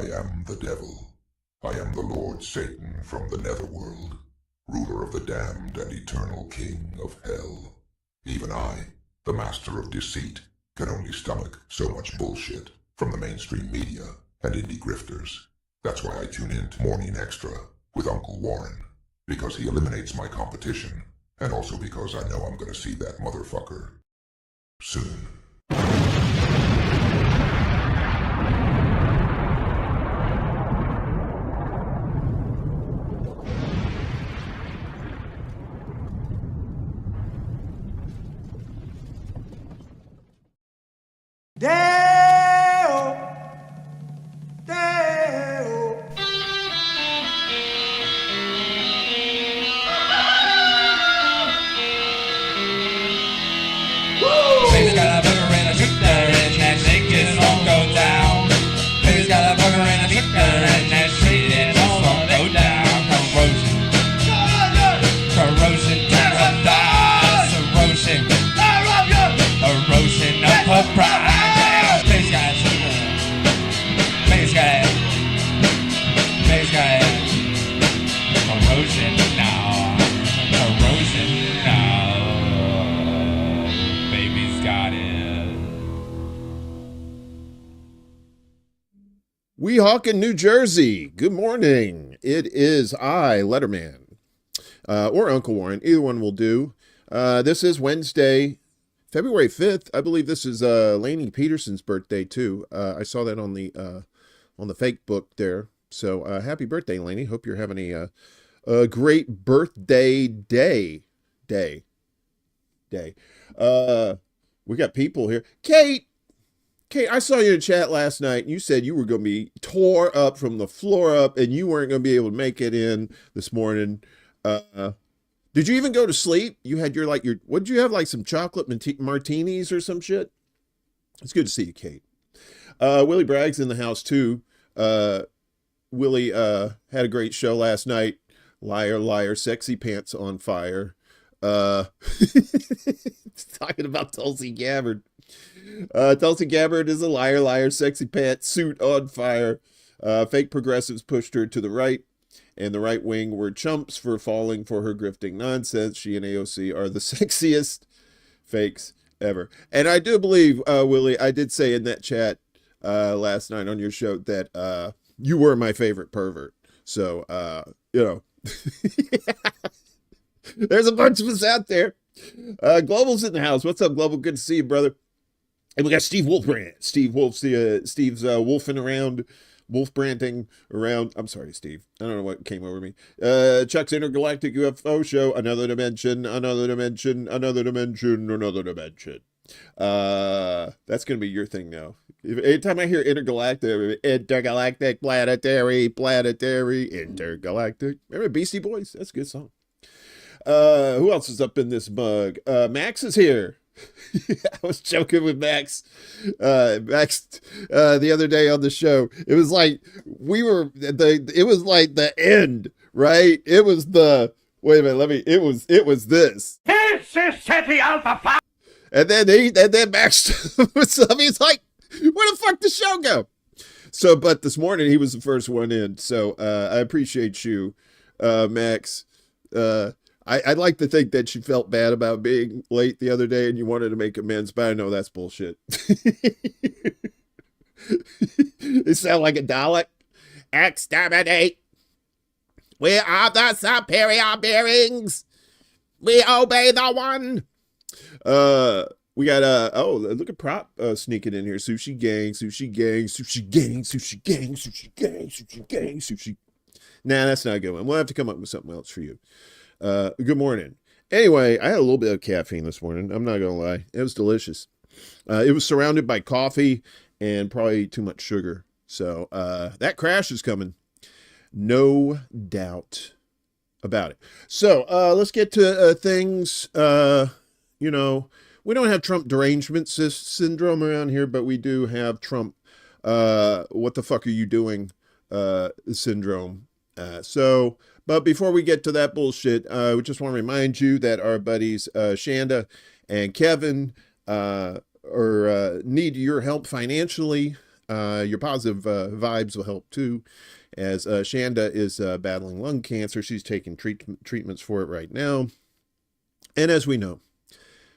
am the devil. I am the Lord Satan from the netherworld, ruler of the damned and eternal king of hell. Even I, the master of deceit, can only stomach so much bullshit from the mainstream media and indie grifters. That's why I tune in to Morning Extra with Uncle Warren, because he eliminates my competition, and also because I know I'm gonna see that motherfucker soon. Deo, Deo. Baby's got a burger and a shooter and that shake is all go down. Baby's got a burger and a shooter and that shake is all go down. Corrosion to the thighs, erosion of her pride. Baby's got a shooter, baby's got corrosion now, corrosion now. Baby's got it. Weehawken, New Jersey. Good morning. It is I, Letterman, or Uncle Warren. Either one will do. This is Wednesday, February 5th. I believe this is Lainey Peterson's birthday too. I saw that on the fake book there. So happy birthday, Lainey. Hope you're having a great birthday day. We got people here. Kate, I saw you in chat last night, and you said you were going to be tore up from the floor up, and you weren't going to be able to make it in this morning. Did you even go to sleep? You had your what did you have, like some chocolate martinis or some shit? It's good to see you, Kate. Willie Bragg's in the house too. Willie had a great show last night. Liar, liar, sexy pants on fire. Talking about Tulsi Gabbard. Tulsi Gabbard is a liar, liar, sexy pants, suit on fire. Fake progressives pushed her to the right, and the right wing were chumps for falling for her grifting nonsense. She and AOC are the sexiest fakes ever. And I do believe, Willie, I did say in that chat last night on your show that you were my favorite pervert. So, there's a bunch of us out there. Global's in the house. What's up, Global? Good to see you, brother. And we got Steve Wolfbrand. Steve's wolfing around, wolf branding around. I'm sorry, Steve. I don't know what came over me. Chuck's Intergalactic UFO Show. Another dimension. Another dimension. Another dimension. Another dimension. That's gonna be your thing now. Anytime I hear intergalactic, planetary, intergalactic. Remember Beastie Boys? That's a good song. Who else is up in this mug? Max is here. I was joking with Max. Max, the other day on the show. It was like it was like the end, right? It was the wait a minute. It was this. This is City Alpha 5. And then Max was up. He's like, where the fuck did the show go? So, but this morning he was the first one in. So I appreciate you, Max. I'd like to think that you felt bad about being late the other day and you wanted to make amends, but I know that's bullshit. It sound like a Dalek. Exterminate. We are the superior beings. We obey the one. We got look at Prop sneaking in here. Sushi gang, sushi gang, sushi gang, sushi gang, sushi gang, sushi gang, sushi. Nah, that's not a good one. We'll have to come up with something else for you. Good morning. Anyway, I had a little bit of caffeine this morning. I'm not gonna lie. It was delicious. It was surrounded by coffee and probably too much sugar. So that crash is coming. No doubt about it. So let's get to things. We don't have Trump derangement syndrome around here, but we do have Trump what the fuck are you doing syndrome. But before we get to that bullshit, we just want to remind you that our buddies Chanda and Kevin need your help financially. Your positive vibes will help too, as Chanda is battling lung cancer. She's taking treatments for it right now. And as we know,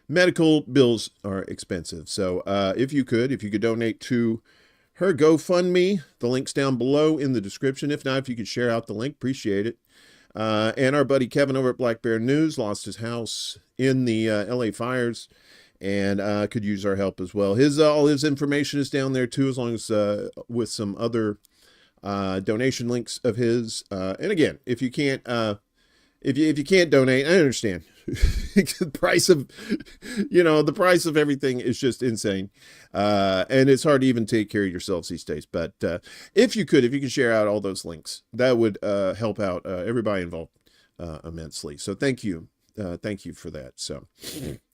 medical bills are expensive. So if you could donate to her GoFundMe, the link's down below in the description. If not, if you could share out the link, appreciate it. And our buddy Kevin over at Black Bear News lost his house in the LA fires and could use our help as well. All his information is down there too, as long as with some other donation links of his. And again, if you can't if you can't donate, I understand. The price of everything is just insane. And it's hard to even take care of yourselves these days. But if you could share out all those links, that would help out everybody involved immensely. So thank you. Thank you for that. So,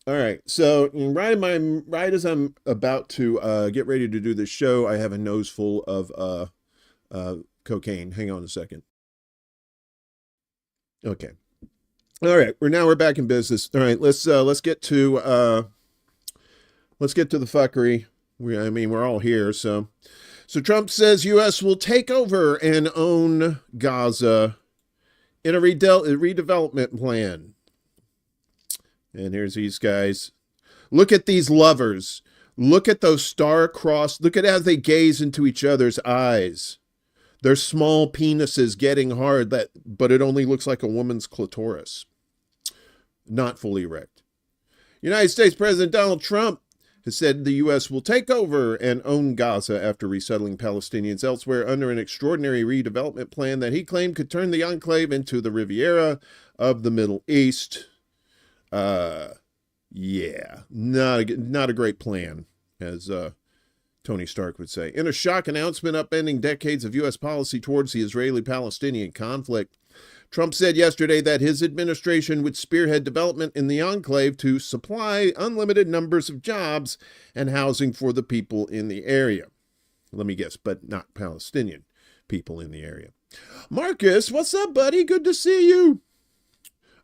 all right. So right as I'm about to get ready to do this show, I have a nose full of cocaine. Hang on a second. Okay. All right, we're back in business. All right, let's get to the fuckery. We're all here. So Trump says U.S. will take over and own Gaza in a redevelopment plan. And here's these guys. Look at these lovers. Look at those star-crossed. Look at how they gaze into each other's eyes. Their small penises getting hard, but it only looks like a woman's clitoris. Not fully erect. United States President Donald Trump has said the U.S. will take over and own Gaza after resettling Palestinians elsewhere under an extraordinary redevelopment plan that he claimed could turn the enclave into the Riviera of the Middle East. Not a great plan, as Tony Stark would say. In a shock announcement upending decades of U.S. policy towards the Israeli-Palestinian conflict, Trump said yesterday that his administration would spearhead development in the enclave to supply unlimited numbers of jobs and housing for the people in the area. Let me guess, but not Palestinian people in the area. Marcus, what's up, buddy? Good to see you.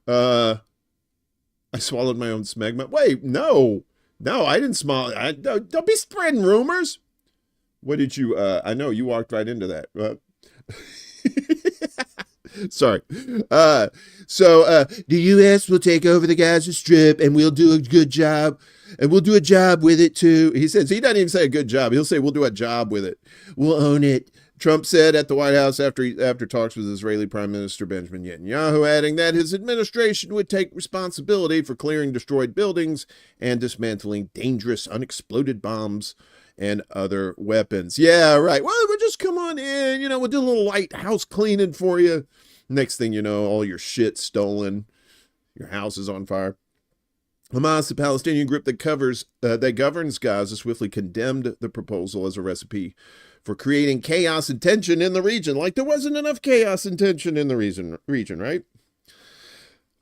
I swallowed my own smegma. Wait, no, I didn't swallow. Don't be spreading rumors. What did you, I know you walked right into that. Sorry. So the U.S. will take over the Gaza Strip and we'll do a good job. And we'll do a job with it too. He says, he doesn't even say a good job. He'll say, we'll do a job with it. We'll own it. Trump said at the White House after talks with Israeli Prime Minister Benjamin Netanyahu, adding that his administration would take responsibility for clearing destroyed buildings and dismantling dangerous unexploded bombs and other weapons. Yeah, right. Well, we'll just come on in, we'll do a little light house cleaning for you. Next thing you know, all your shit's stolen. Your house is on fire. Hamas, the Palestinian group that governs Gaza, swiftly condemned the proposal as a recipe for creating chaos and tension in the region. Like there wasn't enough chaos and tension in the region, right?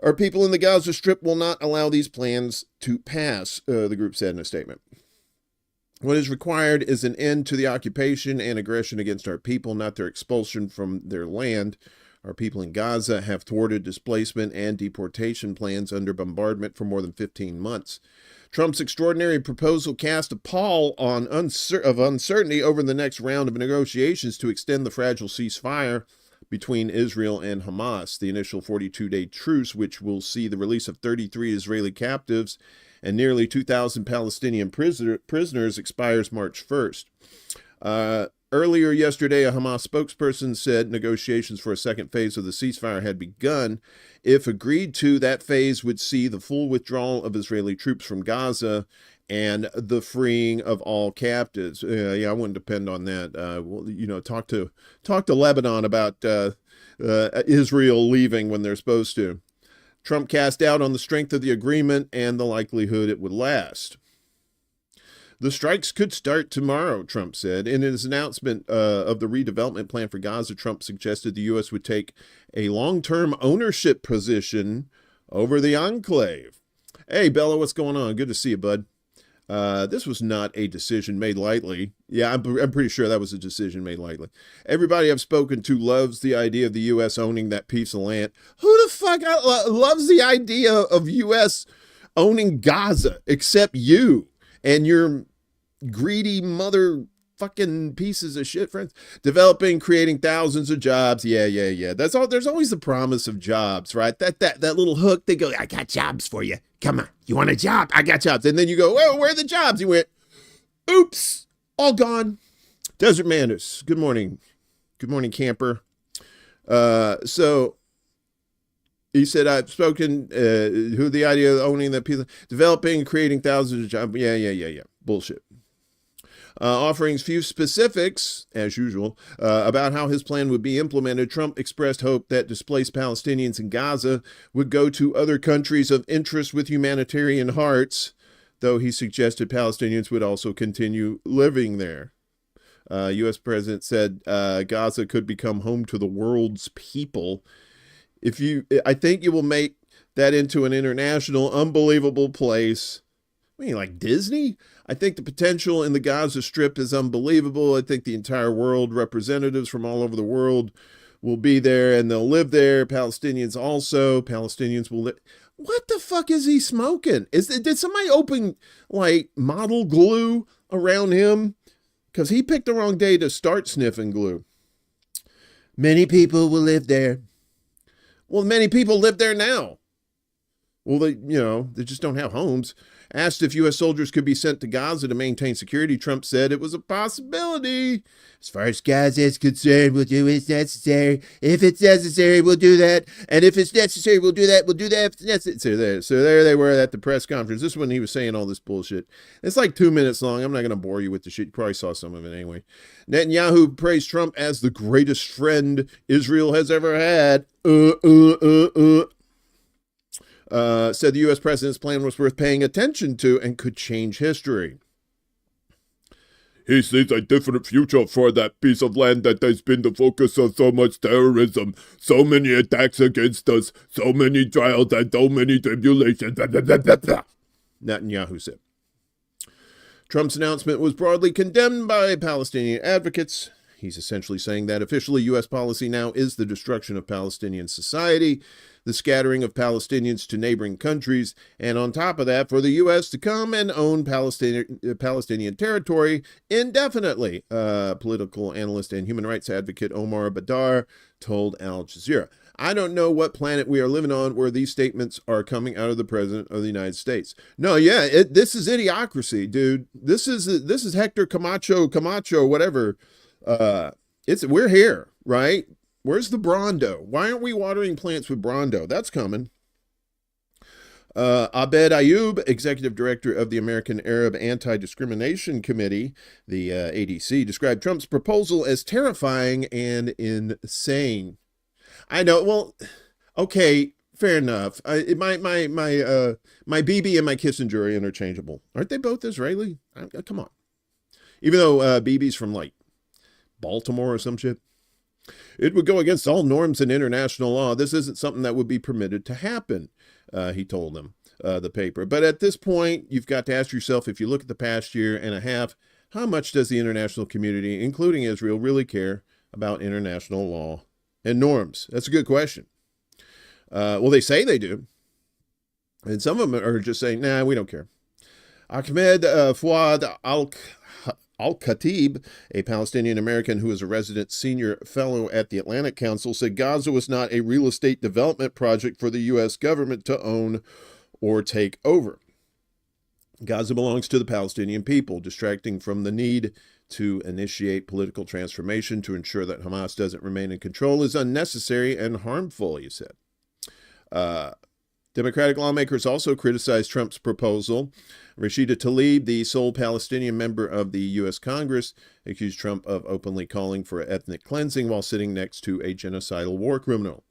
Our people in the Gaza Strip will not allow these plans to pass, the group said in a statement. What is required is an end to the occupation and aggression against our people, not their expulsion from their land. Our people in Gaza have thwarted displacement and deportation plans under bombardment for more than 15 months. Trump's extraordinary proposal cast a pall of uncertainty over the next round of negotiations to extend the fragile ceasefire between Israel and Hamas. The initial 42-day truce, which will see the release of 33 Israeli captives and nearly 2,000 Palestinian prisoners, expires March 1st. Earlier yesterday, a Hamas spokesperson said negotiations for a second phase of the ceasefire had begun. If agreed to, that phase would see the full withdrawal of Israeli troops from Gaza and the freeing of all captives. I wouldn't depend on that. Talk to Lebanon about Israel leaving when they're supposed to. Trump cast doubt on the strength of the agreement and the likelihood it would last. The strikes could start tomorrow, Trump said. In his announcement of the redevelopment plan for Gaza, Trump suggested the U.S. would take a long-term ownership position over the enclave. Hey, Bella, what's going on? Good to see you, bud. This was not a decision made lightly. Yeah, I'm pretty sure that was a decision made lightly. Everybody I've spoken to loves the idea of the U.S. owning that piece of land. Who the fuck loves the idea of U.S. owning Gaza except you and your greedy mother fucking pieces of shit, friends. Developing, creating thousands of jobs. Yeah. That's all. There's always the promise of jobs, right? That little hook. They go, I got jobs for you. Come on. You want a job? I got jobs. And then you go, oh, where are the jobs? You went, oops, all gone. Desert Manders. Good morning. Good morning, camper. So he said, I've spoken, who the idea of owning the people, developing, creating thousands of jobs. Yeah. Bullshit. Offering few specifics, as usual, about how his plan would be implemented, Trump expressed hope that displaced Palestinians in Gaza would go to other countries of interest with humanitarian hearts, though he suggested Palestinians would also continue living there. U.S. President said Gaza could become home to the world's people. I think you will make that into an international, unbelievable place. I mean, like Disney? I think the potential in the Gaza Strip is unbelievable. I think the entire world, representatives from all over the world will be there and they'll live there. Palestinians also. Palestinians will live. What the fuck is he smoking? Did somebody open, like, model glue around him? Because he picked the wrong day to start sniffing glue. Many people will live there. Well, many people live there now. Well, they just don't have homes. Asked if U.S. soldiers could be sent to Gaza to maintain security, Trump said it was a possibility. As far as Gaza is concerned, we'll do what's necessary. If it's necessary, we'll do that. And if it's necessary, we'll do that. We'll do that if it's necessary. So there they were at the press conference. This is when he was saying all this bullshit. It's like 2 minutes long. I'm not going to bore you with the shit. You probably saw some of it anyway. Netanyahu praised Trump as the greatest friend Israel has ever had. Said the U.S. president's plan was worth paying attention to and could change history. He sees a different future for that piece of land that has been the focus of so much terrorism, so many attacks against us, so many trials and so many tribulations. Netanyahu said. Trump's announcement was broadly condemned by Palestinian advocates. He's essentially saying that officially U.S. policy now is the destruction of Palestinian society, the scattering of Palestinians to neighboring countries, and on top of that, for the U.S. to come and own Palestinian territory indefinitely, political analyst and human rights advocate Omar Badar told Al Jazeera. I don't know what planet we are living on where these statements are coming out of the President of the United States. No, yeah, this is idiocracy, dude. This is Hector Camacho, whatever. We're here, right? Where's the Brondo? Why aren't we watering plants with Brondo? That's coming. Abed Ayoub, executive director of the American Arab Anti-Discrimination Committee, the ADC, described Trump's proposal as terrifying and insane. I know. Well, okay, fair enough. My Bibi and my Kissinger are interchangeable. Aren't they both Israeli? Come on. Even though Bibi's from like Baltimore or some shit. It would go against all norms and international law. This isn't something that would be permitted to happen, he told them, the paper. But at this point, you've got to ask yourself, if you look at the past year and a half, how much does the international community, including Israel, really care about international law and norms? That's a good question. Well, they say they do. And some of them are just saying, nah, we don't care. Ahmed Fouad Al-Khatib, a Palestinian-American who is a resident senior fellow at the Atlantic Council, said Gaza was not a real estate development project for the U.S. government to own or take over. Gaza belongs to the Palestinian people, distracting from the need to initiate political transformation to ensure that Hamas doesn't remain in control is unnecessary and harmful, he said. Democratic lawmakers also criticized Trump's proposal. Rashida Tlaib, the sole Palestinian member of the U.S. Congress, accused Trump of openly calling for ethnic cleansing while sitting next to a genocidal war criminal.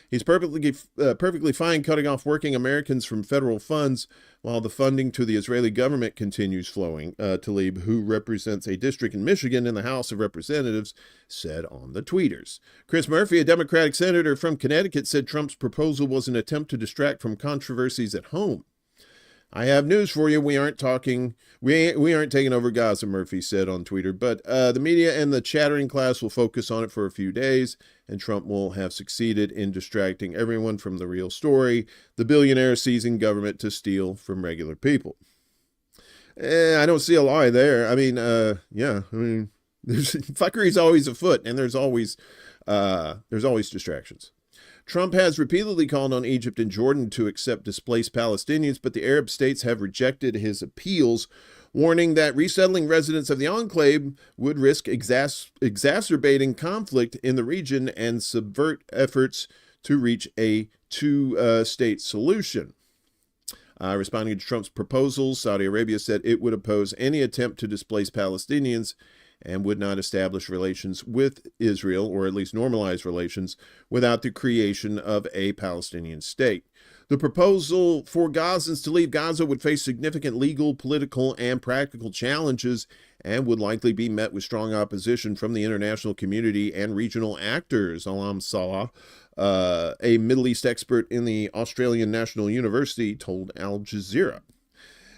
He's perfectly fine cutting off working Americans from federal funds while the funding to the Israeli government continues flowing, Tlaib, who represents a district in Michigan in the House of Representatives, said on the tweeters. Chris Murphy, a Democratic senator from Connecticut, said Trump's proposal was an attempt to distract from controversies at home. I have news for you. We aren't taking over Gaza, Murphy said on Twitter, but the media and the chattering class will focus on it for a few days, and Trump will have succeeded in distracting everyone from the real story, the billionaire seizing government to steal from regular people. I don't see a lie there. I mean, Fuckery's always afoot, and there's always distractions. Trump has repeatedly called on Egypt and Jordan to accept displaced Palestinians, but the Arab states have rejected his appeals, warning that resettling residents of the enclave would risk exacerbating conflict in the region and subvert efforts to reach a two-state solution. Responding to Trump's proposals, Saudi Arabia said it would oppose any attempt to displace Palestinians and would not establish relations with Israel, or at least normalize relations, without the creation of a Palestinian state. The proposal for Gazans to leave Gaza would face significant legal, political, and practical challenges and would likely be met with strong opposition from the international community and regional actors. Alam Salah, a Middle East expert in the Australian National University, told Al Jazeera.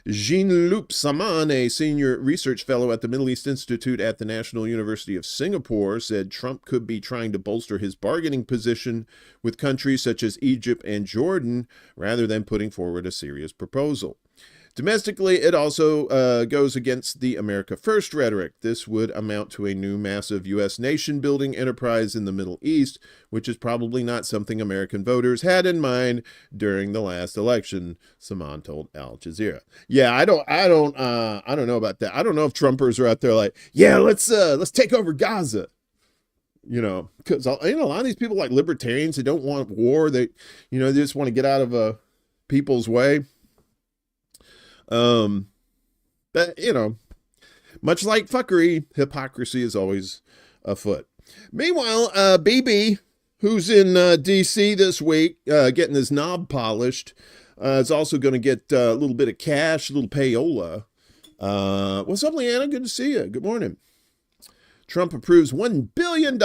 Jean-Luc Saman, a senior research fellow at the Middle East Institute at the National University of Singapore, said Trump could be trying to bolster his bargaining position with countries such as Egypt and Jordan rather than putting forward a serious proposal. Domestically, it also goes against the America First rhetoric. This would amount to a new massive U.S. nation-building enterprise in the Middle East, which is probably not something American voters had in mind during the last election, Saman told Al Jazeera. Yeah, I don't know about that. I don't know if Trumpers are out there like, yeah, let's take over Gaza. You know, because a lot of these people, like libertarians, they don't want war. They just want to get out of people's way. But, much like fuckery, hypocrisy is always afoot. Meanwhile, BB, who's in D.C. this week, getting his knob polished, is also going to get a little bit of cash, a little payola. What's up, Leanna? Good to see you. Good morning. Trump approves $1 billion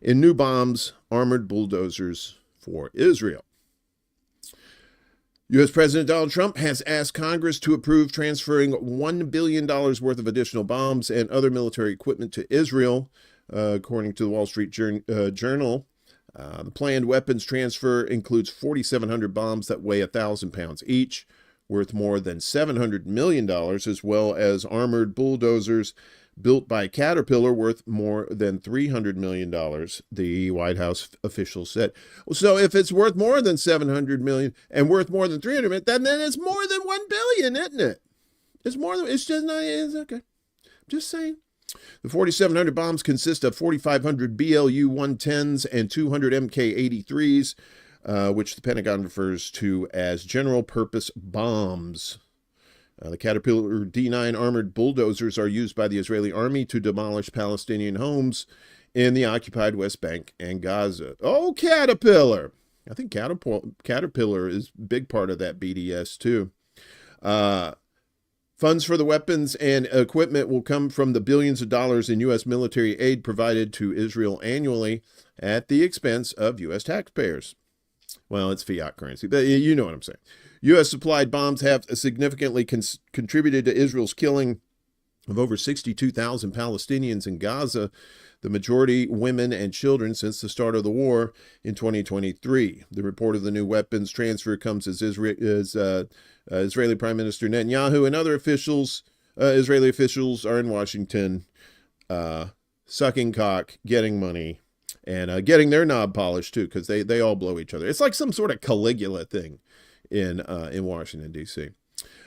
in new bombs, armored bulldozers for Israel. U.S. President Donald Trump has asked Congress to approve transferring $1 billion worth of additional bombs and other military equipment to Israel, according to the Wall Street Journal. The planned weapons transfer includes 4,700 bombs that weigh 1,000 pounds each, worth more than $700 million, as well as armored bulldozers built by Caterpillar worth more than $300 million, the White House official said. So if it's worth more than $700 million and worth more than $300 million, then it's more than $1 billion, isn't it? It's okay. Just saying. The 4,700 bombs consist of 4,500 BLU-110s and 200 MK-83s, which the Pentagon refers to as general-purpose bombs. The Caterpillar D9 armored bulldozers are used by the Israeli army to demolish Palestinian homes in the occupied West Bank and Gaza. Oh, Caterpillar! I think Caterpillar is a big part of that BDS, too. Funds for the weapons and equipment will come from the billions of dollars in U.S. military aid provided to Israel annually at the expense of U.S. taxpayers. Well, it's fiat currency, but you know what I'm saying. U.S. supplied bombs have significantly contributed to Israel's killing of over 62,000 Palestinians in Gaza, the majority women and children, since the start of the war in 2023. The report of the new weapons transfer comes as Israeli Prime Minister Netanyahu and other Israeli officials are in Washington sucking cock, getting money, and getting their knob polished, too, because they all blow each other. It's like some sort of Caligula thing in Washington, D.C.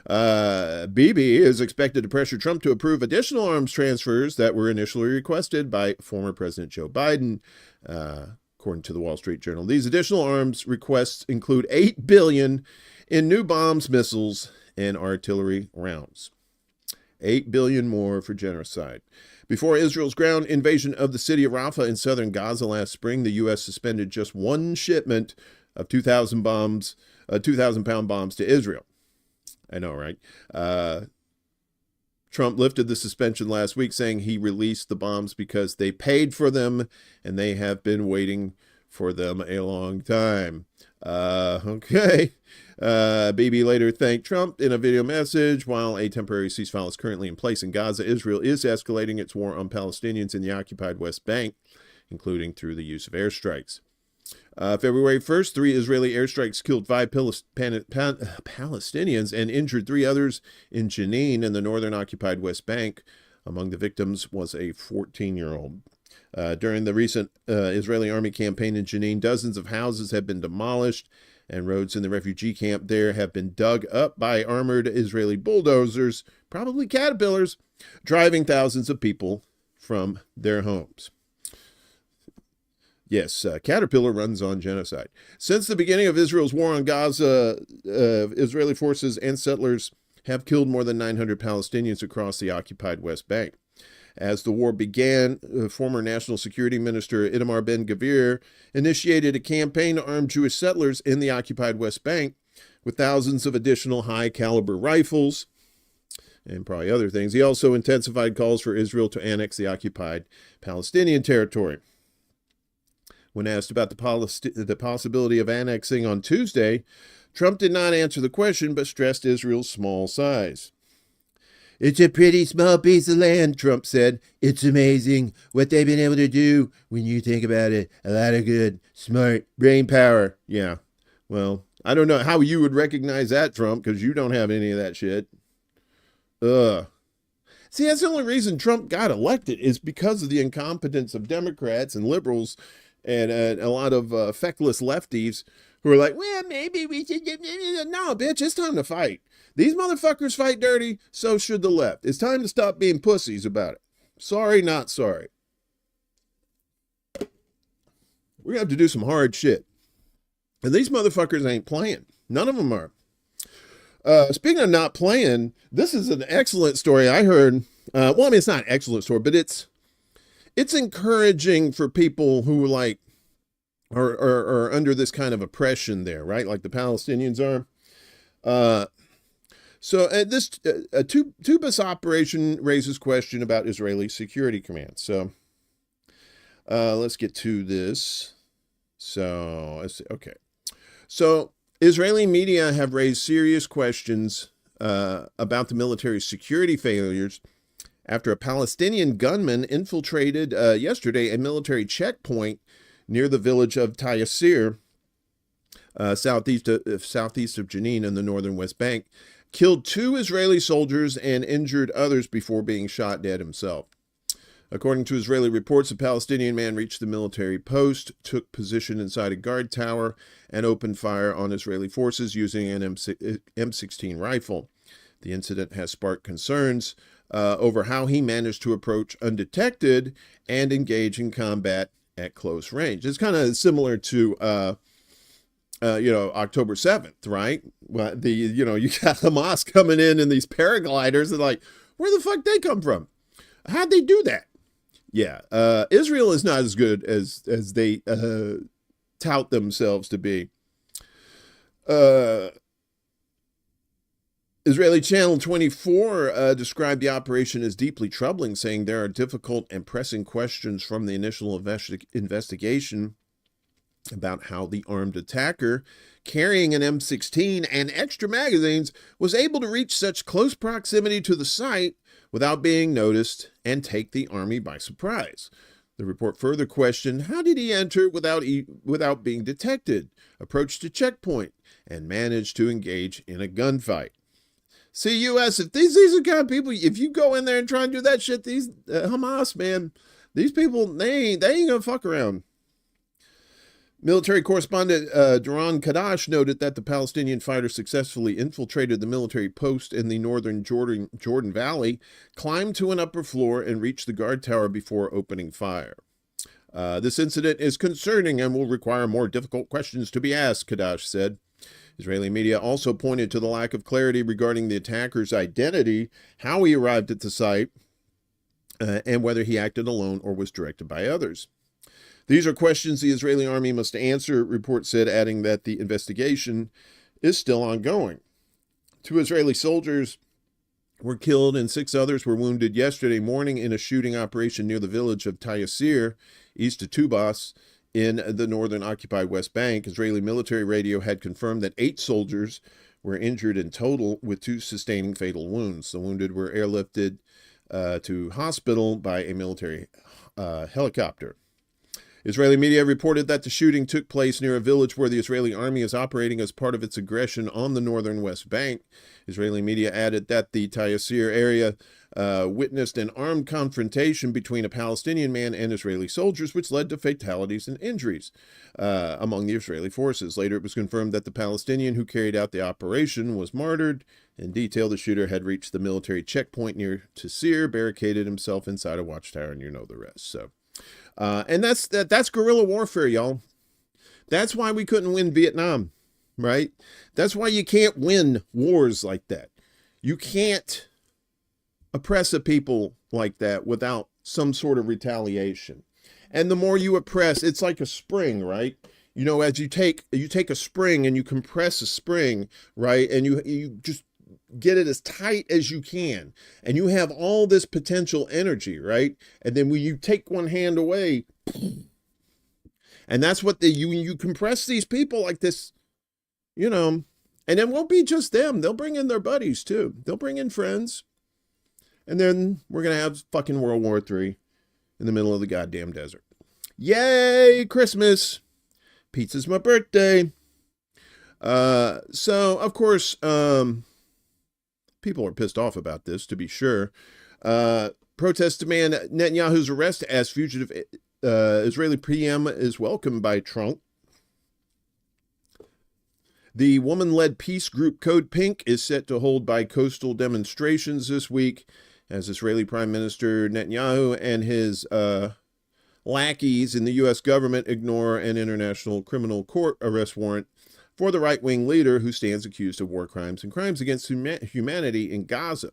Bibi is expected to pressure Trump to approve additional arms transfers that were initially requested by former President Joe Biden, according to the Wall Street Journal. These additional arms requests include $8 billion in new bombs, missiles, and artillery rounds. $8 billion more for genocide. Before Israel's ground invasion of the city of Rafah in southern Gaza last spring, the U.S. suspended just one shipment of 2,000-pound bombs to Israel. I know, right? Trump lifted the suspension last week, saying he released the bombs because they paid for them and they have been waiting for them a long time. Okay. Bibi later thanked Trump in a video message. While a temporary ceasefire is currently in place in Gaza, Israel is escalating its war on Palestinians in the occupied West Bank, including through the use of airstrikes. February 1st, 3 Israeli airstrikes killed 5 Palestinians and injured 3 others in Jenin in the northern occupied West Bank. Among the victims was a 14-year-old. During the recent Israeli army campaign in Jenin, dozens of houses have been demolished, and roads in the refugee camp there have been dug up by armored Israeli bulldozers, probably caterpillars, driving thousands of people from their homes. Yes, Caterpillar runs on genocide. Since the beginning of Israel's war on Gaza, Israeli forces and settlers have killed more than 900 Palestinians across the occupied West Bank. As the war began, former National Security Minister Itamar Ben-Gvir initiated a campaign to arm Jewish settlers in the occupied West Bank with thousands of additional high-caliber rifles and probably other things. He also intensified calls for Israel to annex the occupied Palestinian territory. When asked about the possibility of annexing on Tuesday, Trump did not answer the question, but stressed Israel's small size. "It's a pretty small piece of land," Trump said. "It's amazing what they've been able to do when you think about it. A lot of good, smart brain power." Yeah, well, I don't know how you would recognize that, Trump, because you don't have any of that shit. See, that's the only reason Trump got elected is because of the incompetence of Democrats and liberals and a lot of feckless lefties who are like, well, maybe we should get... No, bitch, it's time to fight. These motherfuckers fight dirty, so should the left. It's time to stop being pussies about it. Sorry, not sorry. We're going to have to do some hard shit. And these motherfuckers ain't playing. None of them are. Speaking of not playing, this is an excellent story I heard. Well, I mean, it's not an excellent story, but it's encouraging for people who like are under this kind of oppression there, right? Like the Palestinians are. So this two-bus operation raises question about Israeli security command. So let's get to this. So let's see. Okay. So Israeli media have raised serious questions about the military's security failures after a Palestinian gunman infiltrated yesterday a military checkpoint near the village of Taysir, southeast of Jenin in the northern West Bank, killed 2 Israeli soldiers and injured others before being shot dead himself. According to Israeli reports, a Palestinian man reached the military post, took position inside a guard tower, and opened fire on Israeli forces using an M16 rifle. The incident has sparked concerns over how he managed to approach undetected and engage in combat at close range. It's kind of similar to, October 7th, right? Well, you got Hamas coming in these paragliders and like, where the fuck they come from? How'd they do that? Yeah, Israel is not as good as they tout themselves to be. Israeli Channel 24 described the operation as deeply troubling, saying there are difficult and pressing questions from the initial investigation about how the armed attacker, carrying an M16 and extra magazines, was able to reach such close proximity to the site without being noticed and take the army by surprise. The report further questioned, how did he enter without being detected, approach the checkpoint, and manage to engage in a gunfight? See, U.S., if these are the kind of people, if you go in there and try and do that shit, these Hamas, man, these people, they ain't gonna fuck around. Military correspondent Duran Kadash noted that the Palestinian fighter successfully infiltrated the military post in the northern Jordan Valley, climbed to an upper floor, and reached the guard tower before opening fire. This incident is concerning and will require more difficult questions to be asked, Kadash said. Israeli media also pointed to the lack of clarity regarding the attacker's identity, how he arrived at the site, and whether he acted alone or was directed by others. These are questions the Israeli army must answer, report said, adding that the investigation is still ongoing. 2 Israeli soldiers were killed and 6 others were wounded yesterday morning in a shooting operation near the village of Taysir, east of Tubas, in the northern occupied West Bank. Israeli military radio had confirmed that 8 soldiers were injured in total, with 2 sustaining fatal wounds. The wounded were airlifted to hospital by a military helicopter. Israeli media reported that the shooting took place near a village where the Israeli army is operating as part of its aggression on the northern West Bank. Israeli media added that the Taysir area witnessed an armed confrontation between a Palestinian man and Israeli soldiers, which led to fatalities and injuries among the Israeli forces. Later, it was confirmed that the Palestinian who carried out the operation was martyred. In detail, the shooter had reached the military checkpoint near Taysir, barricaded himself inside a watchtower, and you know the rest. So, and that's guerrilla warfare, y'all. That's why we couldn't win Vietnam, right? That's why you can't win wars like that. You can't oppress a people like that without some sort of retaliation. And the more you oppress, it's like a spring, right? You know, as you take a spring and you compress a spring, right? And you just get it as tight as you can. And you have all this potential energy, right? And then when you take one hand away, and that's what you compress these people like this, you know, and it won't be just them. They'll bring in their buddies too. They'll bring in friends. And then we're going to have fucking World War III in the middle of the goddamn desert. Yay, Christmas. Pizza's my birthday. So, of course, people are pissed off about this, to be sure. Protests demand Netanyahu's arrest as fugitive Israeli PM is welcomed by Trump. The woman-led peace group Code Pink is set to hold bi-coastal demonstrations this week as Israeli Prime Minister Netanyahu and his lackeys in the U.S. government ignore an international criminal court arrest warrant for the right-wing leader who stands accused of war crimes and crimes against humanity in Gaza.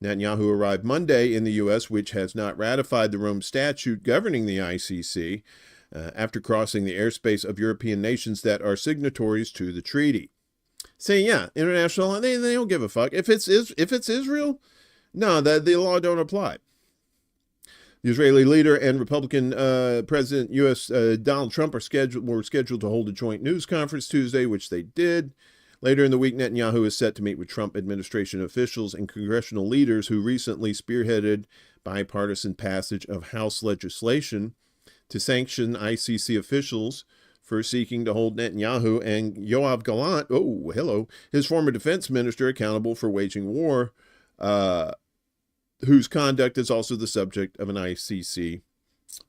Netanyahu arrived Monday in the U.S., which has not ratified the Rome Statute governing the ICC, after crossing the airspace of European nations that are signatories to the treaty. Say, yeah, international, they don't give a fuck. If it's Israel, no, the law don't apply. The Israeli leader and Republican President U.S. Donald Trump were scheduled to hold a joint news conference Tuesday, which they did. Later in the week, Netanyahu is set to meet with Trump administration officials and congressional leaders who recently spearheaded bipartisan passage of House legislation to sanction ICC officials for seeking to hold Netanyahu and Yoav Gallant, his former defense minister, accountable for waging war, whose conduct is also the subject of an ICC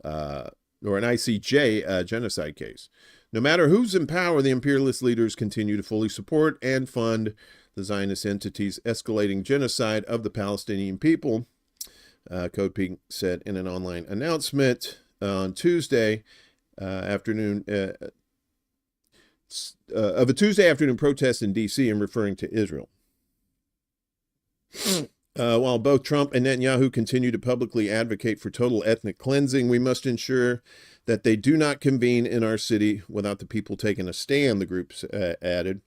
or an ICJ genocide case. No matter who's in power, the imperialist leaders continue to fully support and fund the Zionist entity's escalating genocide of the Palestinian people, Code Pink said in an online announcement on Tuesday afternoon of a Tuesday afternoon protest in D.C. and referring to Israel. While both Trump and Netanyahu continue to publicly advocate for total ethnic cleansing, we must ensure that they do not convene in our city without the people taking a stand, the group added.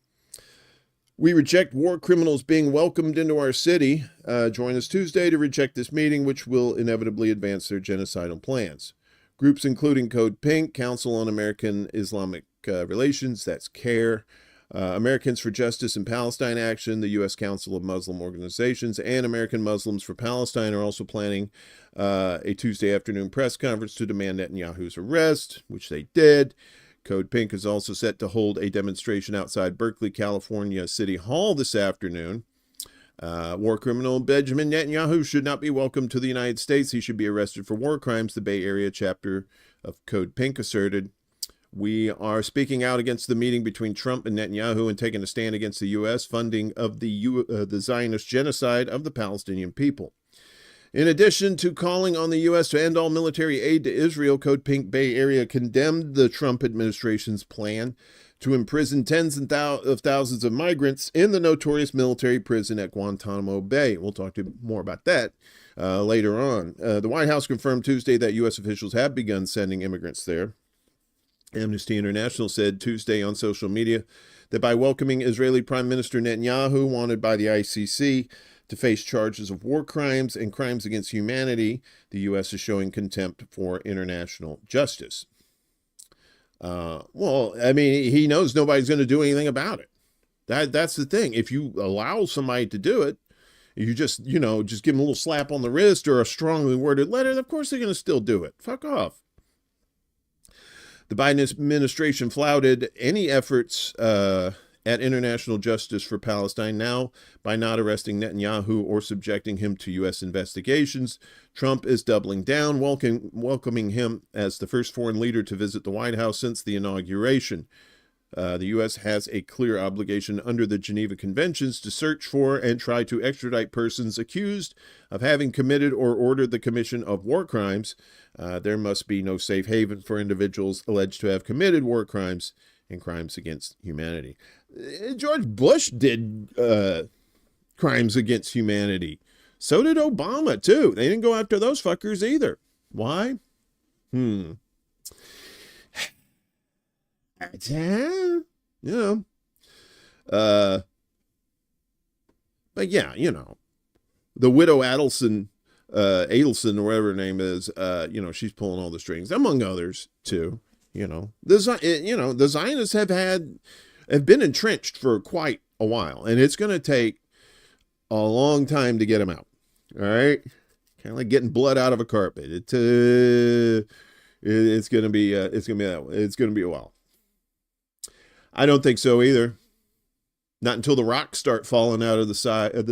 We reject war criminals being welcomed into our city. Join us Tuesday to reject this meeting, which will inevitably advance their genocidal plans. Groups including Code Pink, Council on American Islamic Relations, that's CARE, Americans for Justice in Palestine Action, the U.S. Council of Muslim Organizations, and American Muslims for Palestine are also planning a Tuesday afternoon press conference to demand Netanyahu's arrest, which they did. Code Pink is also set to hold a demonstration outside Berkeley, California City Hall this afternoon. War criminal Benjamin Netanyahu should not be welcomed to the United States. He should be arrested for war crimes, the Bay Area chapter of Code Pink asserted. We are speaking out against the meeting between Trump and Netanyahu and taking a stand against the U.S. funding of the Zionist genocide of the Palestinian people. In addition to calling on the U.S. to end all military aid to Israel, Code Pink Bay Area condemned the Trump administration's plan to imprison tens of thousands of migrants in the notorious military prison at Guantanamo Bay. We'll talk more about that later on. The White House confirmed Tuesday that U.S. officials have begun sending immigrants there. Amnesty International said Tuesday on social media that by welcoming Israeli Prime Minister Netanyahu, wanted by the ICC to face charges of war crimes and crimes against humanity, the U.S. is showing contempt for international justice. Well, I mean, he knows nobody's going to do anything about it. That's the thing. If you allow somebody to do it, you just give them a little slap on the wrist or a strongly worded letter, of course they're going to still do it. Fuck off. The Biden administration flouted any efforts at international justice for Palestine now by not arresting Netanyahu or subjecting him to U.S. investigations. Trump is doubling down, welcoming him as the first foreign leader to visit the White House since the inauguration. The U.S. has a clear obligation under the Geneva Conventions to search for and try to extradite persons accused of having committed or ordered the commission of war crimes. There must be no safe haven for individuals alleged to have committed war crimes and crimes against humanity. George Bush did crimes against humanity. So did Obama, too. They didn't go after those fuckers either. Why? You know. But yeah, you know. The widow Adelson, or whatever her name is, she's pulling all the strings, among others, too. The Zionists have been entrenched for quite a while, and it's going to take a long time to get them out. All right, kind of like getting blood out of a carpet. It's going to be a while. I don't think so either. Not until the rocks start falling out of the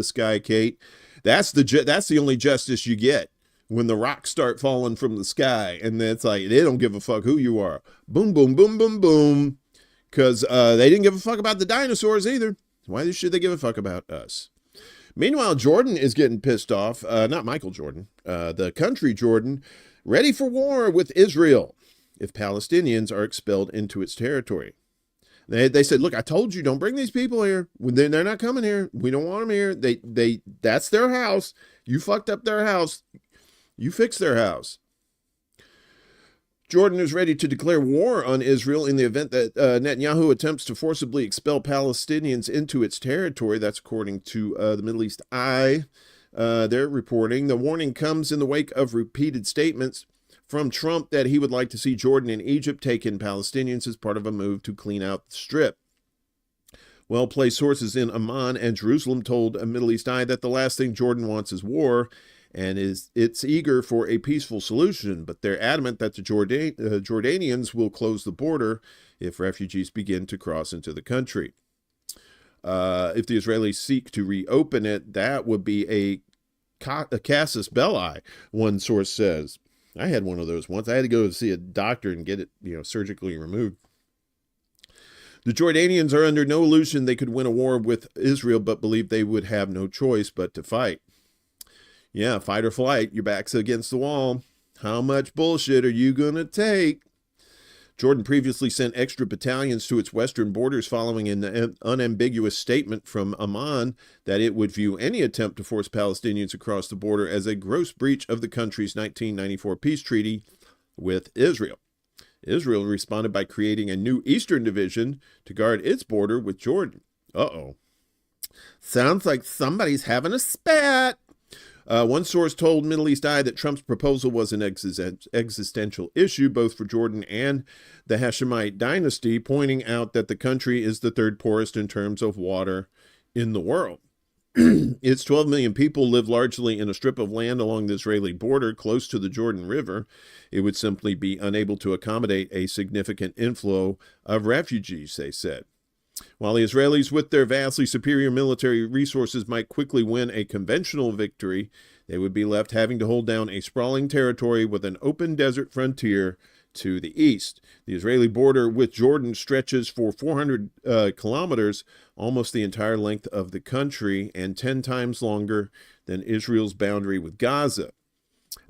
sky, Kate. That's the only justice you get. When the rocks start falling from the sky, and it's like, they don't give a fuck who you are. Boom, boom, boom, boom, boom. Because they didn't give a fuck about the dinosaurs either. Why should they give a fuck about us? Meanwhile, Jordan is getting pissed off. Not Michael Jordan. The country Jordan, ready for war with Israel if Palestinians are expelled into its territory. They said, look, I told you, don't bring these people here. They're not coming here. We don't want them here. That's their house. You fucked up their house. You fix their house. Jordan is ready to declare war on Israel in the event that Netanyahu attempts to forcibly expel Palestinians into its territory. That's according to the Middle East Eye. They're reporting. The warning comes in the wake of repeated statements from Trump that he would like to see Jordan and Egypt take in Palestinians as part of a move to clean out the Strip. Well-placed sources in Amman and Jerusalem told a Middle East Eye that the last thing Jordan wants is war, and it's eager for a peaceful solution, but they're adamant that the Jordanians will close the border if refugees begin to cross into the country. If the Israelis seek to reopen it, that would be a casus belli, one source says. I had one of those once. I had to go see a doctor and get it, surgically removed. The Jordanians are under no illusion they could win a war with Israel, but believe they would have no choice but to fight. Yeah, fight or flight. Your back's against the wall. How much bullshit are you going to take? Jordan previously sent extra battalions to its western borders following an unambiguous statement from Amman that it would view any attempt to force Palestinians across the border as a gross breach of the country's 1994 peace treaty with Israel. Israel responded by creating a new eastern division to guard its border with Jordan. Uh-oh. Sounds like somebody's having a spat. One source told Middle East Eye that Trump's proposal was an existential issue both for Jordan and the Hashemite dynasty, pointing out that the country is the third poorest in terms of water in the world. Its 12 million people live largely in a strip of land along the Israeli border close to the Jordan River. It would simply be unable to accommodate a significant inflow of refugees, they said. While the Israelis, with their vastly superior military resources, might quickly win a conventional victory, they would be left having to hold down a sprawling territory with an open desert frontier to the east. The Israeli border with Jordan stretches for 400 kilometers, almost the entire length of the country, and 10 times longer than Israel's boundary with Gaza.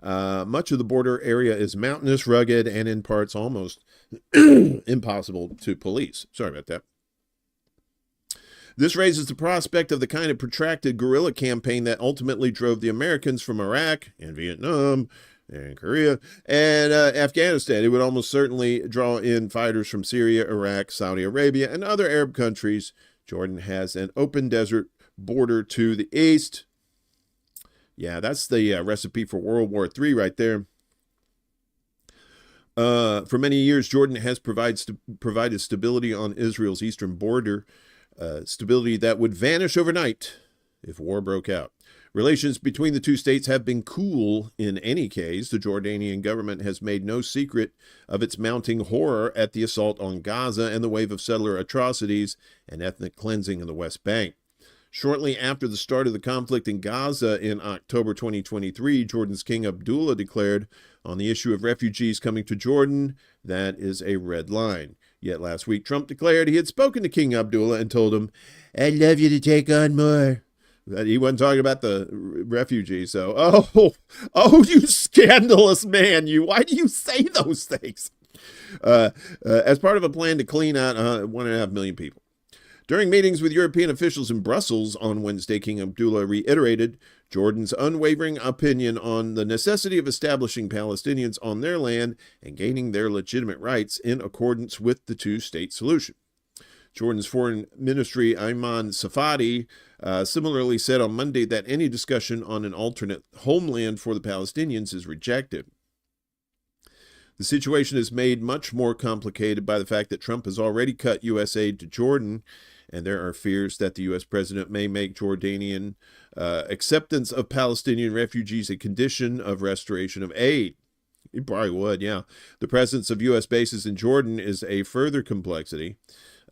Much of the border area is mountainous, rugged, and in parts almost impossible to police. Sorry about that. This raises the prospect of the kind of protracted guerrilla campaign that ultimately drove the Americans from Iraq and Vietnam and Korea and Afghanistan. It would almost certainly draw in fighters from Syria, Iraq, Saudi Arabia, and other Arab countries. Jordan has an open desert border to the east. Yeah, that's the recipe for World War III right there. For many years, Jordan has provided stability on Israel's eastern border. Stability that would vanish overnight if war broke out. Relations between the two states have been cool in any case. The Jordanian government has made no secret of its mounting horror at the assault on Gaza and the wave of settler atrocities and ethnic cleansing in the West Bank. Shortly after the start of the conflict in Gaza in October 2023, Jordan's King Abdullah declared on the issue of refugees coming to Jordan, that is a red line. Yet last week, Trump declared he had spoken to King Abdullah and told him, "I'd love you to take on more." He wasn't talking about the refugees. So, you scandalous man, you. Why do you say those things? As part of a plan to clean out 1.5 million people. During meetings with European officials in Brussels on Wednesday, King Abdullah reiterated Jordan's unwavering opinion on the necessity of establishing Palestinians on their land and gaining their legitimate rights in accordance with the two-state solution. Jordan's Foreign Ministry Ayman Safadi similarly said on Monday that any discussion on an alternate homeland for the Palestinians is rejected. The situation is made much more complicated by the fact that Trump has already cut U.S. aid to Jordan, and there are fears that the U.S. president may make Jordanian acceptance of Palestinian refugees a condition of restoration of aid. He probably would, yeah. The presence of U.S. bases in Jordan is a further complexity.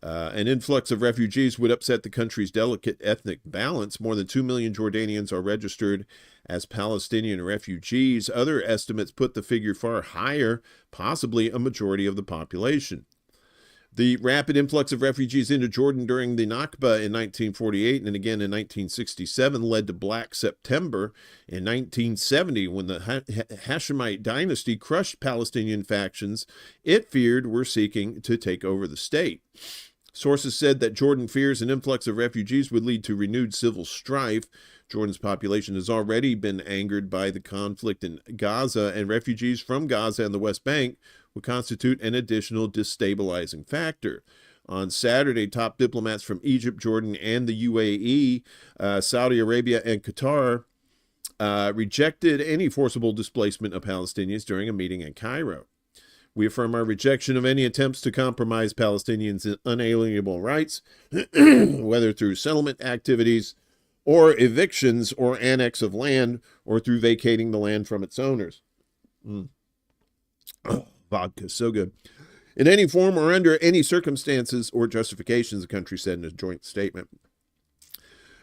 An influx of refugees would upset the country's delicate ethnic balance. More than 2 million Jordanians are registered as Palestinian refugees. Other estimates put the figure far higher, possibly a majority of the population. The rapid influx of refugees into Jordan during the Nakba in 1948 and again in 1967 led to Black September in 1970 when the Hashemite dynasty crushed Palestinian factions it feared were seeking to take over the state. Sources said that Jordan fears an influx of refugees would lead to renewed civil strife. Jordan's population has already been angered by the conflict in Gaza, and refugees from Gaza and the West Bank would constitute an additional destabilizing factor. On Saturday, top diplomats from Egypt, Jordan, and the UAE, Saudi Arabia, and Qatar rejected any forcible displacement of Palestinians during a meeting in Cairo. We affirm our rejection of any attempts to compromise Palestinians' unalienable rights, whether through settlement activities or evictions or annex of land or through vacating the land from its owners. Vodka, so good. In any form or under any circumstances or justifications, the country said in a joint statement.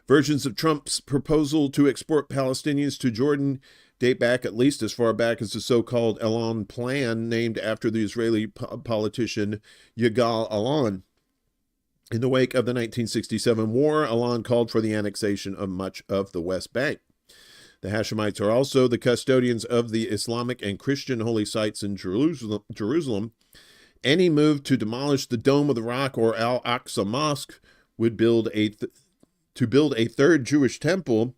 Versions of Trump's proposal to export Palestinians to Jordan date back at least as far back as the so-called Elan Plan, named after the Israeli politician Yigal Allon. In the wake of the 1967 war, Allon called for the annexation of much of the West Bank. The Hashemites are also the custodians of the Islamic and Christian holy sites in Jerusalem. Any move to demolish the Dome of the Rock or Al-Aqsa Mosque would build a third Jewish temple,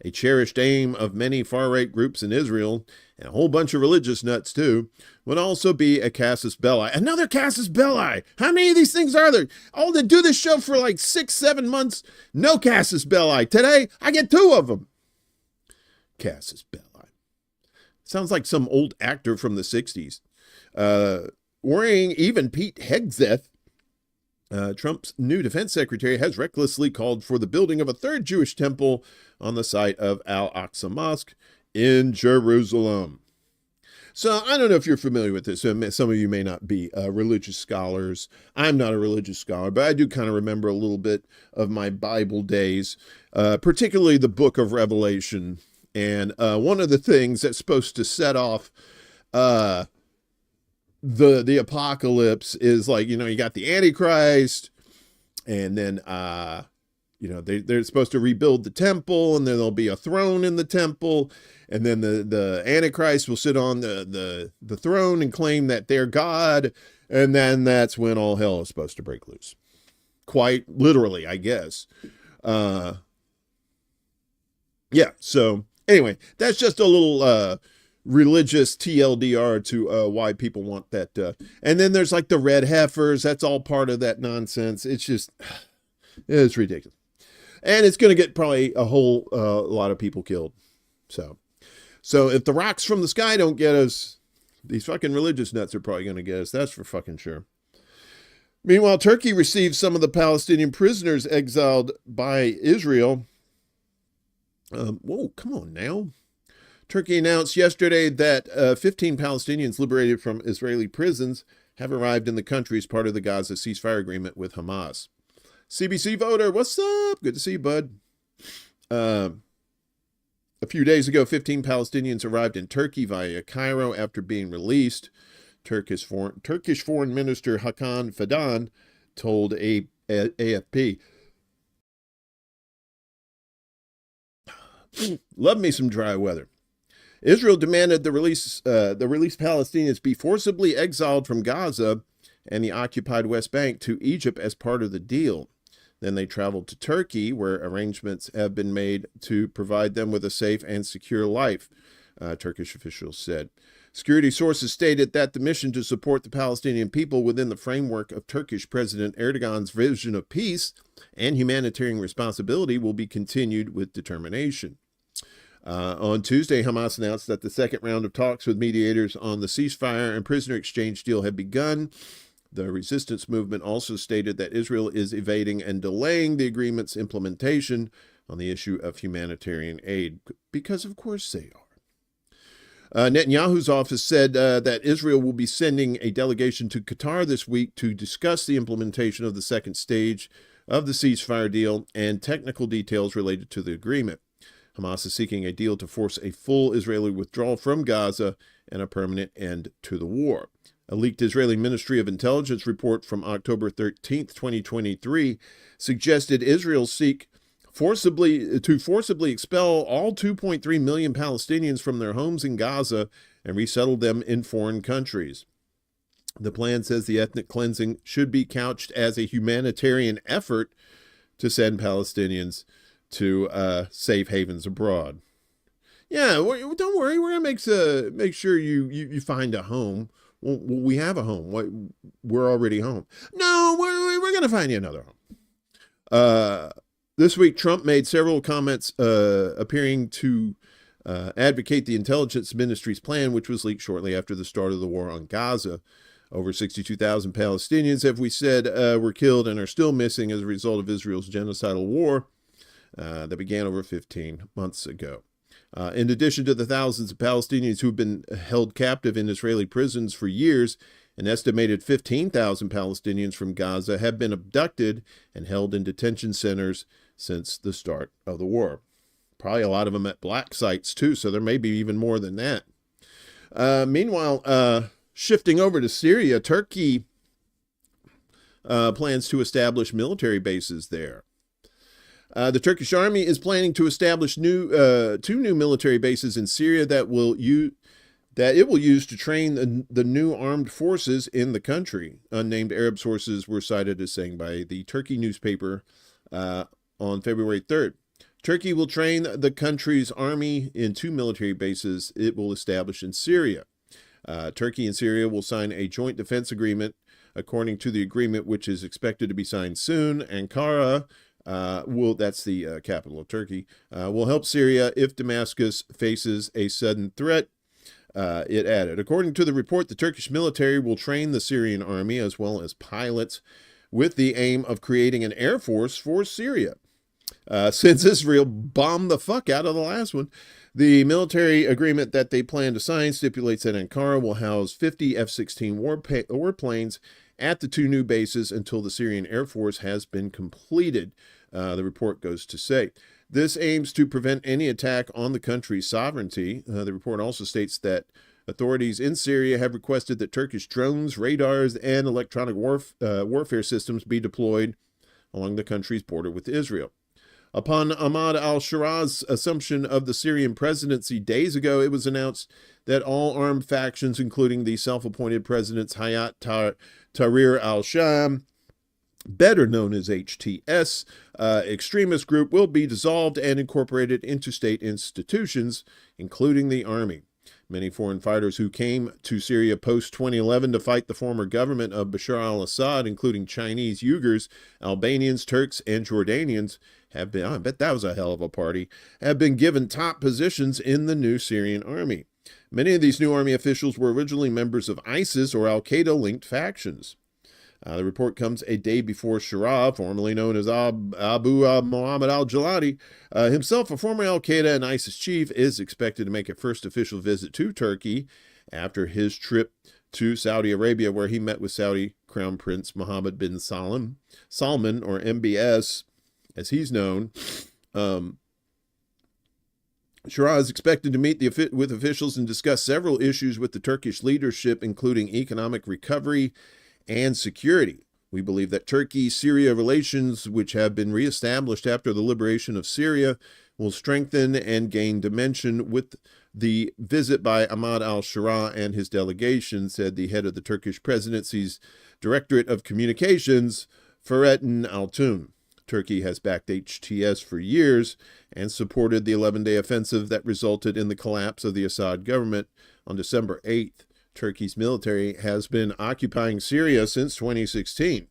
a cherished aim of many far-right groups in Israel, and a whole bunch of religious nuts too, would also be a casus belli. Another casus belli! How many of these things are there? Oh, they do this show for like 6-7 months. No casus belli. Today, I get 2 of them. Casus belli. Sounds like some old actor from the 60s. Worrying even Pete Hegseth, Trump's new defense secretary, has recklessly called for the building of a third Jewish temple on the site of Al-Aqsa Mosque in Jerusalem. So I don't know if you're familiar with this. Some of you may not be religious scholars. I'm not a religious scholar, but I do kind of remember a little bit of my Bible days, particularly the book of Revelation. And one of the things that's supposed to set off the apocalypse is, like, you got the Antichrist, and then they're supposed to rebuild the temple, and then there'll be a throne in the temple, and then the Antichrist will sit on the throne and claim that they're God, and then that's when all hell is supposed to break loose. Quite literally, I guess. So anyway, that's just a little religious TLDR to why people want that. And then there's like the red heifers. That's all part of that nonsense. It's just, it's ridiculous. And it's going to get probably a whole lot of people killed. So if the rocks from the sky don't get us, these fucking religious nuts are probably going to get us. That's for fucking sure. Meanwhile, Turkey received some of the Palestinian prisoners exiled by Israel. Whoa, come on now. Turkey announced yesterday that 15 Palestinians liberated from Israeli prisons have arrived in the country as part of the Gaza ceasefire agreement with Hamas. CBC voter, what's up? Good to see you, bud. A few days ago, 15 Palestinians arrived in Turkey via Cairo after being released. Turkish Foreign Minister Hakan Fidan told AFP. Love me some dry weather. Israel demanded the released Palestinians be forcibly exiled from Gaza and the occupied West Bank to Egypt as part of the deal. Then they traveled to Turkey, where arrangements have been made to provide them with a safe and secure life, Turkish officials said. Security sources stated that the mission to support the Palestinian people within the framework of Turkish President Erdogan's vision of peace and humanitarian responsibility will be continued with determination. On Tuesday, Hamas announced that the second round of talks with mediators on the ceasefire and prisoner exchange deal had begun. The resistance movement also stated that Israel is evading and delaying the agreement's implementation on the issue of humanitarian aid, because of course they are. Netanyahu's office said that Israel will be sending a delegation to Qatar this week to discuss the implementation of the second stage of the ceasefire deal and technical details related to the agreement. Hamas is seeking a deal to force a full Israeli withdrawal from Gaza and a permanent end to the war. A leaked Israeli Ministry of Intelligence report from October 13, 2023, suggested Israel seek forcibly expel all 2.3 million Palestinians from their homes in Gaza and resettle them in foreign countries. The plan says the ethnic cleansing should be couched as a humanitarian effort to send Palestinians to safe havens abroad. Yeah, don't worry. We're going to make sure you find a home. Well, we have a home. We're already home. No, we're going to find you another home. This week, Trump made several comments appearing to advocate the intelligence ministry's plan, which was leaked shortly after the start of the war on Gaza. Over 62,000 Palestinians, as we said, were killed and are still missing as a result of Israel's genocidal war that began over 15 months ago. In addition to the thousands of Palestinians who have been held captive in Israeli prisons for years, an estimated 15,000 Palestinians from Gaza have been abducted and held in detention centers since the start of the war. Probably a lot of them at black sites, too, so there may be even more than that. Meanwhile, shifting over to Syria, Turkey plans to establish military bases there. The Turkish army is planning to establish two new military bases in Syria that it will use to train the new armed forces in the country. Unnamed Arab sources were cited as saying by the Turkey newspaper on February 3rd. Turkey will train the country's army in two military bases it will establish in Syria. Turkey and Syria will sign a joint defense agreement. According to the agreement, which is expected to be signed soon, Ankara that's the capital of Turkey, will help Syria if Damascus faces a sudden threat. It added, according to the report, the Turkish military will train the Syrian army as well as pilots with the aim of creating an air force for Syria. Since Israel bombed the fuck out of the last one, the military agreement that they plan to sign stipulates that Ankara will house 50 F-16 warplanes at the two new bases until the Syrian Air Force has been completed, the report goes to say. This aims to prevent any attack on the country's sovereignty. The report also states that authorities in Syria have requested that Turkish drones, radars, and electronic warfare systems be deployed along the country's border with Israel. Upon Ahmad al-Shara's assumption of the Syrian presidency days ago, it was announced that all armed factions, including the self-appointed president's Hayat Tahrir al-Sham, better known as HTS, extremist group, will be dissolved and incorporated into state institutions, including the army. Many foreign fighters who came to Syria post-2011 to fight the former government of Bashar al-Assad, including Chinese, Uyghurs, Albanians, Turks, and Jordanians, have been, I bet that was a hell of a party, have been given top positions in the new Syrian army. Many of these new army officials were originally members of ISIS or al-Qaeda-linked factions. The report comes a day before Shara, formerly known as Abu Muhammad al-Jaladi, himself a former al-Qaeda and ISIS chief, is expected to make a first official visit to Turkey after his trip to Saudi Arabia, where he met with Saudi Crown Prince Mohammed bin Salman, or MBS, as he's known. Shara is expected to meet with officials and discuss several issues with the Turkish leadership, including economic recovery and security. We believe that Turkey-Syria relations, which have been reestablished after the liberation of Syria, will strengthen and gain dimension with the visit by Ahmad al-Shara and his delegation, said the head of the Turkish presidency's Directorate of Communications, Fahrettin Altun. Turkey has backed HTS for years and supported the 11-day offensive that resulted in the collapse of the Assad government on December 8th. Turkey's military has been occupying Syria since 2016.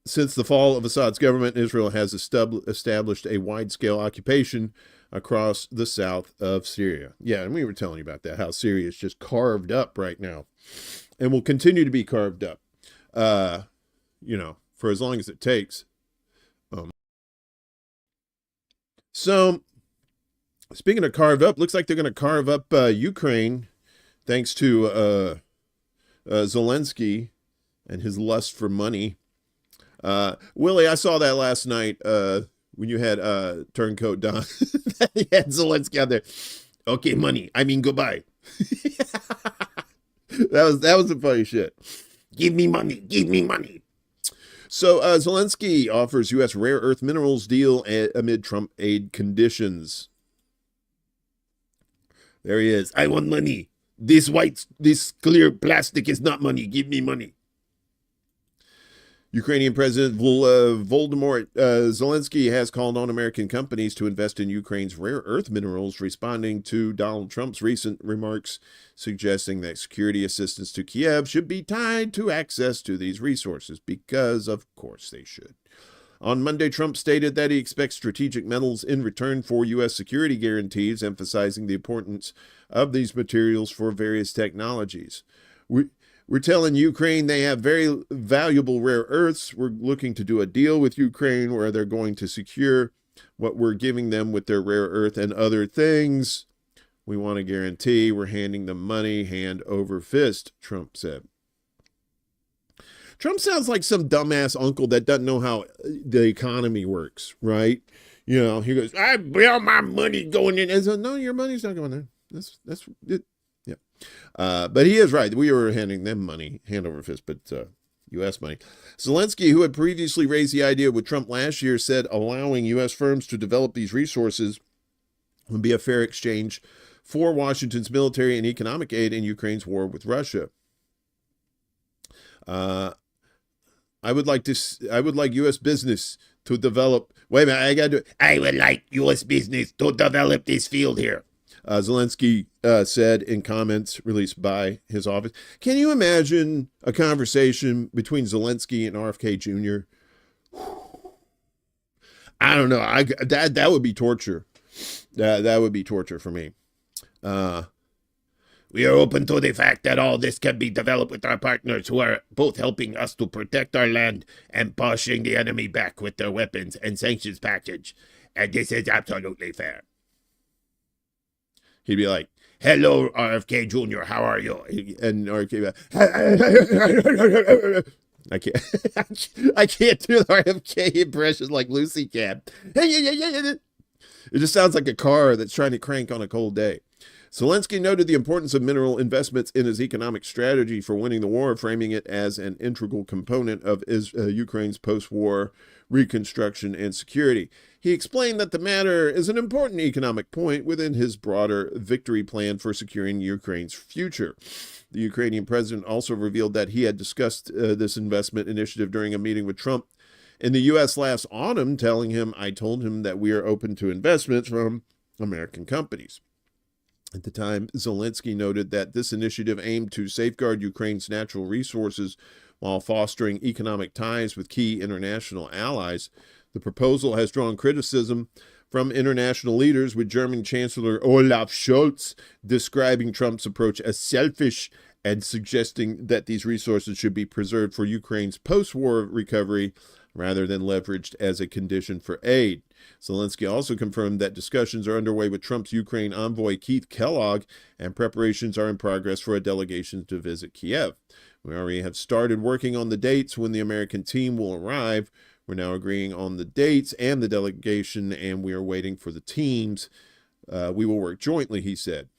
Since the fall of Assad's government, Israel has established a wide-scale occupation across the south of Syria. Yeah, and we were telling you about that, how Syria is just carved up right now and will continue to be carved up, for as long as it takes. So, speaking of carved up, looks like they're going to carve up Ukraine thanks to Zelensky and his lust for money. Willie, I saw that last night when you had Turncoat Don. You had Zelensky out there. Okay, money. I mean, goodbye. That was the funny shit. Give me money. Give me money. So Zelensky offers U.S. rare earth minerals deal amid Trump aid conditions. There he is. I want money. This clear plastic is not money. Give me money. Ukrainian President Volodymyr Zelensky has called on American companies to invest in Ukraine's rare earth minerals, responding to Donald Trump's recent remarks suggesting that security assistance to Kiev should be tied to access to these resources, because of course they should. On Monday, Trump stated that he expects strategic metals in return for U.S. security guarantees, emphasizing the importance of these materials for various technologies. We're telling Ukraine they have very valuable rare earths. We're looking to do a deal with Ukraine where they're going to secure what we're giving them with their rare earth and other things. We want a guarantee. We're handing them money hand over fist, Trump said. Trump sounds like some dumbass uncle that doesn't know how the economy works, right? He goes, I feel my money going in. And so, no, your money's not going there. That's it. Yeah. But he is right. We were handing them money, hand over fist, but U.S. money. Zelensky, who had previously raised the idea with Trump last year, said allowing U.S. firms to develop these resources would be a fair exchange for Washington's military and economic aid in Ukraine's war with Russia. I would like U.S. business to develop. Wait a minute, I would like U.S. business to develop this field here. Zelensky said in comments released by his office. Can you imagine a conversation between Zelensky and RFK Jr.? I don't know. That would be torture. That would be torture for me. We are open to the fact that all this can be developed with our partners who are both helping us to protect our land and pushing the enemy back with their weapons and sanctions package. And this is absolutely fair. He'd be like, hello, RFK Jr., how are you? And RFK, I can't do the RFK impression like Lucy can. It just sounds like a car that's trying to crank on a cold day. Zelensky noted the importance of mineral investments in his economic strategy for winning the war, framing it as an integral component of Ukraine's post-war reconstruction and security. He explained that the matter is an important economic point within his broader victory plan for securing Ukraine's future. The Ukrainian president also revealed that he had discussed this investment initiative during a meeting with Trump in the U.S. last autumn, telling him, I told him that we are open to investments from American companies. At the time, Zelensky noted that this initiative aimed to safeguard Ukraine's natural resources while fostering economic ties with key international allies. The proposal has drawn criticism from international leaders, with German Chancellor Olaf Scholz describing Trump's approach as selfish and suggesting that these resources should be preserved for Ukraine's post-war recovery rather than leveraged as a condition for aid. Zelensky also confirmed that discussions are underway with Trump's Ukraine envoy Keith Kellogg, and preparations are in progress for a delegation to visit Kiev. We already have started working on the dates when the American team will arrive. We're now agreeing on the dates and the delegation, and we are waiting for the teams. We will work jointly, he said.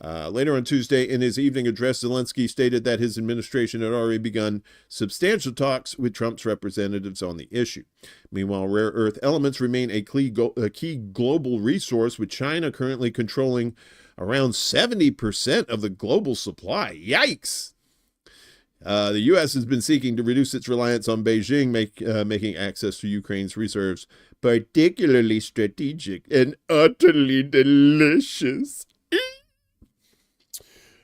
Later on Tuesday, in his evening address, Zelensky stated that his administration had already begun substantial talks with Trump's representatives on the issue. Meanwhile, rare earth elements remain a key global resource, with China currently controlling around 70% of the global supply. Yikes! The U.S. has been seeking to reduce its reliance on Beijing, making access to Ukraine's reserves particularly strategic and utterly delicious.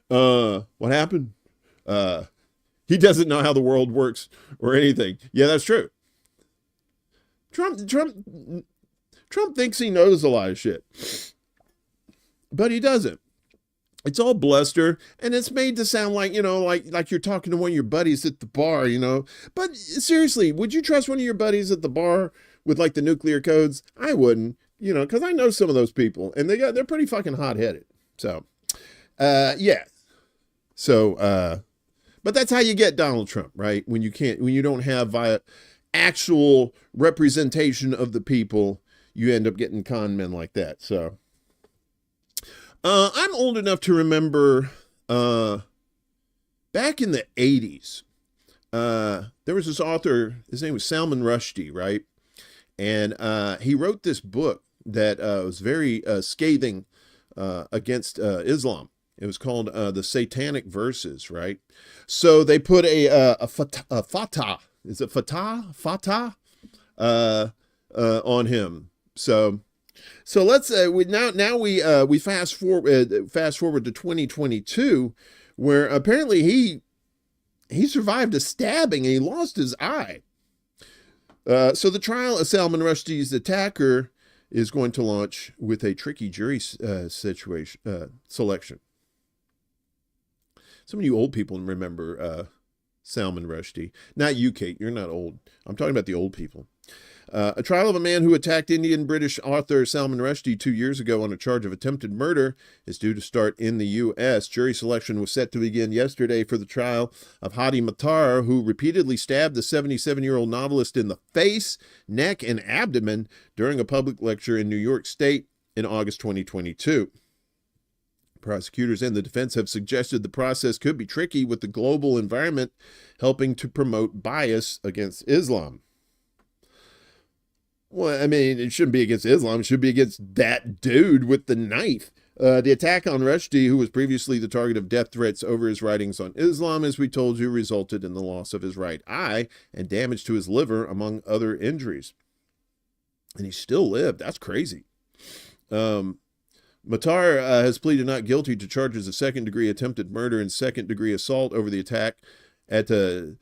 What happened? He doesn't know how the world works or anything. Yeah, that's true. Trump thinks he knows a lot of shit, but he doesn't. It's all bluster, and it's made to sound like, like you're talking to one of your buddies at the bar, But seriously, would you trust one of your buddies at the bar with like the nuclear codes? I wouldn't, because I know some of those people, and they're pretty fucking hot-headed. So, yeah. So, but that's how you get Donald Trump, right? When you don't have actual representation of the people, you end up getting con men like that. So, I'm old enough to remember, back in the 80s, there was this author, his name was Salman Rushdie, right? And, he wrote this book that, was very, scathing, against, Islam. It was called the Satanic Verses, right? So they put a fatah. Is it fatah? On him. So let's we fast forward to 2022, where apparently he survived a stabbing and he lost his eye. So the trial of Salman Rushdie's attacker is going to launch with a tricky jury selection. Some of you old people remember Salman Rushdie. Not you, Kate. You're not old. I'm talking about the old people. A trial of a man who attacked Indian-British author Salman Rushdie 2 years ago on a charge of attempted murder is due to start in the U.S. Jury selection was set to begin yesterday for the trial of Hadi Matar, who repeatedly stabbed the 77-year-old novelist in the face, neck, and abdomen during a public lecture in New York State in August 2022. Prosecutors and the defense have suggested the process could be tricky, with the global environment helping to promote bias against Islam. Well, I mean, it shouldn't be against Islam. It should be against that dude with the knife. The attack on Rushdie, who was previously the target of death threats over his writings on Islam, as we told you, resulted in the loss of his right eye and damage to his liver, among other injuries. And he still lived. That's crazy. Matar has pleaded not guilty to charges of second-degree attempted murder and second-degree assault over the attack at the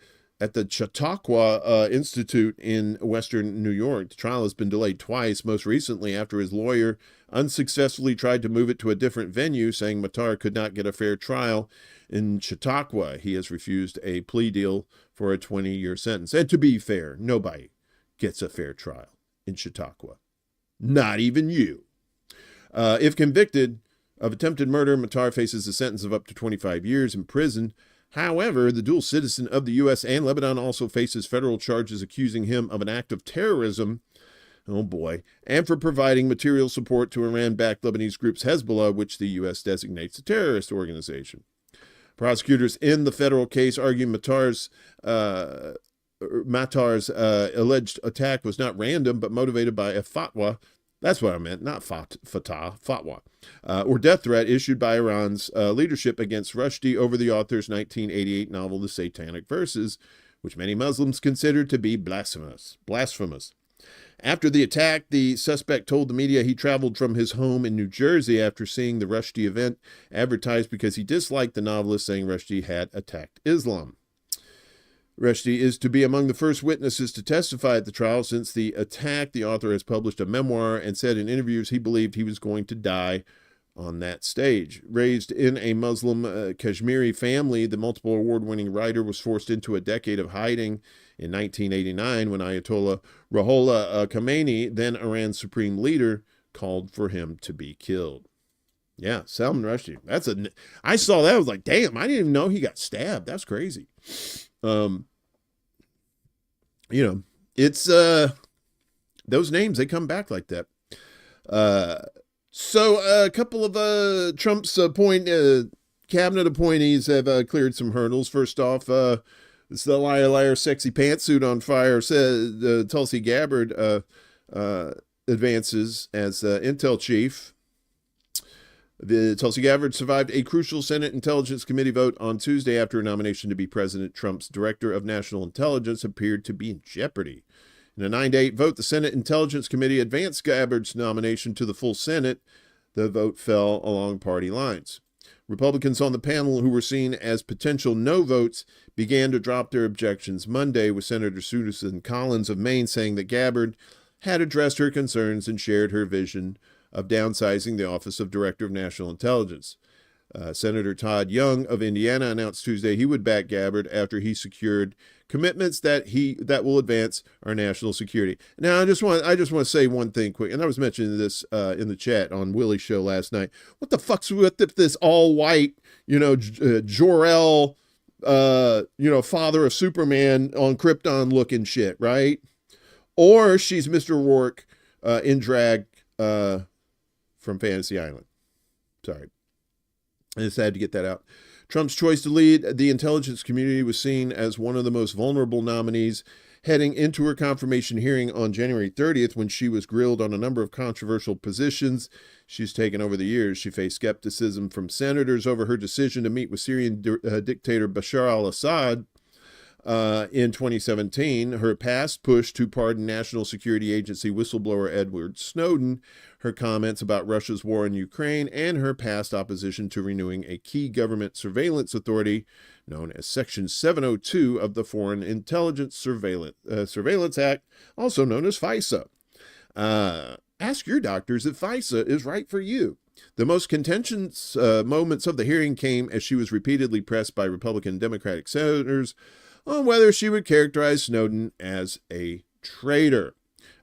Chautauqua Institute in Western New York. The trial has been delayed twice, most recently after his lawyer unsuccessfully tried to move it to a different venue, saying Matar could not get a fair trial in Chautauqua. He has refused a plea deal for a 20-year sentence. And to be fair, nobody gets a fair trial in Chautauqua. Not even you. If convicted of attempted murder, Matar faces a sentence of up to 25 years in prison. However, the dual citizen of the U.S. and Lebanon also faces federal charges accusing him of an act of terrorism, oh boy, and for providing material support to Iran-backed Lebanese group Hezbollah, which the U.S. designates a terrorist organization. Prosecutors in the federal case argue Matar's alleged attack was not random, but motivated by a fatwa. That's what I meant, not fatwa, or death threat issued by Iran's leadership against Rushdie over the author's 1988 novel, The Satanic Verses, which many Muslims consider to be blasphemous. After the attack, the suspect told the media he traveled from his home in New Jersey after seeing the Rushdie event advertised because he disliked the novelist, saying Rushdie had attacked Islam. Rushdie is to be among the first witnesses to testify at the trial. Since the attack, the author has published a memoir and said in interviews he believed he was going to die on that stage. Raised in a Muslim Kashmiri family, the multiple award-winning writer was forced into a decade of hiding in 1989 when Ayatollah Ruhollah Khomeini, then Iran's supreme leader, called for him to be killed. Yeah, Salman Rushdie. I saw that. I was like, damn, I didn't even know he got stabbed. That's crazy. It's those names, they come back like that. So a couple of Trump's cabinet appointees have cleared some hurdles. First off, it's the liar sexy pantsuit on fire. Said Tulsi Gabbard advances as intel chief. The Tulsi Gabbard survived a crucial Senate Intelligence Committee vote on Tuesday after a nomination to be President Trump's Director of National Intelligence appeared to be in jeopardy. In a 9-8 vote, the Senate Intelligence Committee advanced Gabbard's nomination to the full Senate. The vote fell along party lines. Republicans on the panel, who were seen as potential no votes, began to drop their objections Monday, with Senator Susan Collins of Maine saying that Gabbard had addressed her concerns and shared her vision of downsizing the Office of Director of National Intelligence. Senator Todd Young of Indiana announced Tuesday he would back Gabbard after he secured commitments that will advance our national security. Now, I just want to say one thing quick, and I was mentioning this in the chat on Willie's show last night. What the fuck's with this all white, Jor-El, father of Superman on Krypton looking shit, right? Or she's Mr. Rourke in drag from Fantasy Island. Sorry. I just had to get that out. Trump's choice to lead the intelligence community was seen as one of the most vulnerable nominees heading into her confirmation hearing on January 30th when she was grilled on a number of controversial positions she's taken over the years. She faced skepticism from senators over her decision to meet with Syrian dictator Bashar al-Assad in 2017, her past push to pardon National Security Agency whistleblower Edward Snowden, her comments about Russia's war in Ukraine, and her past opposition to renewing a key government surveillance authority known as Section 702 of the Foreign Intelligence Surveillance Act, also known as FISA. Ask your doctors if FISA is right for you. The most contentious moments of the hearing came as she was repeatedly pressed by Republican and Democratic senators on whether she would characterize Snowden as a traitor.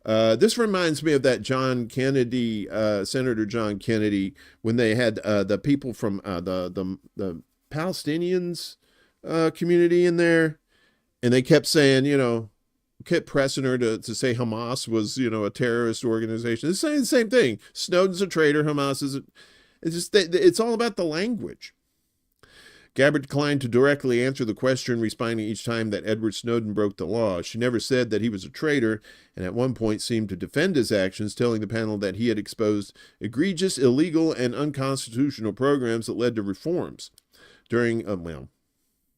This reminds me of that John Kennedy, Senator John Kennedy, when they had the people from the Palestinians community in there, and they kept saying, kept pressing her to say Hamas was, a terrorist organization. It's saying the same thing. Snowden's a traitor. Hamas is it's all about the language. Gabbard declined to directly answer the question, responding each time that Edward Snowden broke the law. She never said that he was a traitor, and at one point seemed to defend his actions, telling the panel that he had exposed egregious, illegal, and unconstitutional programs that led to reforms. During the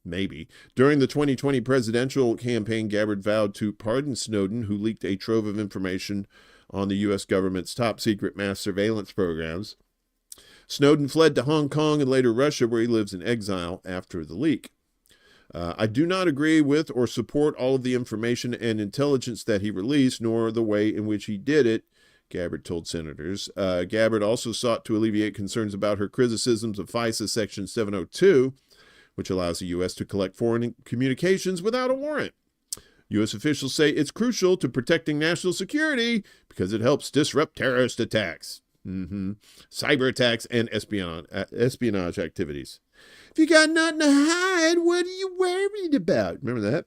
2020 presidential campaign, Gabbard vowed to pardon Snowden, who leaked a trove of information on the U.S. government's top-secret mass surveillance programs. Snowden fled to Hong Kong and later Russia, where he lives in exile after the leak. I do not agree with or support all of the information and intelligence that he released, nor the way in which he did it, Gabbard told senators. Gabbard also sought to alleviate concerns about her criticisms of FISA Section 702, which allows the U.S. to collect foreign communications without a warrant. U.S. officials say it's crucial to protecting national security because it helps disrupt terrorist attacks. Cyber attacks and espionage activities. If you got nothing to hide, what are you worried about? Remember that?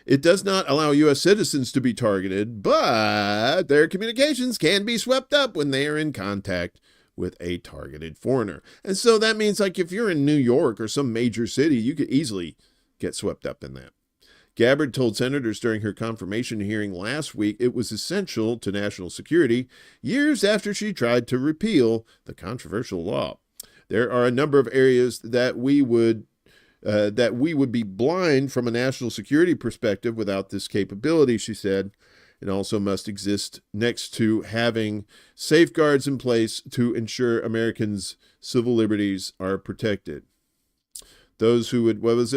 It does not allow U.S. citizens to be targeted, but their communications can be swept up when they are in contact with a targeted foreigner. And so that means, like, if you're in New York or some major city, you could easily get swept up in that. Gabbard told senators during her confirmation hearing last week it was essential to national security years after she tried to repeal the controversial law. There are a number of areas that we would be blind from a national security perspective without this capability, she said. It also must exist next to having safeguards in place to ensure Americans' civil liberties are protected. Those who would want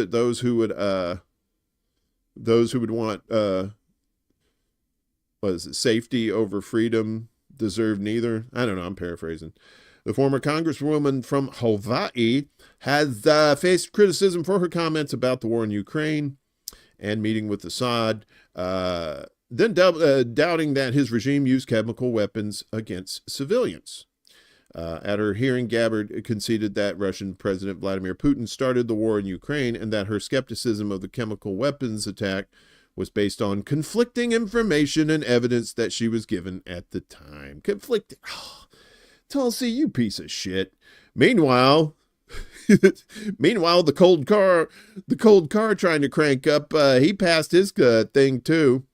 safety over freedom deserve neither. I don't know. I'm paraphrasing. The former congresswoman from Hawaii has faced criticism for her comments about the war in Ukraine and meeting with Assad, then doubting that his regime used chemical weapons against civilians. At her hearing, Gabbard conceded that Russian President Vladimir Putin started the war in Ukraine and that her skepticism of the chemical weapons attack was based on conflicting information and evidence that she was given at the time. Conflicting. Oh, Tulsi, you piece of shit. Meanwhile, the cold car trying to crank up, he passed his thing too.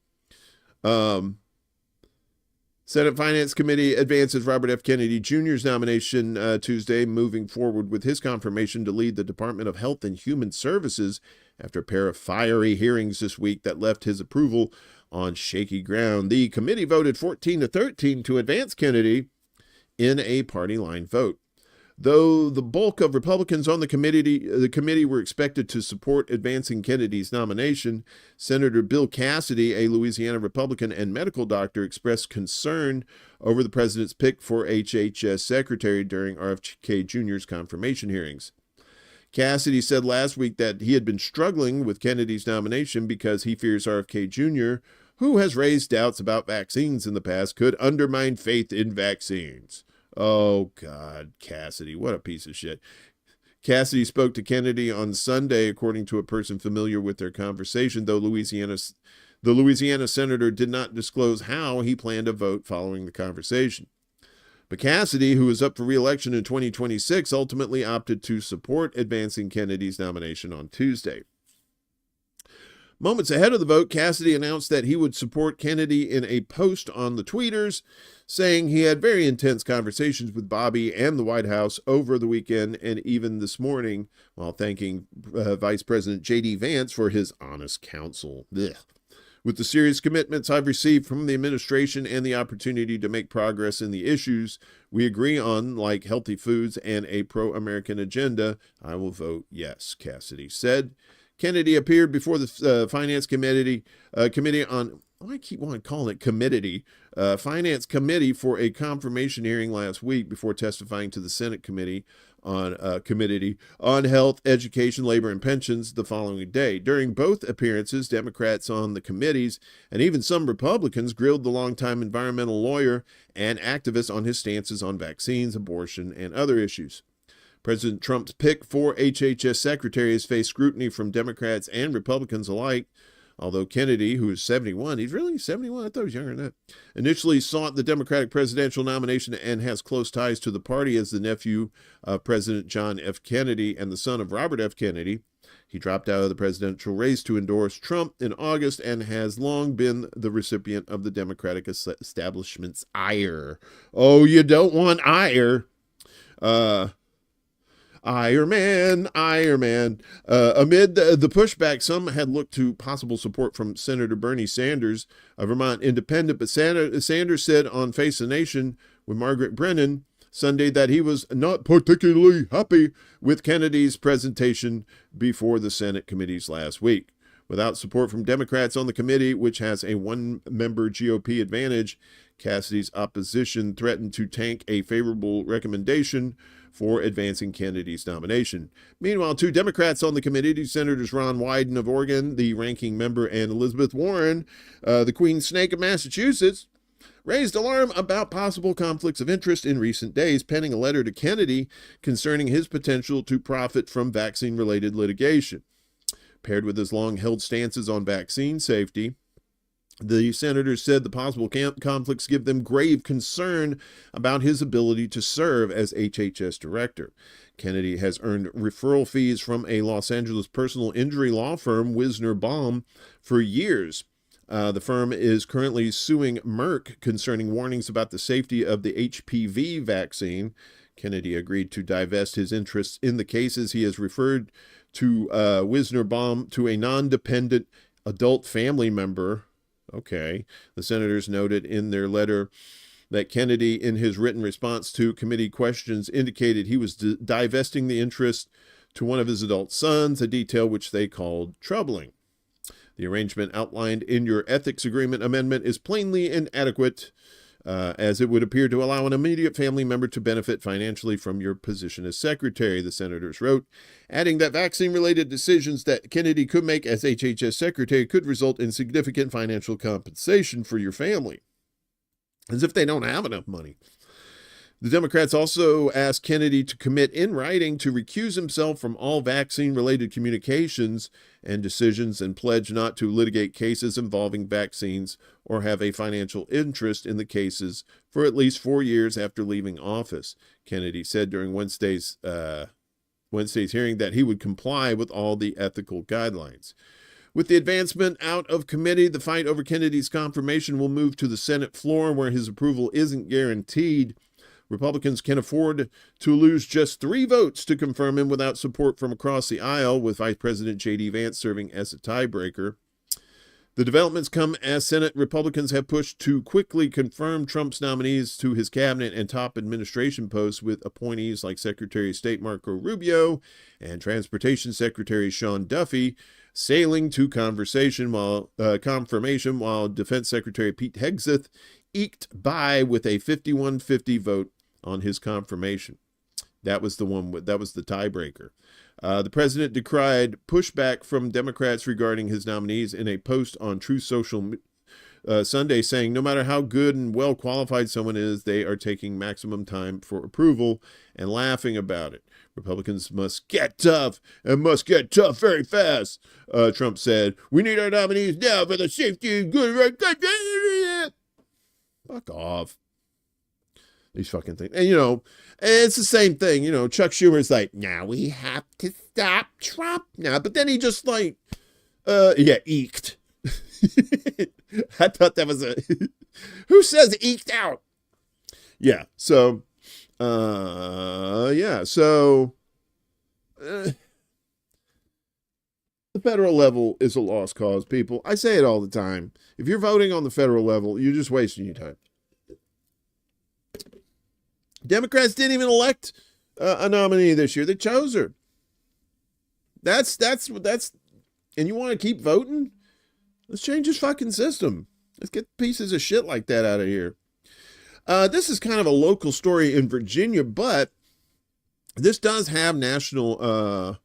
Senate Finance Committee advances Robert F. Kennedy Jr.'s nomination Tuesday, moving forward with his confirmation to lead the Department of Health and Human Services after a pair of fiery hearings this week that left his approval on shaky ground. The committee voted 14-13 to advance Kennedy in a party line vote. Though the bulk of Republicans on the committee were expected to support advancing Kennedy's nomination, Senator Bill Cassidy, a Louisiana Republican and medical doctor, expressed concern over the president's pick for HHS secretary during RFK Jr.'s confirmation hearings. Cassidy said last week that he had been struggling with Kennedy's nomination because he fears RFK Jr., who has raised doubts about vaccines in the past, could undermine faith in vaccines. Oh, God, Cassidy, what a piece of shit. Cassidy spoke to Kennedy on Sunday, according to a person familiar with their conversation, though the Louisiana senator did not disclose how he planned to vote following the conversation. But Cassidy, who is up for re-election in 2026, ultimately opted to support advancing Kennedy's nomination on Tuesday. Moments ahead of the vote, Cassidy announced that he would support Kennedy in a post on the tweeters, saying he had very intense conversations with Bobby and the White House over the weekend and even this morning, while thanking Vice President J.D. Vance for his honest counsel. Ugh. With the serious commitments I've received from the administration and the opportunity to make progress in the issues we agree on, like healthy foods and a pro-American agenda, I will vote yes, Cassidy said. Kennedy appeared before the Finance Committee on, I keep wanting to call it committee, Finance Committee for a confirmation hearing last week before testifying to the Senate Committee on Health, Education, Labor, and Pensions the following day. During both appearances, Democrats on the committees and even some Republicans grilled the longtime environmental lawyer and activist on his stances on vaccines, abortion, and other issues. President Trump's pick for HHS secretary has faced scrutiny from Democrats and Republicans alike, although Kennedy, who is 71, he's really 71, I thought he was younger than that, initially sought the Democratic presidential nomination and has close ties to the party as the nephew of President John F. Kennedy and the son of Robert F. Kennedy. He dropped out of the presidential race to endorse Trump in August and has long been the recipient of the Democratic establishment's ire. Oh, you don't want ire. Iron Man. Amid the pushback, some had looked to possible support from Senator Bernie Sanders, a Vermont independent, but Sanders said on Face the Nation with Margaret Brennan Sunday that he was not particularly happy with Kennedy's presentation before the Senate committees last week. Without support from Democrats on the committee, which has a one-member GOP advantage, Cassidy's opposition threatened to tank a favorable recommendation for advancing Kennedy's nomination. Meanwhile, two Democrats on the committee, Senators Ron Wyden of Oregon, the ranking member, and Elizabeth Warren, the Queen Snake of Massachusetts, raised alarm about possible conflicts of interest in recent days, penning a letter to Kennedy concerning his potential to profit from vaccine-related litigation. Paired with his long-held stances on vaccine safety, the senators said the possible conflicts give them grave concern about his ability to serve as HHS director. Kennedy has earned referral fees from a Los Angeles personal injury law firm, Wisner Baum, for years. The firm is currently suing Merck concerning warnings about the safety of the HPV vaccine. Kennedy agreed to divest his interests in the cases. He has referred to Wisner Baum to a non-dependent adult family member. Okay. The senators noted in their letter that Kennedy, in his written response to committee questions, indicated he was divesting the interest to one of his adult sons, a detail which they called troubling. The arrangement outlined in your ethics agreement amendment is plainly inadequate, as it would appear to allow an immediate family member to benefit financially from your position as secretary, the senators wrote, adding that vaccine-related decisions that Kennedy could make as HHS secretary could result in significant financial compensation for your family. As if they don't have enough money. The Democrats also asked Kennedy to commit in writing to recuse himself from all vaccine-related communications and decisions and pledge not to litigate cases involving vaccines or have a financial interest in the cases for at least 4 years after leaving office. Kennedy said during Wednesday's hearing that he would comply with all the ethical guidelines. With the advancement out of committee, the fight over Kennedy's confirmation will move to the Senate floor, where his approval isn't guaranteed. Republicans can afford to lose just 3 votes to confirm him without support from across the aisle, with Vice President J.D. Vance serving as a tiebreaker. The developments come as Senate Republicans have pushed to quickly confirm Trump's nominees to his cabinet and top administration posts, with appointees like Secretary of State Marco Rubio and Transportation Secretary Sean Duffy sailing to confirmation, while Defense Secretary Pete Hegseth eked by with a 51-50 vote on his confirmation. That was the tiebreaker. The president decried pushback from Democrats regarding his nominees in a post on Truth Social Sunday, saying no matter how good and well qualified someone is, they are taking maximum time for approval, and laughing about it. Republicans must get tough and must get tough very fast, Trump said. We need our nominees now for the safety and good of our country. Fuck off. These fucking things. And, it's the same thing. Chuck Schumer's like, now we have to stop Trump now. But then he just eked. I thought that was who says eked out? Yeah. So, the federal level is a lost cause, people. I say it all the time. If you're voting on the federal level, you're just wasting your time. Democrats didn't even elect a nominee this year. They chose her. That's, and you want to keep voting? Let's change this fucking system. Let's get pieces of shit like that out of here. This is kind of a local story in Virginia, but this does have national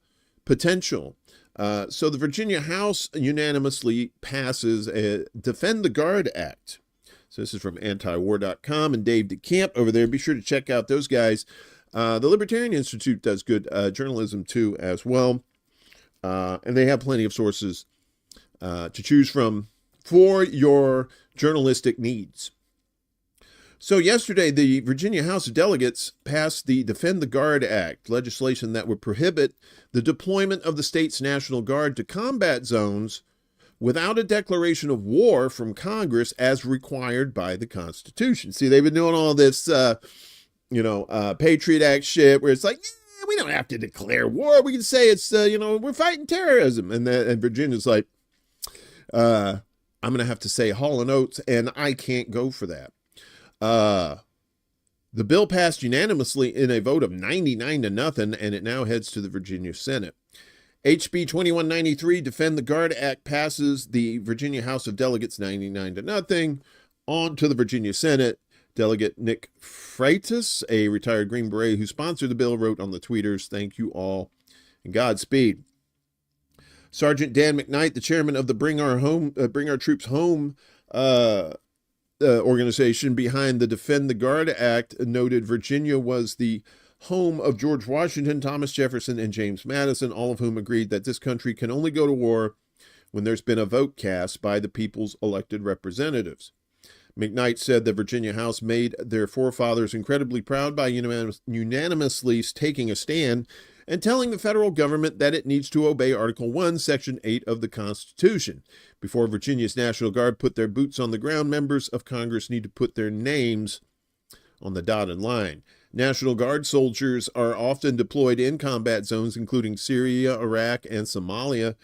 potential. So the Virginia House unanimously passes a Defend the Guard Act. So this is from antiwar.com and Dave DeCamp over there. Be sure to check out those guys. The Libertarian Institute does good journalism too as well. And they have plenty of sources to choose from for your journalistic needs. So yesterday, the Virginia House of Delegates passed the Defend the Guard Act, legislation that would prohibit the deployment of the state's National Guard to combat zones without a declaration of war from Congress as required by the Constitution. See, they've been doing all this, Patriot Act shit where it's like, we don't have to declare war. We can say it's, we're fighting terrorism. And Virginia's like, I'm going to have to say Hall & Oates, and I can't go for that. The bill passed unanimously in a vote of 99-0, and it now heads to the Virginia Senate. HB 2193, Defend the Guard Act, passes the Virginia House of Delegates 99-0. On to the Virginia Senate. Delegate Nick Freitas, a retired Green Beret who sponsored the bill, wrote on the tweeters, "Thank you all and Godspeed." Sergeant Dan McKnight, the chairman of the Bring Our Troops Home organization behind the Defend the Guard Act, noted Virginia was the home of George Washington, Thomas Jefferson, and James Madison, all of whom agreed that this country can only go to war when there's been a vote cast by the people's elected representatives. McKnight said the Virginia House made their forefathers incredibly proud by unanimously taking a stand and telling the federal government that it needs to obey Article 1, Section 8 of the Constitution. Before Virginia's National Guard put their boots on the ground, members of Congress need to put their names on the dotted line. National Guard soldiers are often deployed in combat zones, including Syria, Iraq, and Somalia.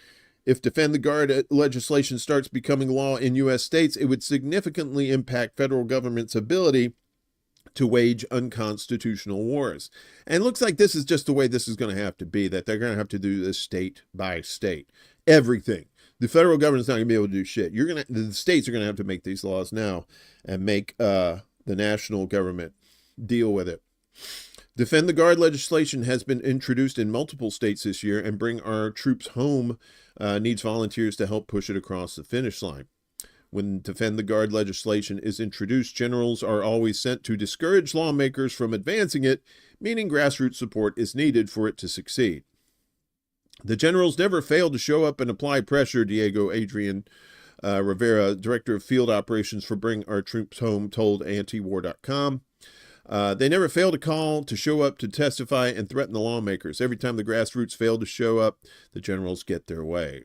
If Defend the Guard legislation starts becoming law in U.S. states, it would significantly impact federal government's ability to wage unconstitutional wars. And it looks like this is just the way this is going to have to be, that they're going to have to do this state by state. Everything. The federal government's not going to be able to do shit. The states are going to have to make these laws now and make the national government deal with it. Defend the Guard legislation has been introduced in multiple states this year, and Bring Our Troops Home needs volunteers to help push it across the finish line. When Defend the Guard legislation is introduced, generals are always sent to discourage lawmakers from advancing it, meaning grassroots support is needed for it to succeed. The generals never fail to show up and apply pressure, Diego Adrian Rivera, director of field operations for Bring Our Troops Home, told antiwar.com. They never fail to call, to show up, to testify, and threaten the lawmakers. Every time the grassroots fail to show up, the generals get their way.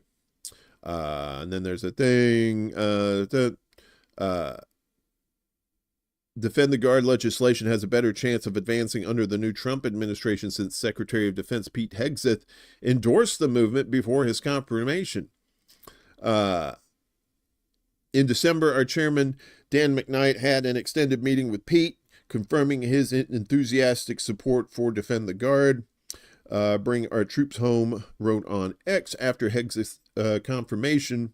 And then there's a thing, Defend the Guard legislation has a better chance of advancing under the new Trump administration since Secretary of Defense Pete Hegseth endorsed the movement before his confirmation. In December, our chairman, Dan McKnight, had an extended meeting with Pete, confirming his enthusiastic support for Defend the Guard. Bring Our Troops Home wrote on X after Hegseth's confirmation.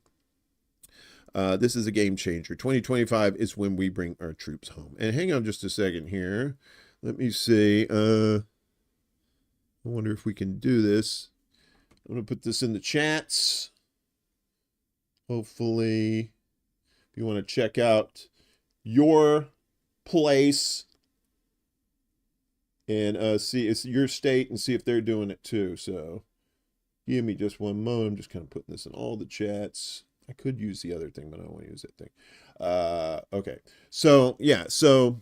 This is a game changer. 2025 is when we bring our troops home. And hang on just a second here. Let me see. I wonder if we can do this. I'm going to put this in the chats. Hopefully, if you want to check out your place and see it's your state and see if they're doing it too. So give me just one moment. I'm just kind of putting this in all the chats. I could use the other thing, but I don't want to use that thing. Okay. So, yeah. So,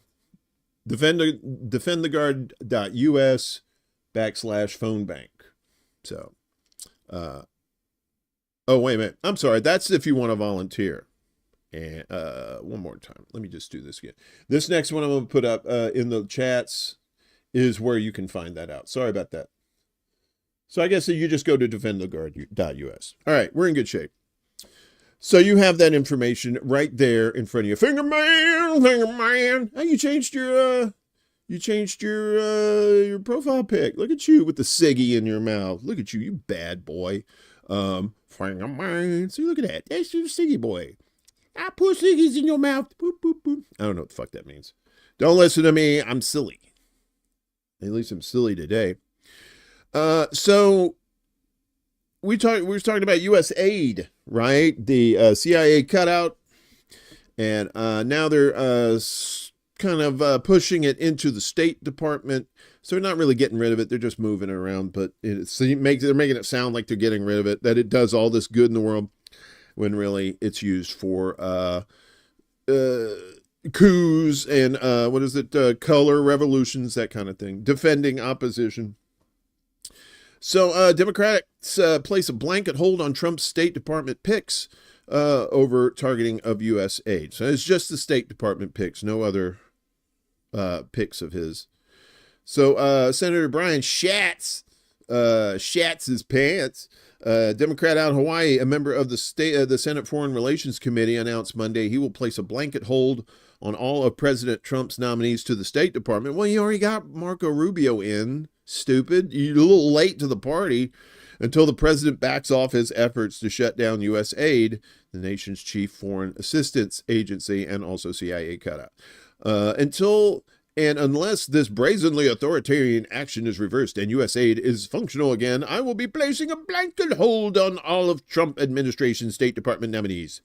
defendtheguard.us/phone bank. So, oh, wait a minute. I'm sorry. That's if you want to volunteer. And one more time. Let me just do this again. This next one I'm going to put up in the chats is where you can find that out. Sorry about that. So, I guess you just go to defendtheguard.us. All right. We're in good shape. So you have that information right there in front of you. Finger man. Hey, you changed your profile pic. Look at you with the ciggy in your mouth. Look at you, you bad boy. Finger man. See, look at that. That's your ciggy boy. I put ciggies in your mouth. Boop, boop, boop. I don't know what the fuck that means. Don't listen to me. I'm silly. At least I'm silly today. So we were talking about U.S. aid, right? The CIA cutout, and now they're kind of pushing it into the State Department. So they're not really getting rid of it; they're just moving it around. But they're making it sound like they're getting rid of it, that it does all this good in the world, when really it's used for coups and color revolutions, that kind of thing, defending opposition. So Democrats place a blanket hold on Trump's State Department picks over targeting of U.S. aid. So it's just the State Department picks, no other picks of his. So Senator Brian Schatz his pants. Democrat out in Hawaii, a member of the Senate Foreign Relations Committee, announced Monday he will place a blanket hold on all of President Trump's nominees to the State Department. Well, you already got Marco Rubio in. Stupid. You're a little late to the party. Until the president backs off his efforts to shut down U.S. aid, the nation's chief foreign assistance agency and also CIA cutout. Unless this brazenly authoritarian action is reversed and U.S. aid is functional again, I will be placing a blanket hold on all of Trump administration State Department nominees.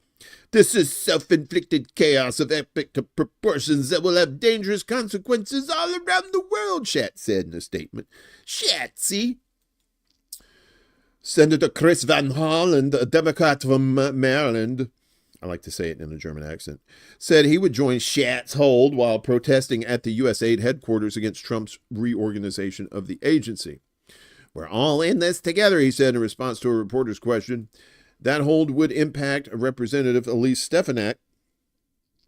This is self-inflicted chaos of epic proportions that will have dangerous consequences all around the world, Schatz said in a statement. Schatzy. Senator Chris Van Hollen, a Democrat from Maryland, I like to say it in a German accent, said he would join Schatz hold while protesting at the USAID headquarters against Trump's reorganization of the agency. We're all in this together, he said in response to a reporter's question. That hold would impact Representative Elise Stefanik,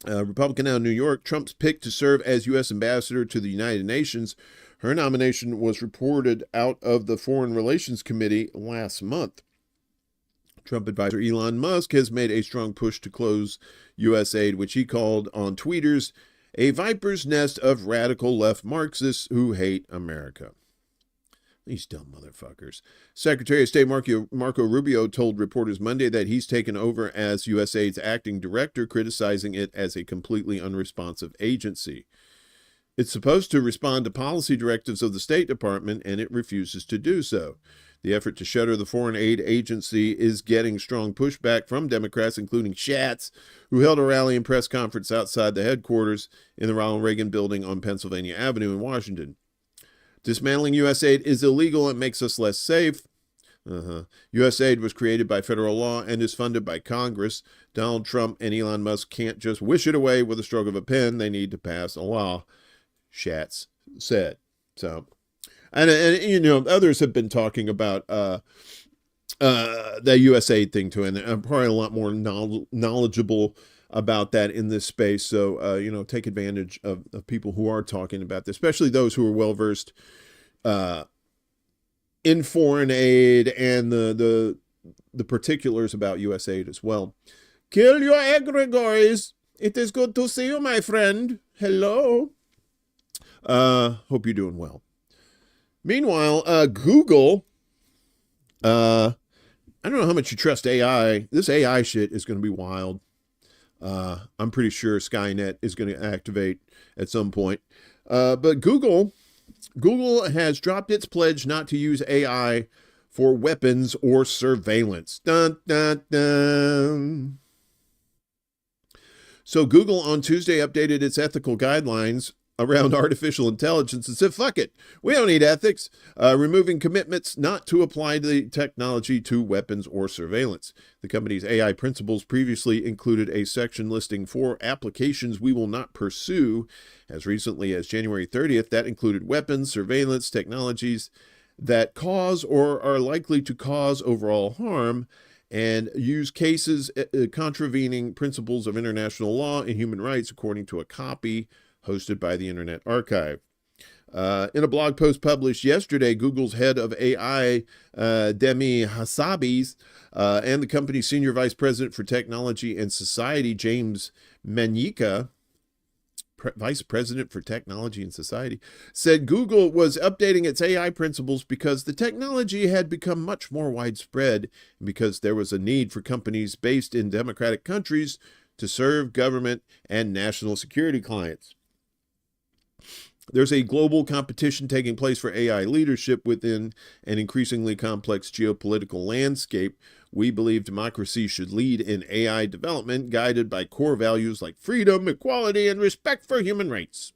a Republican out of New York, Trump's pick to serve as U.S. ambassador to the United Nations. Her nomination was reported out of the Foreign Relations Committee last month. Trump advisor Elon Musk has made a strong push to close U.S. aid, which he called on tweeters a viper's nest of radical left Marxists who hate America. These dumb motherfuckers. Secretary of State Marco Rubio told reporters Monday that he's taken over as USAID's acting director, criticizing it as a completely unresponsive agency. It's supposed to respond to policy directives of the State Department, and it refuses to do so. The effort to shutter the foreign aid agency is getting strong pushback from Democrats, including Schatz, who held a rally and press conference outside the headquarters in the Ronald Reagan building on Pennsylvania Avenue in Washington. Dismantling USAID is illegal and makes us less safe. USAID was created by federal law and is funded by Congress. Donald Trump and Elon Musk can't just wish it away with a stroke of a pen. They need to pass a law, Schatz said. So, and you know, others have been talking about the USAID thing too, and I'm probably a lot more knowledgeable about that in this space. So, you know, take advantage of people who are talking about this, especially those who are well-versed in foreign aid and the particulars about USAID as well. Kill your egregores. It is good to see you, my friend. Hello. Hope you're doing well. Meanwhile, Google, I don't know how much you trust AI. This AI shit is going to be wild. I'm pretty sure Skynet is going to activate at some point. But Google has dropped its pledge not to use AI for weapons or surveillance. Dun, dun, dun. So Google on Tuesday updated its ethical guidelines around artificial intelligence and said, fuck it, we don't need ethics, removing commitments not to apply the technology to weapons or surveillance. The company's AI principles previously included a section listing 4 applications we will not pursue. As recently as January 30th, that included weapons, surveillance, technologies that cause or are likely to cause overall harm, and use cases contravening principles of international law and human rights, according to a copy hosted by the Internet Archive. In a blog post published yesterday, Google's head of AI, Demi Hassabis, and the company's senior vice president for technology and society, James Manyika, vice president for technology and society, said Google was updating its AI principles because the technology had become much more widespread and because there was a need for companies based in democratic countries to serve government and national security clients. There's a global competition taking place for AI leadership within an increasingly complex geopolitical landscape. We believe democracy should lead in AI development, guided by core values like freedom, equality, and respect for human rights.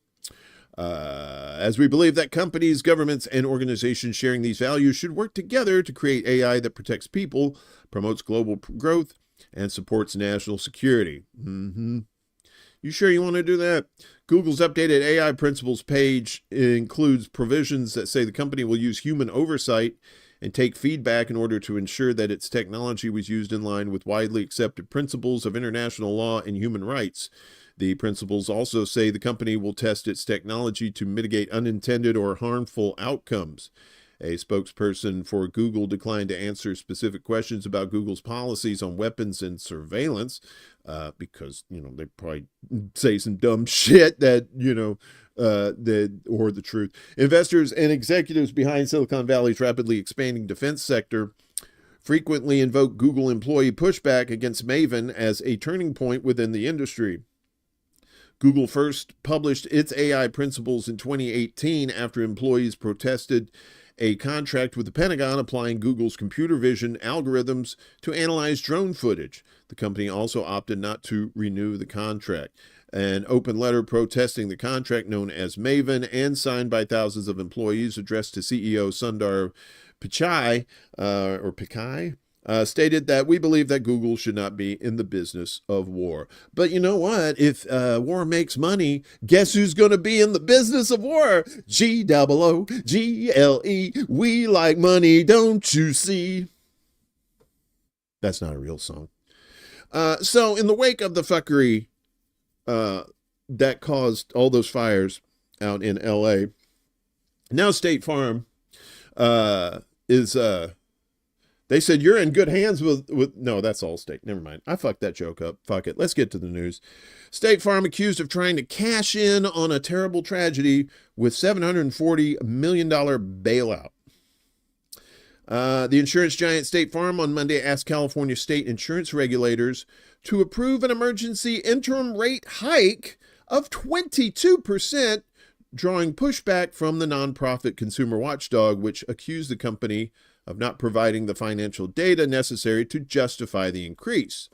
As we believe that companies, governments, and organizations sharing these values should work together to create AI that protects people, promotes global growth, and supports national security. You sure you want to do that? Google's updated AI principles page includes provisions that say the company will use human oversight and take feedback in order to ensure that its technology was used in line with widely accepted principles of international law and human rights. The principles also say the company will test its technology to mitigate unintended or harmful outcomes. A spokesperson for Google declined to answer specific questions about Google's policies on weapons and surveillance because, you know, they probably say some dumb shit that, you know, or the truth. Investors and executives behind Silicon Valley's rapidly expanding defense sector frequently invoke Google employee pushback against Maven as a turning point within the industry. Google first published its AI principles in 2018 after employees protested a contract with the Pentagon applying Google's computer vision algorithms to analyze drone footage. The company also opted not to renew the contract. An open letter protesting the contract, known as Maven and signed by thousands of employees, addressed to CEO Sundar Pichai, stated that we believe that Google should not be in the business of war. But you know what? If war makes money, guess who's going to be in the business of war? G-O-O-G-L-E. We like money, don't you see? That's not a real song. So in the wake of the fuckery that caused all those fires out in L.A., now State Farm is... They said, you're in good hands with... No, that's Allstate. Never mind. I fucked that joke up. Fuck it. Let's get to the news. State Farm accused of trying to cash in on a terrible tragedy with $740 million bailout. The insurance giant State Farm on Monday asked California state insurance regulators to approve an emergency interim rate hike of 22%, drawing pushback from the nonprofit consumer watchdog, which accused the company of not providing the financial data necessary to justify the increase.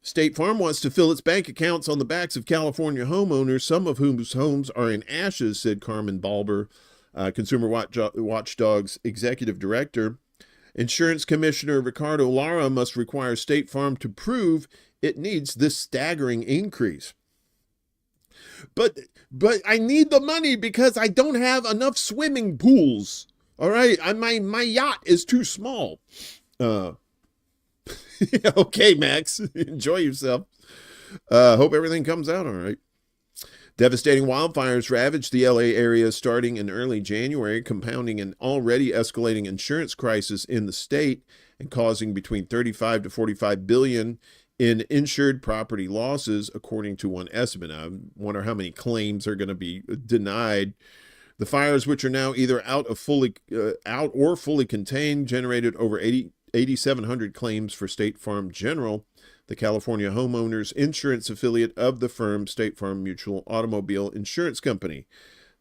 State Farm wants to fill its bank accounts on the backs of California homeowners, some of whose homes are in ashes, said Carmen Balber, Consumer Watchdog's executive director. Insurance Commissioner Ricardo Lara must require State Farm to prove it needs this staggering increase. But I need the money because I don't have enough swimming pools. All right, my yacht is too small. Okay, Max, enjoy yourself. Hope everything comes out all right. Devastating wildfires ravaged the LA area starting in early January, compounding an already escalating insurance crisis in the state and causing between 35 to 45 billion in insured property losses, according to one estimate. I wonder how many claims are going to be denied. The fires, which are now either out or fully contained, generated over 8,700 claims for State Farm General, the California homeowners insurance affiliate of the firm State Farm Mutual Automobile Insurance Company.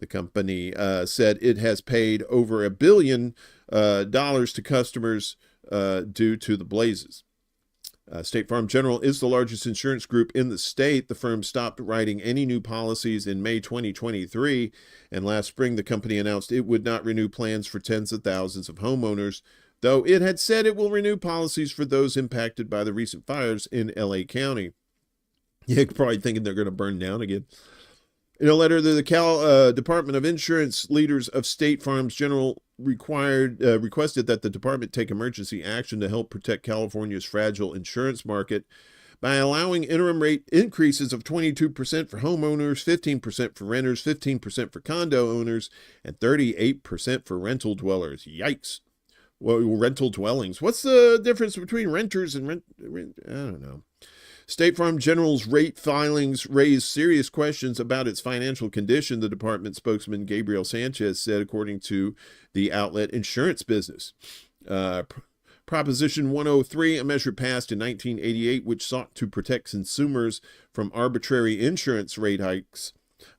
The company said it has paid over $1 billion to customers due to the blazes. State Farm General is the largest insurance group in the state. The firm stopped writing any new policies in May 2023, and last spring the company announced it would not renew plans for tens of thousands of homeowners, though it had said it will renew policies for those impacted by the recent fires in LA County. You're probably thinking they're going to burn down again. In a letter to the Department of Insurance, leaders of State Farm's General requested that the department take emergency action to help protect California's fragile insurance market by allowing interim rate increases of 22% for homeowners, 15% for renters, 15% for condo owners, and 38% for rental dwellers. Yikes. Well, rental dwellings. What's the difference between renters and rent? I don't know. State Farm General's rate filings raised serious questions about its financial condition, the department spokesman Gabriel Sanchez said, according to the outlet Insurance Business. Proposition 103, a measure passed in 1988, which sought to protect consumers from arbitrary insurance rate hikes,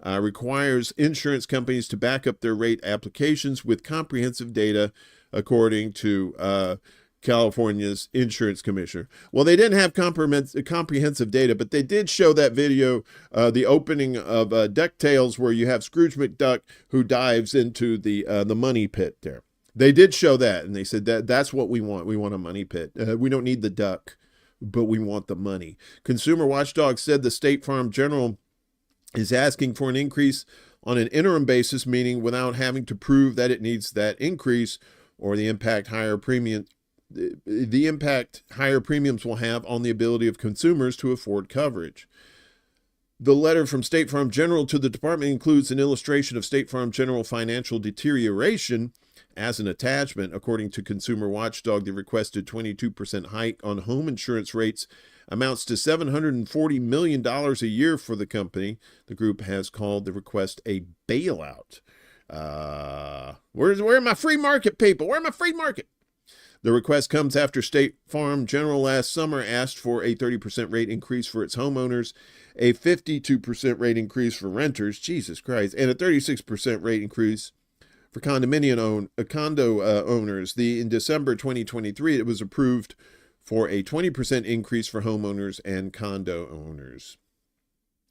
requires insurance companies to back up their rate applications with comprehensive data, according to California's insurance commissioner. Well, they didn't have comprehensive data, but they did show that video, the opening of DuckTales, where you have Scrooge McDuck who dives into the money pit there. They did show that, and they said that's what we want. We want a money pit. We don't need the duck, but we want the money. Consumer Watchdog said the State Farm General is asking for an increase on an interim basis, meaning without having to prove that it needs that increase or the impact higher premiums will have on the ability of consumers to afford coverage. The letter from State Farm General to the department includes an illustration of State Farm General financial deterioration as an attachment. According to Consumer Watchdog, the requested 22% hike on home insurance rates amounts to $740 million a year for the company. The group has called the request a bailout. Where are my free market people? Where are my free market? The request comes after State Farm General last summer asked for a 30% rate increase for its homeowners, a 52% rate increase for renters, Jesus Christ, and a 36% rate increase for condo owners. In December 2023, it was approved for a 20% increase for homeowners and condo owners.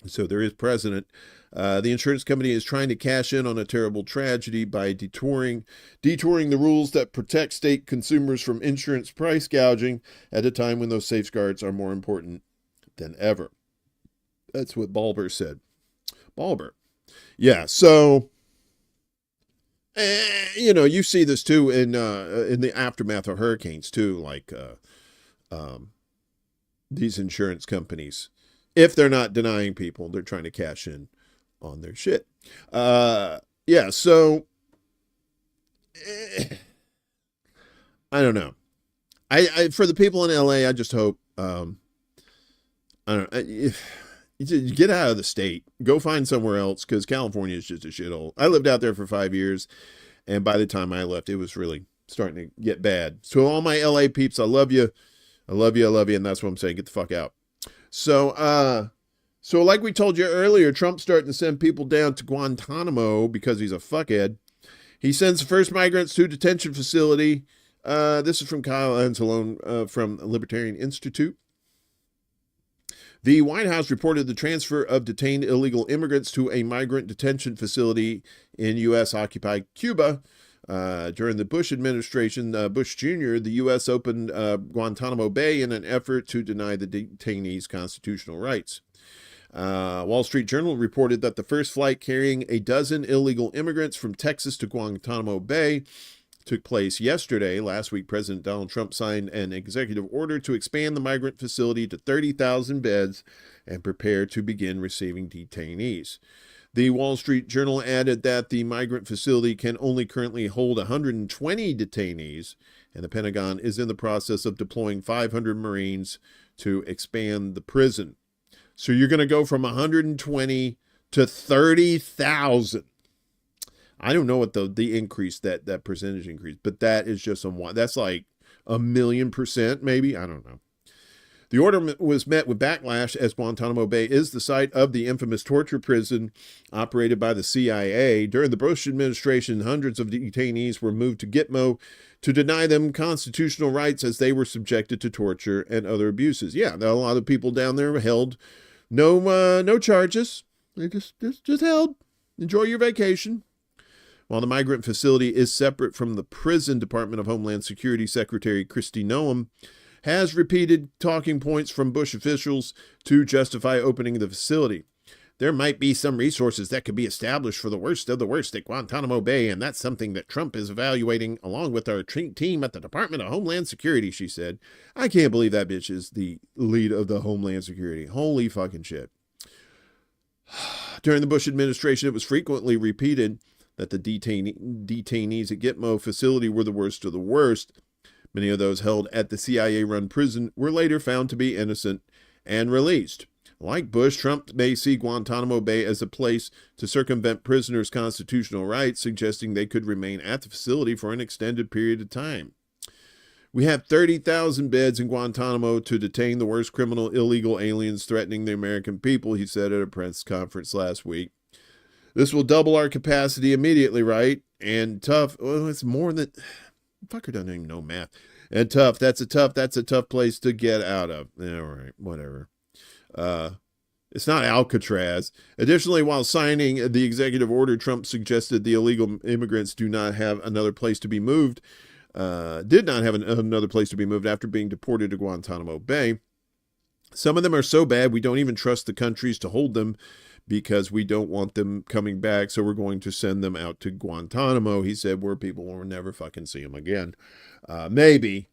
So there is precedent. The insurance company is trying to cash in on a terrible tragedy by detouring the rules that protect state consumers from insurance price gouging at a time when those safeguards are more important than ever. That's what Balber said. Balber. Yeah, so, you see this too in the aftermath of hurricanes too, like these insurance companies. If they're not denying people, they're trying to cash in on their shit. So I don't know. I for the people in LA, I just hope I don't know. You get out of the state, go find somewhere else, because California is just a shithole. I lived out there for 5 years, And by the time I left, it was really starting to get bad. So all my LA peeps, I love you. I love you. I love you. And that's what I'm saying. Get the fuck out. So like we told you earlier, Trump's starting to send people down to Guantanamo because he's a fuckhead. He sends the first migrants to a detention facility. This is from Kyle Anzalone from Libertarian Institute. The White House reported the transfer of detained illegal immigrants to a migrant detention facility in U.S.-occupied Cuba. During the Bush administration, Bush Jr., the U.S. opened Guantanamo Bay in an effort to deny the detainees constitutional rights. Wall Street Journal reported that the first flight carrying a dozen illegal immigrants from Texas to Guantanamo Bay took place yesterday. Last week, President Donald Trump signed an executive order to expand the migrant facility to 30,000 beds and prepare to begin receiving detainees. The Wall Street Journal added that the migrant facility can only currently hold 120 detainees, and the Pentagon is in the process of deploying 500 Marines to expand the prison. So you're going to go from 120 to 30,000. I don't know what the increase, that percentage increase, but that is just that's like 1,000,000% maybe. I don't know. The order was met with backlash as Guantanamo Bay is the site of the infamous torture prison operated by the CIA. During the Bush administration, hundreds of detainees were moved to Gitmo to deny them constitutional rights as they were subjected to torture and other abuses. Yeah, a lot of people down there were held. No charges. They just held. Enjoy your vacation. While the migrant facility is separate from the prison, Department of Homeland Security Secretary Kristi Noem has repeated talking points from Bush officials to justify opening the facility. There might be some resources that could be established for the worst of the worst at Guantanamo Bay, and that's something that Trump is evaluating along with our team at the Department of Homeland Security, she said. I can't believe that bitch is the lead of the Homeland Security. Holy fucking shit. During the Bush administration, it was frequently repeated that the detainees at Gitmo facility were the worst of the worst. Many of those held at the CIA-run prison were later found to be innocent and released. Like Bush, Trump may see Guantanamo Bay as a place to circumvent prisoners' constitutional rights, suggesting they could remain at the facility for an extended period of time. We have 30,000 beds in Guantanamo to detain the worst criminal illegal aliens threatening the American people, he said at a press conference last week. This will double our capacity immediately, right? And tough, well, it's more than... Fucker doesn't even know math. And tough, that's a tough place to get out of. All right, whatever. It's not Alcatraz. Additionally, while signing the executive order, Trump suggested the illegal immigrants did not have another place to be moved after being deported to Guantanamo Bay. Some of them are so bad we don't even trust the countries to hold them because we don't want them coming back, so we're going to send them out to Guantanamo, he said, where people will never fucking see them again. Maybe,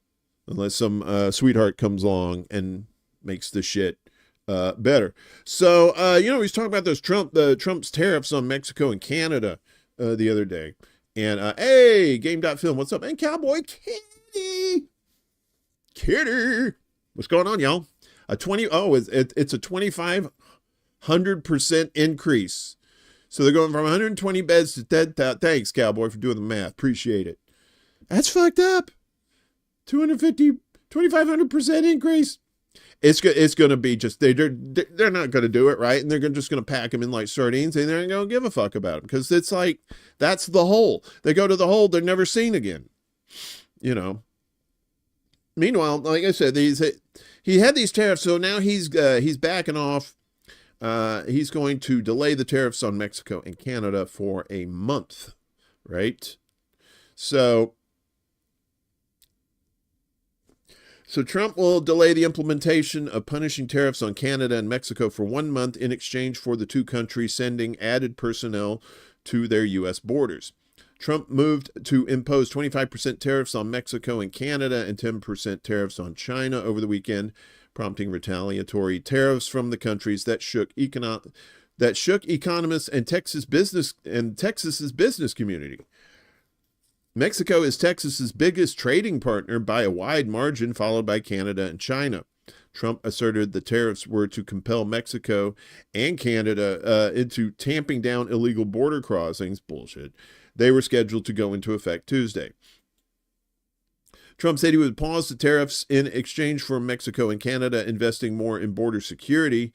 unless some sweetheart comes along and makes the shit better. So, he's talking about those Trump's tariffs on Mexico and Canada the other day. And, hey, Game.film, what's up? And Cowboy Kitty. What's going on, y'all? It's a 2,500% increase. So they're going from 120 beds to 10,000. Thanks, Cowboy, for doing the math. Appreciate it. That's fucked up. 2,500% increase. It's going to be just, they're not going to do it, right? And they're just going to pack them in like sardines, and they're not going to give a fuck about them because it's like, that's the hole. They go to the hole, they're never seen again. Meanwhile, like I said, he had these tariffs, so now he's backing off. He's going to delay the tariffs on Mexico and Canada for a month, right? So Trump will delay the implementation of punishing tariffs on Canada and Mexico for 1 month in exchange for the two countries sending added personnel to their U.S. borders. Trump moved to impose 25% tariffs on Mexico and Canada and 10% tariffs on China over the weekend, prompting retaliatory tariffs from the countries that shook economists and Texas's business community. Mexico is Texas's biggest trading partner by a wide margin, followed by Canada and China. Trump asserted the tariffs were to compel Mexico and Canada into tamping down illegal border crossings. Bullshit. They were scheduled to go into effect Tuesday. Trump said he would pause the tariffs in exchange for Mexico and Canada investing more in border security.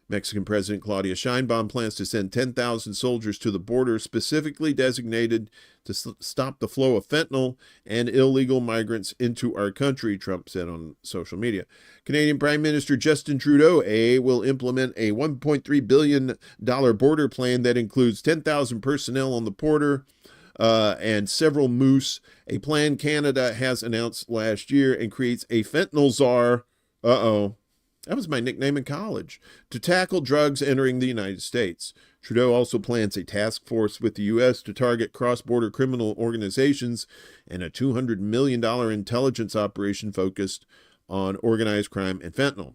Mexican President Claudia Sheinbaum plans to send 10,000 soldiers to the border specifically designated to stop the flow of fentanyl and illegal migrants into our country, Trump said on social media. Canadian Prime Minister Justin Trudeau will implement a $1.3 billion border plan that includes 10,000 personnel on the border and several moose, a plan Canada has announced last year, and creates a fentanyl czar. That was my nickname in college. To tackle drugs entering the United States. Trudeau also plans a task force with the U.S. to target cross-border criminal organizations and a $200 million intelligence operation focused on organized crime and fentanyl.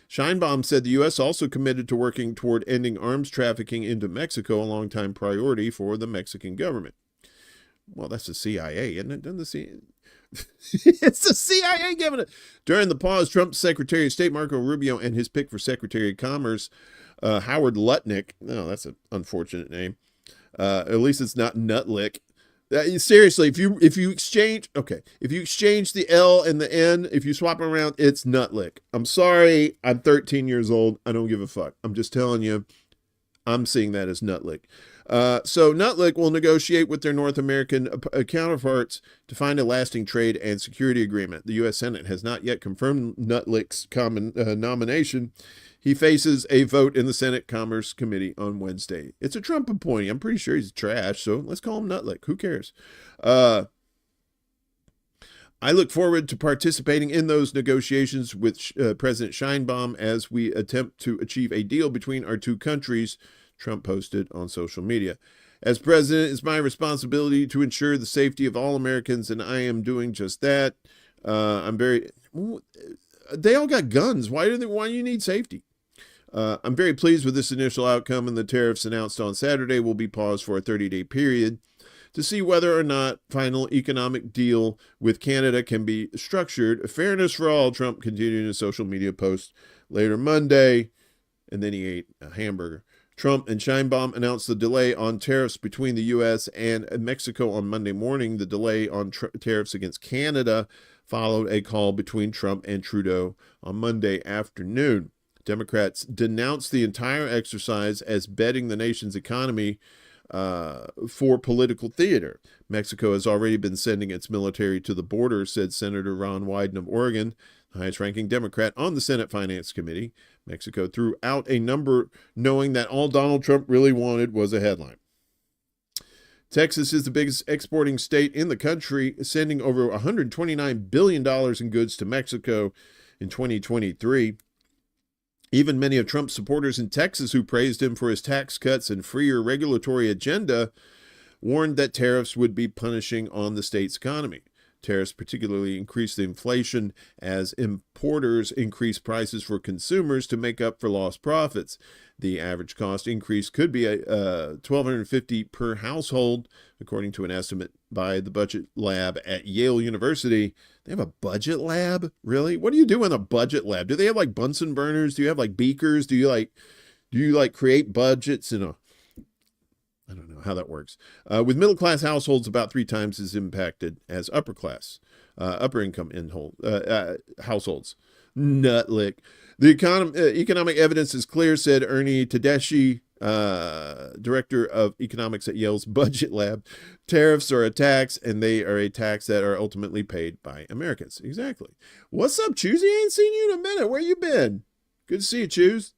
Sheinbaum said the U.S. also committed to working toward ending arms trafficking into Mexico, a longtime priority for the Mexican government. Well, that's the CIA, isn't it? Doesn't the CIA... It's the CIA giving it. During the pause, Trump's Secretary of State Marco Rubio and his pick for Secretary of Commerce, Howard Lutnick. No, that's an unfortunate name. At least it's not Nutlick. Seriously, if you exchange the L and the N, if you swap them around, it's Nutlick. I'm sorry, I'm 13 years old. I don't give a fuck. I'm just telling you, I'm seeing that as Nutlick. So Nutlick will negotiate with their North American counterparts to find a lasting trade and security agreement. The U.S. Senate has not yet confirmed Nutlick's nomination. He faces a vote in the Senate Commerce Committee on Wednesday. It's a Trump appointee. I'm pretty sure he's trash, so let's call him Nutlick. Who cares? I look forward to participating in those negotiations with President Sheinbaum as we attempt to achieve a deal between our two countries, Trump posted on social media. As president, it's my responsibility to ensure the safety of all Americans, and I am doing just that. They all got guns. Why do you need safety? I'm very pleased with this initial outcome, and the tariffs announced on Saturday will be paused for a 30-day period to see whether or not final economic deal with Canada can be structured. Fairness for all, Trump continued in a social media post later Monday, and then he ate a hamburger. Trump and Sheinbaum announced the delay on tariffs between the U.S. and Mexico on Monday morning. The delay on tariffs against Canada followed a call between Trump and Trudeau on Monday afternoon. Democrats denounced the entire exercise as betting the nation's economy for political theater. Mexico has already been sending its military to the border, said Senator Ron Wyden of Oregon, the highest-ranking Democrat on the Senate Finance Committee. Mexico threw out a number knowing that all Donald Trump really wanted was a headline. Texas is the biggest exporting state in the country, sending over $129 billion in goods to Mexico in 2023. Even many of Trump's supporters in Texas who praised him for his tax cuts and freer regulatory agenda warned that tariffs would be punishing on the state's economy. Tariffs particularly increase the inflation as importers increase prices for consumers to make up for lost profits. The average cost increase could be $1,250 per household, according to an estimate by the Budget Lab at Yale University. They have a budget lab? Really? What do you do in a budget lab? Do they have like Bunsen burners? Do you have like beakers? Do you create budgets in a... I don't know how that works. With middle-class households about 3 times as impacted as upper-income households. Nutlick. The economic evidence is clear, said Ernie Tedeschi, director of economics at Yale's Budget Lab. Tariffs are a tax, and they are a tax that are ultimately paid by Americans. Exactly. What's up, Choosy? I ain't seen you in a minute. Where you been? Good to see you, Choose.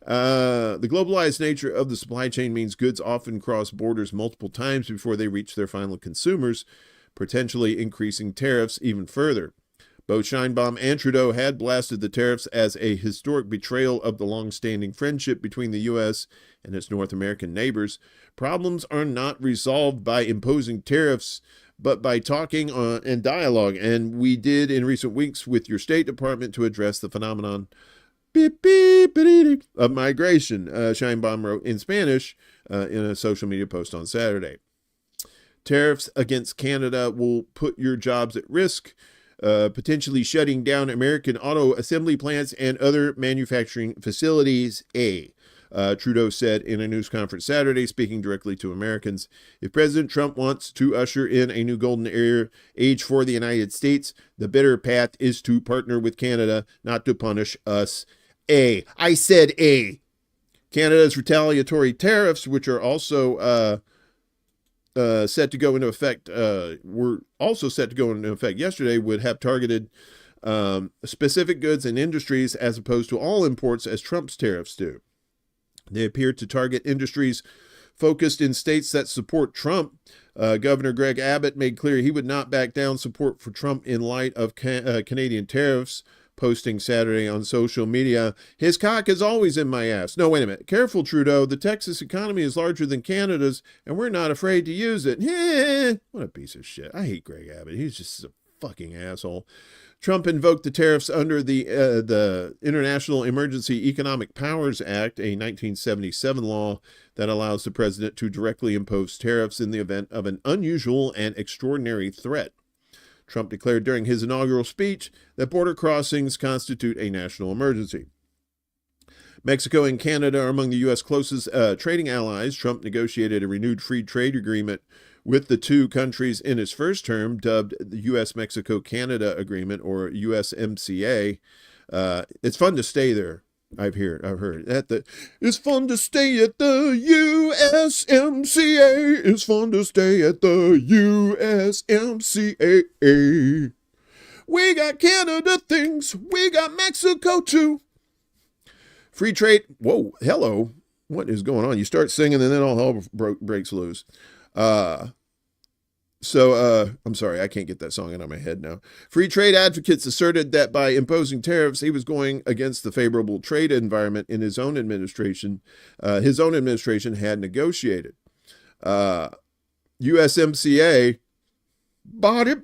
The globalized nature of the supply chain means goods often cross borders multiple times before they reach their final consumers, potentially increasing tariffs even further. Both Sheinbaum and Trudeau had blasted the tariffs as a historic betrayal of the long-standing friendship between the U.S. and its North American neighbors. Problems are not resolved by imposing tariffs, but by talking and dialogue, and we did in recent weeks with your State Department to address the phenomenon of migration, Sheinbaum wrote in Spanish in a social media post on Saturday. Tariffs against Canada will put your jobs at risk, potentially shutting down American auto assembly plants and other manufacturing facilities. Trudeau said in a news conference Saturday, speaking directly to Americans. If President Trump wants to usher in a new golden age for the United States, the better path is to partner with Canada, not to punish us. I said A. Canada's retaliatory tariffs, which are also set to go into effect, were also set to go into effect yesterday, would have targeted specific goods and industries as opposed to all imports as Trump's tariffs do. They appear to target industries focused in states that support Trump. Governor Greg Abbott made clear he would not back down support for Trump in light of Canadian tariffs, posting Saturday on social media, "His cock is always in my ass." No, wait a minute. Careful, Trudeau. The Texas economy is larger than Canada's, and we're not afraid to use it. What a piece of shit. I hate Greg Abbott. He's just a fucking asshole. Trump invoked the tariffs under the International Emergency Economic Powers Act, a 1977 law that allows the president to directly impose tariffs in the event of an unusual and extraordinary threat. Trump declared during his inaugural speech that border crossings constitute a national emergency. Mexico and Canada are among the U.S. closest trading allies. Trump negotiated a renewed free trade agreement with the two countries in his first term, dubbed the U.S.-Mexico-Canada Agreement, or USMCA. It's fun to stay there. I've heard it's fun to stay at the USMCA. It's fun to stay at the USMCA. We got Canada things. We got Mexico too. Free trade. Whoa, hello. What is going on? You start singing and then all hell breaks loose. I'm sorry, I can't get that song out of my head now. Free trade advocates asserted that by imposing tariffs, he was going against the favorable trade environment in his own administration. His own administration had negotiated. USMCA, body,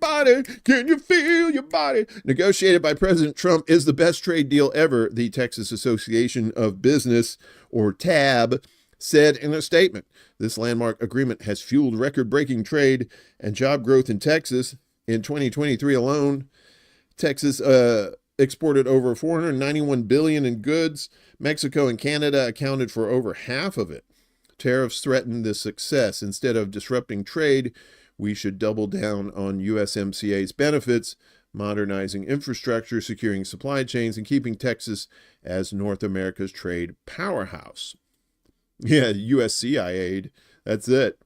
can you feel your body? Negotiated by President Trump, is the best trade deal ever, the Texas Association of Business, or TAB, said in a statement. This landmark agreement has fueled record-breaking trade and job growth in Texas. In 2023 alone, Texas exported over $491 billion in goods. Mexico and Canada accounted for over half of it. Tariffs threaten this success. Instead of disrupting trade, we should double down on USMCA's benefits, modernizing infrastructure, securing supply chains, and keeping Texas as North America's trade powerhouse. Yeah, USCIA, that's it.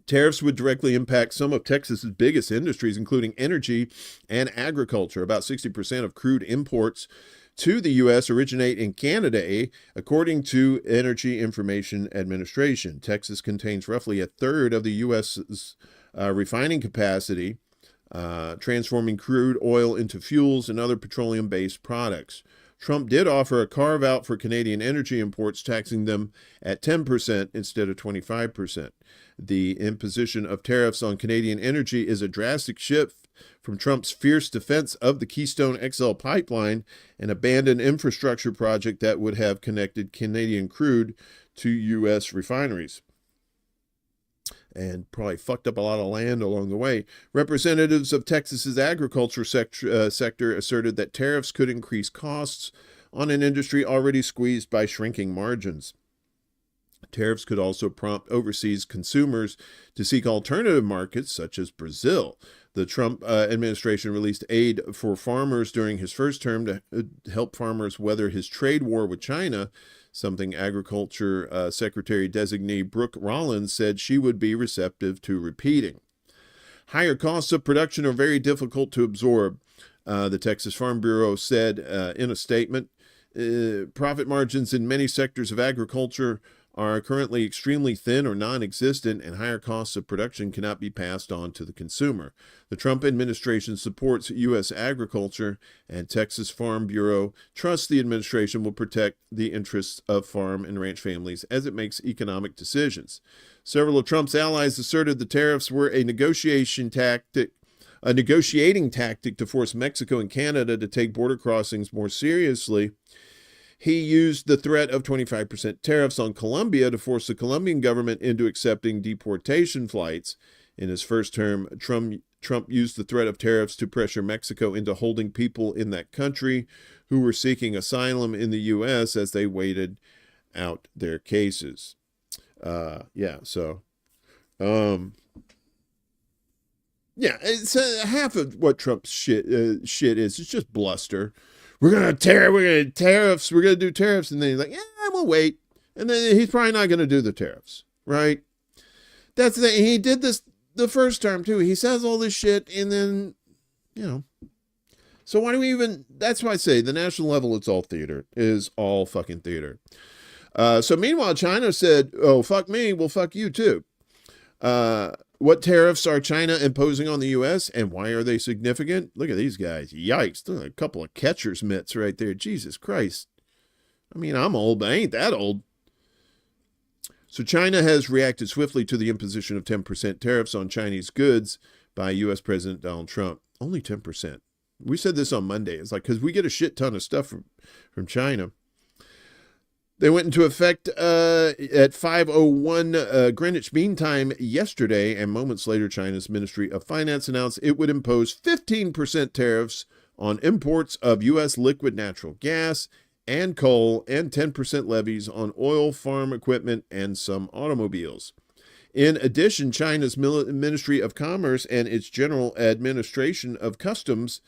Tariffs would directly impact some of Texas's biggest industries, including energy and agriculture. About 60% of crude imports to the U.S. originate in Canada, according to Energy Information Administration. Texas contains roughly a third of the U.S.'s refining capacity, transforming crude oil into fuels and other petroleum-based products. Trump did offer a carve-out for Canadian energy imports, taxing them at 10% instead of 25%. The imposition of tariffs on Canadian energy is a drastic shift from Trump's fierce defense of the Keystone XL pipeline, an abandoned infrastructure project that would have connected Canadian crude to U.S. refineries, and probably fucked up a lot of land along the way. Representatives of Texas's agriculture sector asserted that tariffs could increase costs on an industry already squeezed by shrinking margins. Tariffs could also prompt overseas consumers to seek alternative markets, such as Brazil. The Trump administration released aid for farmers during his first term to help farmers weather his trade war with China, something Agriculture Secretary-designee Brooke Rollins said she would be receptive to repeating. Higher costs of production are very difficult to absorb, the Texas Farm Bureau said in a statement. Profit margins in many sectors of agriculture are currently extremely thin or non-existent, and higher costs of production cannot be passed on to the consumer. The Trump administration supports U.S. agriculture, and Texas Farm Bureau trusts the administration will protect the interests of farm and ranch families as it makes economic decisions. Several of Trump's allies asserted the tariffs were a negotiating tactic to force Mexico and Canada to take border crossings more seriously. He used the threat of 25% tariffs on Colombia to force the Colombian government into accepting deportation flights. In his first term, Trump used the threat of tariffs to pressure Mexico into holding people in that country who were seeking asylum in the U.S. as they waited out their cases. It's half of what Trump's shit is. It's just bluster. We're gonna do tariffs, and then he's like, yeah, we'll wait, and then he's probably not gonna do the tariffs, right? That's the thing. He did this the first term too. He says all this shit, and then, so why do we even? That's why I say the national level, it's all theater. It is all fucking theater. So meanwhile, China said, "Oh, fuck me, well, fuck you too." What tariffs are China imposing on the U.S. and why are they significant? Look at these guys. Yikes. Look at a couple of catcher's mitts right there. Jesus Christ. I mean, I'm old, but I ain't that old. So China has reacted swiftly to the imposition of 10% tariffs on Chinese goods by U.S. President Donald Trump. Only 10%. We said this on Monday. It's like, because we get a shit ton of stuff from China. They went into effect at 5:01 Greenwich Mean Time yesterday, and moments later, China's Ministry of Finance announced it would impose 15% tariffs on imports of U.S. liquid natural gas and coal, and 10% levies on oil, farm equipment, and some automobiles. In addition, China's Ministry of Commerce and its General Administration of Customs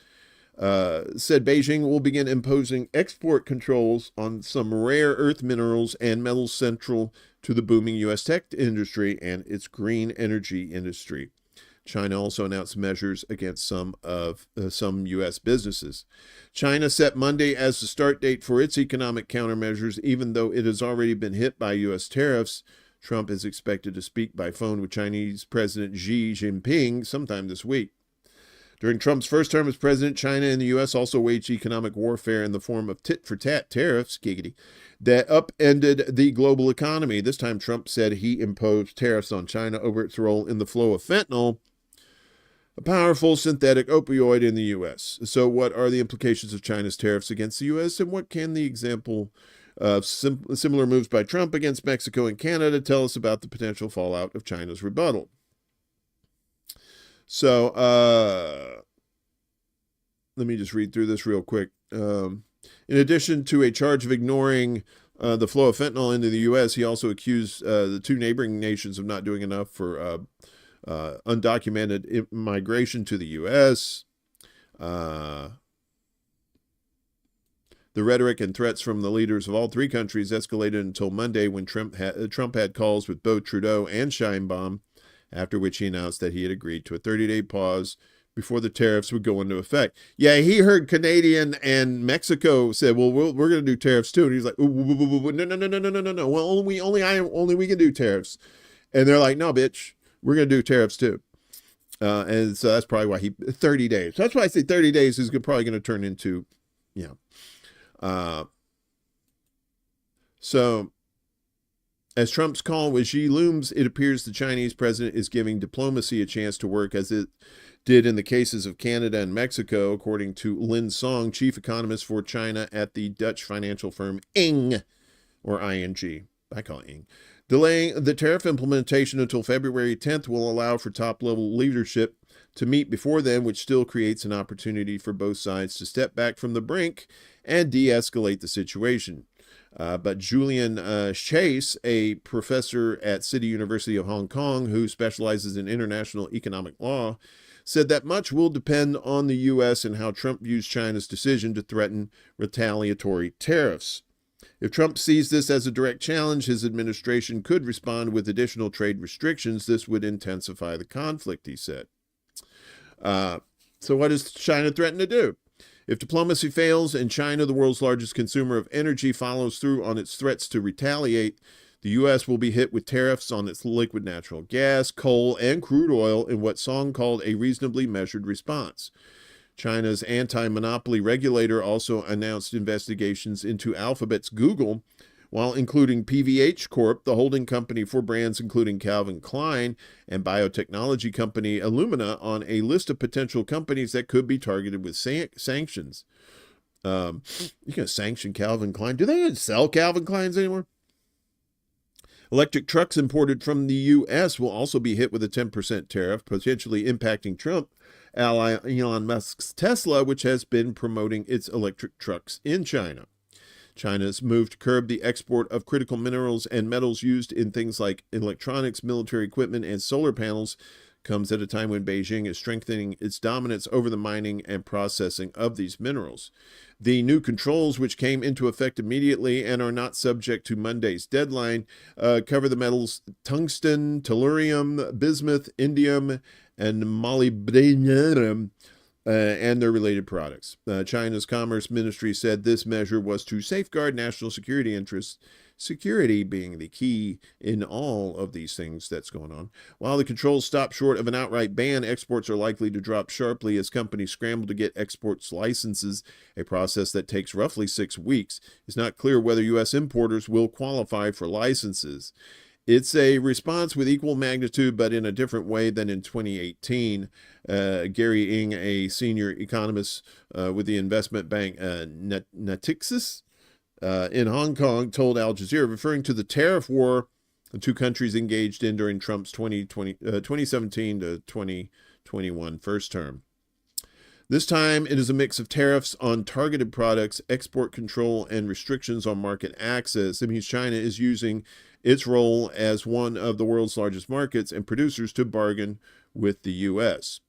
said Beijing will begin imposing export controls on some rare earth minerals and metals central to the booming U.S. tech industry and its green energy industry. China also announced measures against some U.S. businesses. China set Monday as the start date for its economic countermeasures, even though it has already been hit by U.S. tariffs. Trump is expected to speak by phone with Chinese President Xi Jinping sometime this week. During Trump's first term as president, China and the U.S. also waged economic warfare in the form of tit-for-tat tariffs, giggity, that upended the global economy. This time, Trump said he imposed tariffs on China over its role in the flow of fentanyl, a powerful synthetic opioid in the U.S. So what are the implications of China's tariffs against the U.S., and what can the example of similar moves by Trump against Mexico and Canada tell us about the potential fallout of China's rebuttal? So, let me just read through this real quick. In addition to a charge of ignoring the flow of fentanyl into the U.S., he also accused the two neighboring nations of not doing enough for undocumented migration to the U.S. The rhetoric and threats from the leaders of all three countries escalated until Monday when Trump had calls with both Trudeau and Sheinbaum, after which he announced that he had agreed to a 30-day pause before the tariffs would go into effect. Yeah, he heard Canadian and Mexico said, well, we're going to do tariffs too. And he's like, no. Well, only we can do tariffs. And they're like, no, bitch, we're going to do tariffs too. And so that's probably why 30 days. That's why I say 30 days is probably going to turn into, so as Trump's call with Xi looms, it appears the Chinese president is giving diplomacy a chance to work as it did in the cases of Canada and Mexico, according to Lin Song, chief economist for China at the Dutch financial firm ING, or ING. I call it ING. Delaying the tariff implementation until February 10th will allow for top-level leadership to meet before then, which still creates an opportunity for both sides to step back from the brink and de-escalate the situation. But Julian Chase, a professor at City University of Hong Kong who specializes in international economic law, said that much will depend on the U.S. and how Trump views China's decision to threaten retaliatory tariffs. If Trump sees this as a direct challenge, his administration could respond with additional trade restrictions. This would intensify the conflict, he said. So what does China threaten to do? If diplomacy fails and China, the world's largest consumer of energy, follows through on its threats to retaliate, the U.S. will be hit with tariffs on its liquid natural gas, coal, and crude oil in what Song called a reasonably measured response. China's anti-monopoly regulator also announced investigations into Alphabet's Google, while including PVH Corp., the holding company for brands including Calvin Klein, and biotechnology company Illumina, on a list of potential companies that could be targeted with sanctions. You can sanction Calvin Klein. Do they even sell Calvin Kleins anymore? Electric trucks imported from the U.S. will also be hit with a 10% tariff, potentially impacting Trump ally Elon Musk's Tesla, which has been promoting its electric trucks in China. China's move to curb the export of critical minerals and metals used in things like electronics, military equipment, and solar panels comes at a time when Beijing is strengthening its dominance over the mining and processing of these minerals. The new controls, which came into effect immediately and are not subject to Monday's deadline, cover the metals tungsten, tellurium, bismuth, indium, and molybdenum, and their related products. China's Commerce Ministry said this measure was to safeguard national security interests, security being the key in all of these things that's going on. While the controls stop short of an outright ban, exports are likely to drop sharply as companies scramble to get exports licenses, a process that takes roughly 6 weeks. It's not clear whether U.S. importers will qualify for licenses. It's a response with equal magnitude, but in a different way than in 2018. Gary Ng, a senior economist with the investment bank Natixis in Hong Kong, told Al Jazeera, referring to the tariff war the two countries engaged in during Trump's 2017 to 2021 first term. This time, it is a mix of tariffs on targeted products, export control, and restrictions on market access. It means China is using its role as one of the world's largest markets and producers to bargain with the U.S.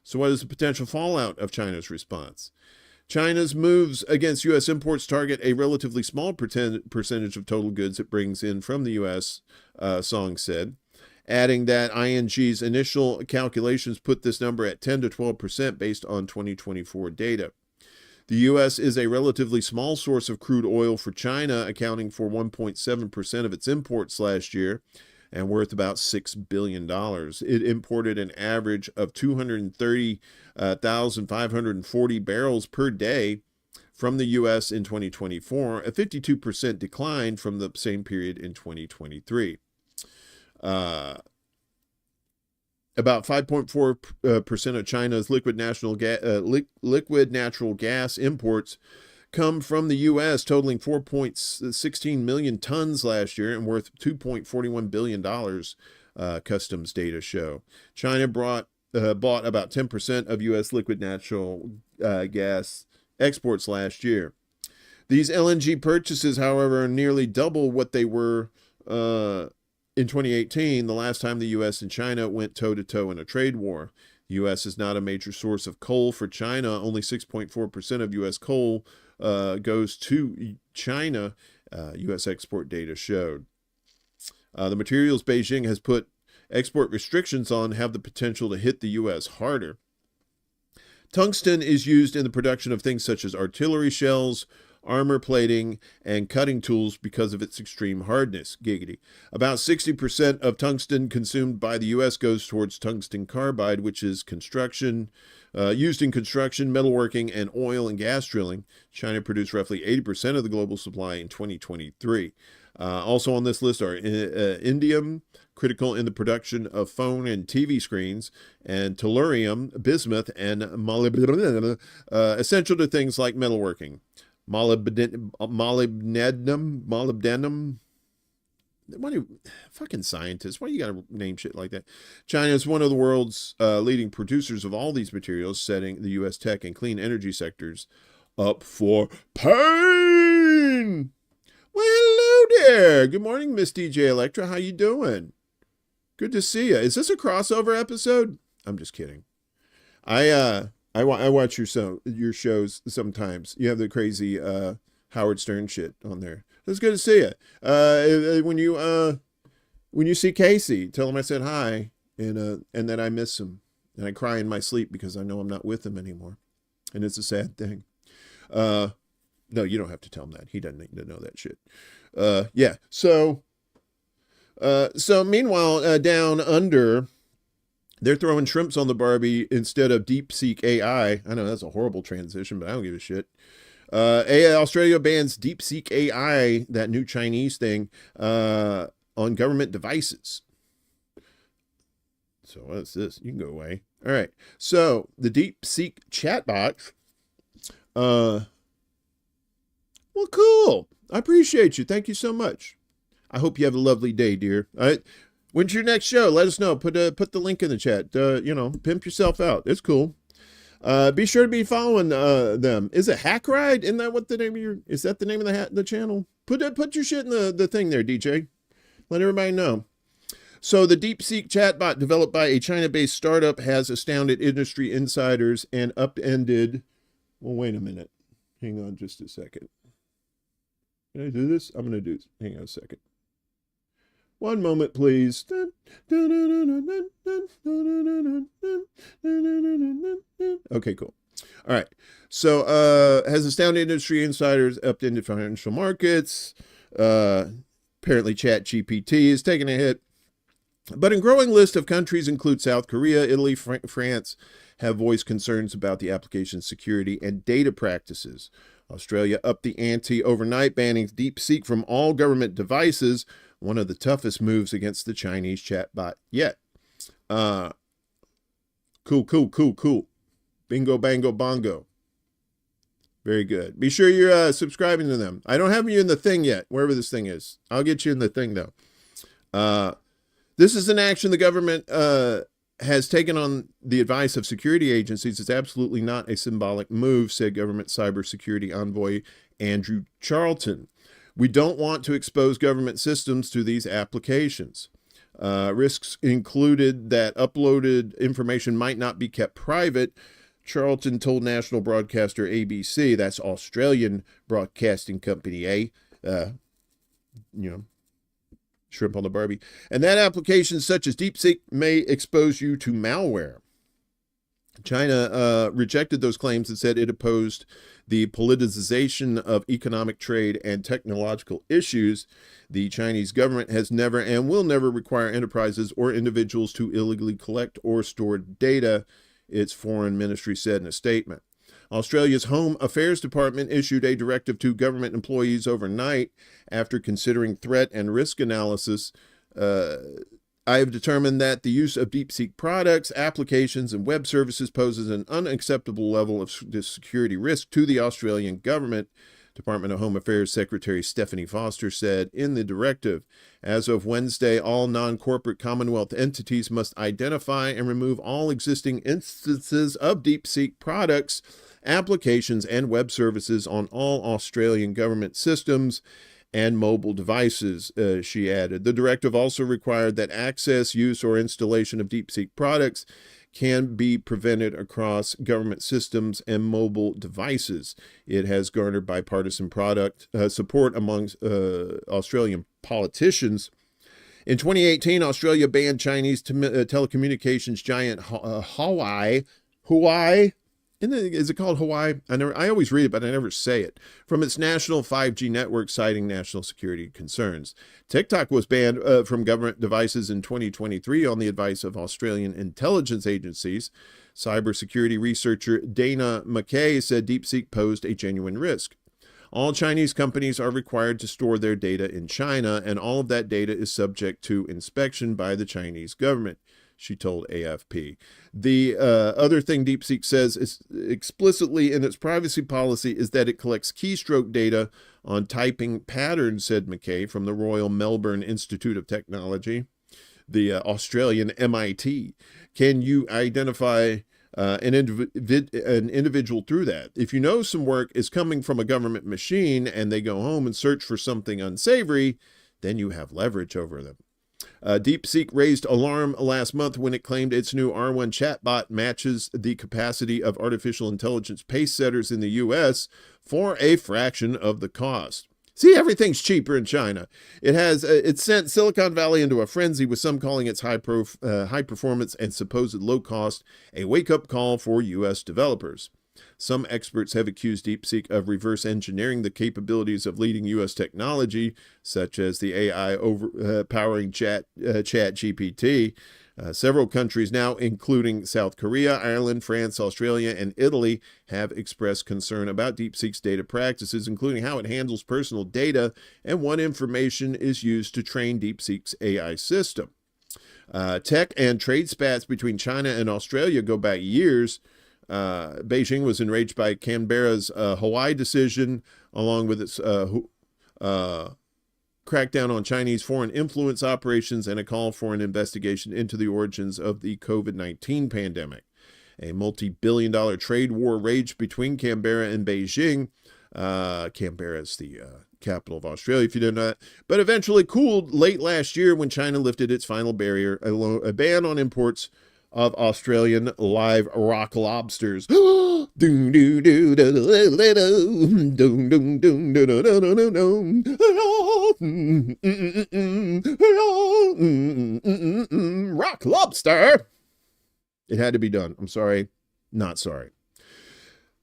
So what is the potential fallout of China's response? China's moves against U.S. imports target a relatively small percentage of total goods it brings in from the U.S., Song said, adding that ING's initial calculations put this number at 10 to 12% based on 2024 data. The U.S. is a relatively small source of crude oil for China, accounting for 1.7% of its imports last year and worth about $6 billion. It imported an average of 230,540 barrels per day from the U.S. in 2024, a 52% decline from the same period in 2023. About 5.4% of China's liquid natural gas imports come from the U.S., totaling 4.16 million tons last year and worth $2.41 billion, customs data show. China bought about 10% of U.S. liquid natural gas exports last year. These LNG purchases, however, are nearly double what they were in 2018, the last time the U.S. and China went toe-to-toe in a trade war. The U.S. is not a major source of coal for China. Only 6.4% of U.S. coal goes to China, U.S. export data showed. The materials Beijing has put export restrictions on have the potential to hit the U.S. harder. Tungsten is used in the production of things such as artillery shells, armor plating, and cutting tools because of its extreme hardness. Giggity. About 60% of tungsten consumed by the U.S. goes towards tungsten carbide, which is used in construction, metalworking, and oil and gas drilling. China produced roughly 80% of the global supply in 2023. Also on this list are indium, critical in the production of phone and TV screens, and tellurium, bismuth, and molybdenum, essential to things like metalworking. Molybdenum. Why do fucking scientists? Why do you gotta name shit like that? China is one of the world's leading producers of all these materials, setting the U.S. tech and clean energy sectors up for pain. Well, hello there. Good morning, Miss DJ Electra. How you doing? Good to see you. Is this a crossover episode? I'm just kidding. I watch your shows sometimes. You have the crazy Howard Stern shit on there. It's good to see you. When you see Casey, tell him I said hi and that I miss him. And I cry in my sleep because I know I'm not with him anymore. And it's a sad thing. No, you don't have to tell him that. He doesn't need to know that shit. Yeah. So meanwhile, down under, they're throwing shrimps on the Barbie instead of DeepSeek AI. I know that's a horrible transition, but I don't give a shit. Australia bans DeepSeek AI, that new Chinese thing, on government devices. So what's this? You can go away. All right. So the DeepSeek chatbot. Well, cool. I appreciate you. Thank you so much. I hope you have a lovely day, dear. All right. When's your next show? Let us know. Put the link in the chat. Pimp yourself out. It's cool. Be sure to be following them. Is it Hack Ride? Isn't that what the name of your? Is that the name of the channel? Put your shit in the thing there, DJ. Let everybody know. So the DeepSeek chatbot developed by a China-based startup has astounded industry insiders and upended. Well, wait a minute. Hang on just a second. Can I do this? I'm going to do this. Hang on a second. One moment, please. Okay, cool. All right. So, has astounded industry insiders upended financial markets. Apparently, ChatGPT is taking a hit. But a growing list of countries include South Korea, Italy, France, have voiced concerns about the application's security and data practices. Australia upped the ante overnight, banning DeepSeek from all government devices, one of the toughest moves against the Chinese chatbot yet. Cool. Bingo, bango, bongo. Very good. Be sure you're subscribing to them. I don't have you in the thing yet, wherever this thing is. I'll get you in the thing, though. This is an action the government has taken on the advice of security agencies. It's absolutely not a symbolic move, said government cybersecurity envoy Andrew Charlton. We don't want to expose government systems to these applications. Risks included that uploaded information might not be kept private. Charlton told national broadcaster ABC, that's Australian Broadcasting Company, shrimp on the Barbie, and that applications such as DeepSeek may expose you to malware. China rejected those claims and said it opposed the politicization of economic, trade, and technological issues. The Chinese government has never and will never require enterprises or individuals to illegally collect or store data, its foreign ministry said in a statement. Australia's Home Affairs Department issued a directive to government employees overnight after considering threat and risk analysis. I have determined that the use of DeepSeek products, applications, and web services poses an unacceptable level of security risk to the Australian government, Department of Home Affairs Secretary Stephanie Foster said in the directive. As of Wednesday, all non-corporate Commonwealth entities must identify and remove all existing instances of DeepSeek products, applications, and web services on all Australian government systems and mobile devices, she added. The directive also required that access, use, or installation of DeepSeek products can be prevented across government systems and mobile devices. It has garnered bipartisan support among Australian politicians. In 2018, Australia banned Chinese telecommunications giant Huawei. Is it called Hawaii? I always read it, but I never say it. From its national 5G network, citing national security concerns. TikTok was banned from government devices in 2023 on the advice of Australian intelligence agencies. Cybersecurity researcher Dana McKay said DeepSeek posed a genuine risk. All Chinese companies are required to store their data in China, and all of that data is subject to inspection by the Chinese government, she told AFP. The other thing DeepSeek says is explicitly in its privacy policy is that it collects keystroke data on typing patterns, said McKay from the Royal Melbourne Institute of Technology, the Australian MIT. Can you identify an individual through that? If you know some work is coming from a government machine and they go home and search for something unsavory, then you have leverage over them. DeepSeek raised alarm last month when it claimed its new R1 chatbot matches the capacity of artificial intelligence pace setters in the U.S. for a fraction of the cost. See, everything's cheaper in China. It sent Silicon Valley into a frenzy, with some calling its high performance and supposed low cost a wake-up call for U.S. developers. Some experts have accused DeepSeek of reverse engineering the capabilities of leading U.S. technology, such as the AI powering ChatGPT. Several countries now, including South Korea, Ireland, France, Australia, and Italy, have expressed concern about DeepSeek's data practices, including how it handles personal data and what information is used to train DeepSeek's AI system. Tech and trade spats between China and Australia go back years. Beijing was enraged by Canberra's Hawaii decision, along with its crackdown on Chinese foreign influence operations and a call for an investigation into the origins of the COVID-19 pandemic. A multi-billion-dollar trade war raged between Canberra and Beijing. Canberra is the capital of Australia, if you didn't know that, but eventually cooled late last year when China lifted its final barrier, a ban on imports of Australian live rock lobsters. Rock lobster. It had to be done. I'm sorry. Not sorry.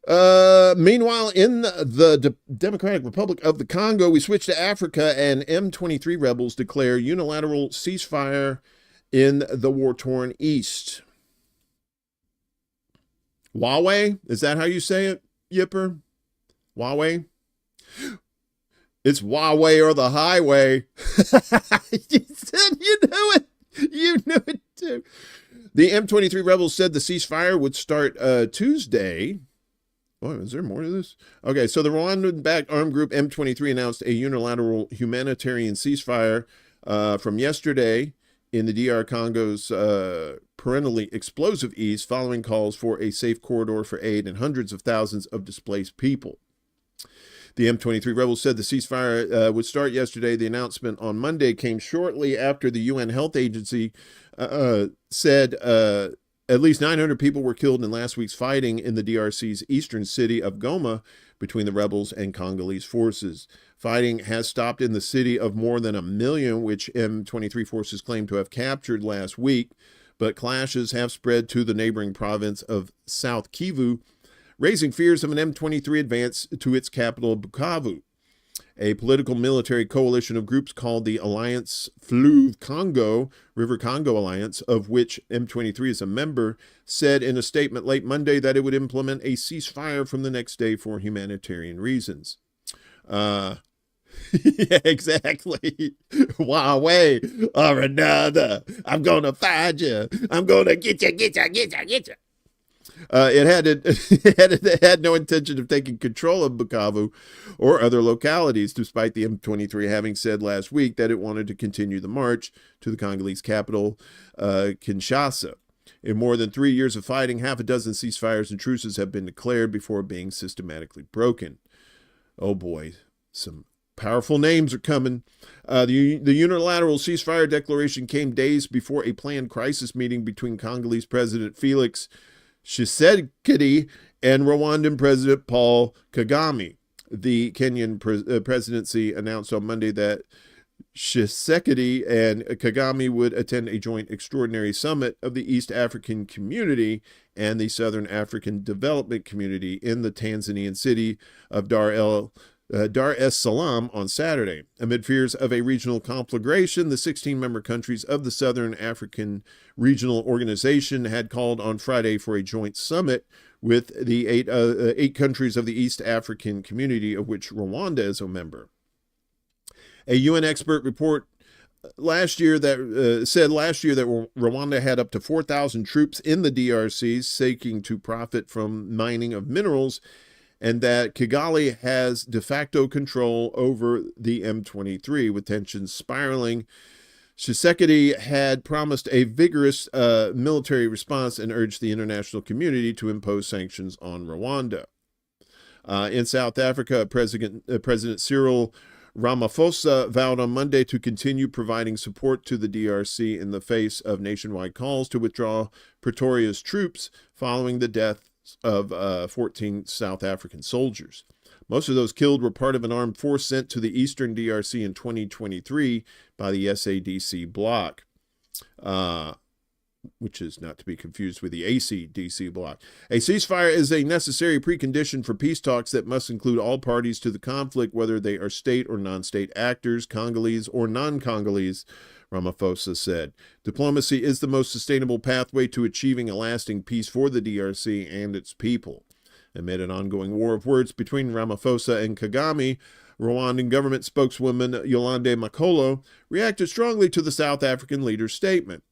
Meanwhile, in the Democratic Republic of the Congo, we switch to Africa, and M23 rebels declare unilateral ceasefire in the war-torn East. Huawei? Is that how you say it, Yipper? Huawei? It's Huawei or the highway. You said you knew it. You knew it too. The M23 rebels said the ceasefire would start Tuesday. Oh, is there more to this? Okay, so the Rwandan-backed armed group M23 announced a unilateral humanitarian ceasefire from yesterday in the DR Congo's perennially explosive east, following calls for a safe corridor for aid and hundreds of thousands of displaced people. The M23 rebels said the ceasefire would start yesterday. The announcement on Monday came shortly after the UN Health Agency said at least 900 people were killed in last week's fighting in the DRC's eastern city of Goma between the rebels and Congolese forces. Fighting has stopped in the city of more than 1 million, which M23 forces claimed to have captured last week, but clashes have spread to the neighboring province of South Kivu, raising fears of an M23 advance to its capital, Bukavu. A political military coalition of groups called the Alliance Fleuve Congo, River Congo Alliance, of which M23 is a member, said in a statement late Monday that it would implement a ceasefire from the next day for humanitarian reasons. Yeah, exactly. Huawei or another. I'm going to find you. I'm going to get you. It had no intention of taking control of Bukavu or other localities, despite the M23 having said last week that it wanted to continue the march to the Congolese capital, Kinshasa. In more than 3 years of fighting, half a dozen ceasefires and truces have been declared before being systematically broken. Oh boy, some powerful names are coming. The unilateral ceasefire declaration came days before a planned crisis meeting between Congolese President Felix Tshisekedi and Rwandan President Paul Kagame. The Kenyan presidency announced on Monday that Tshisekedi and Kagame would attend a joint extraordinary summit of the East African Community and the Southern African Development Community in the Tanzanian city of Dar es Salaam on Saturday. Amid fears of a regional conflagration, the 16-member countries of the Southern African Regional Organization had called on Friday for a joint summit with the eight countries of the East African Community, of which Rwanda is a member. A UN expert report said last year that Rwanda had up to 4,000 troops in the DRC seeking to profit from mining of minerals, and that Kigali has de facto control over the M23, with tensions spiraling. Tshisekedi had promised a vigorous military response and urged the international community to impose sanctions on Rwanda. In South Africa, President Cyril Ramaphosa vowed on Monday to continue providing support to the DRC in the face of nationwide calls to withdraw Pretoria's troops following the death of 14 South African soldiers. Most of those killed were part of an armed force sent to the eastern DRC in 2023 by the SADC bloc, which is not to be confused with the ACDC bloc. A ceasefire is a necessary precondition for peace talks that must include all parties to the conflict, whether they are state or non-state actors, Congolese or non-Congolese, Ramaphosa said. Diplomacy is the most sustainable pathway to achieving a lasting peace for the DRC and its people. Amid an ongoing war of words between Ramaphosa and Kagame, Rwandan government spokeswoman Yolande Makolo reacted strongly to the South African leader's statement.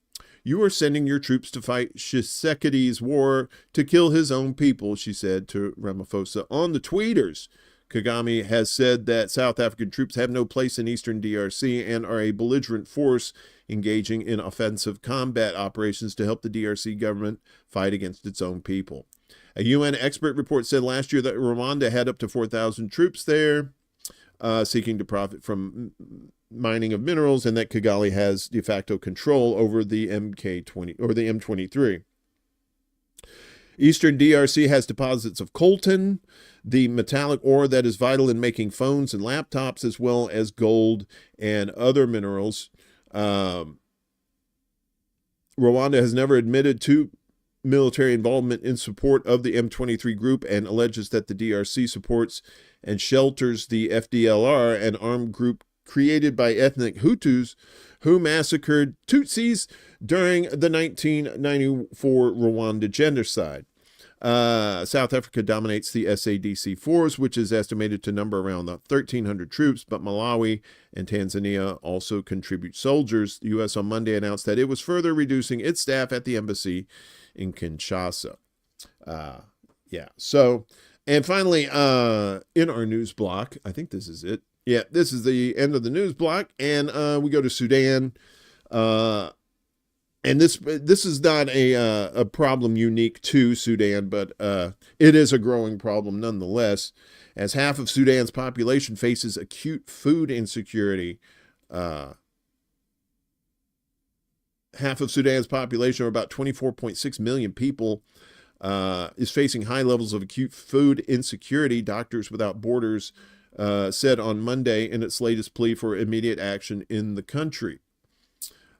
"You are sending your troops to fight Tshisekedi's war to kill his own people," she said to Ramaphosa on the tweeters. Kagame has said that South African troops have no place in eastern DRC and are a belligerent force engaging in offensive combat operations to help the DRC government fight against its own people. A UN expert report said last year that Rwanda had up to 4,000 troops there seeking to profit from mining of minerals, and that Kigali has de facto control over the MK20 or the M23. Eastern DRC has deposits of coltan, the metallic ore that is vital in making phones and laptops, as well as gold and other minerals. Rwanda has never admitted to military involvement in support of the M23 group and alleges that the DRC supports and shelters the FDLR, an armed group created by ethnic Hutus who massacred Tutsis during the 1994 Rwanda genocide. South Africa dominates the SADC force, which is estimated to number around 1,300 troops, but Malawi and Tanzania also contribute soldiers. The U.S. on Monday announced that it was further reducing its staff at the embassy in Kinshasa. So, and finally, in our news block, I think this is it. Yeah, this is the end of the news block, and we go to Sudan. And this is not a problem unique to Sudan, but it is a growing problem nonetheless, as half of Sudan's population faces acute food insecurity. Half of Sudan's population, or about 24.6 million people, is facing high levels of acute food insecurity. Doctors Without Borders said on Monday in its latest plea for immediate action in the country.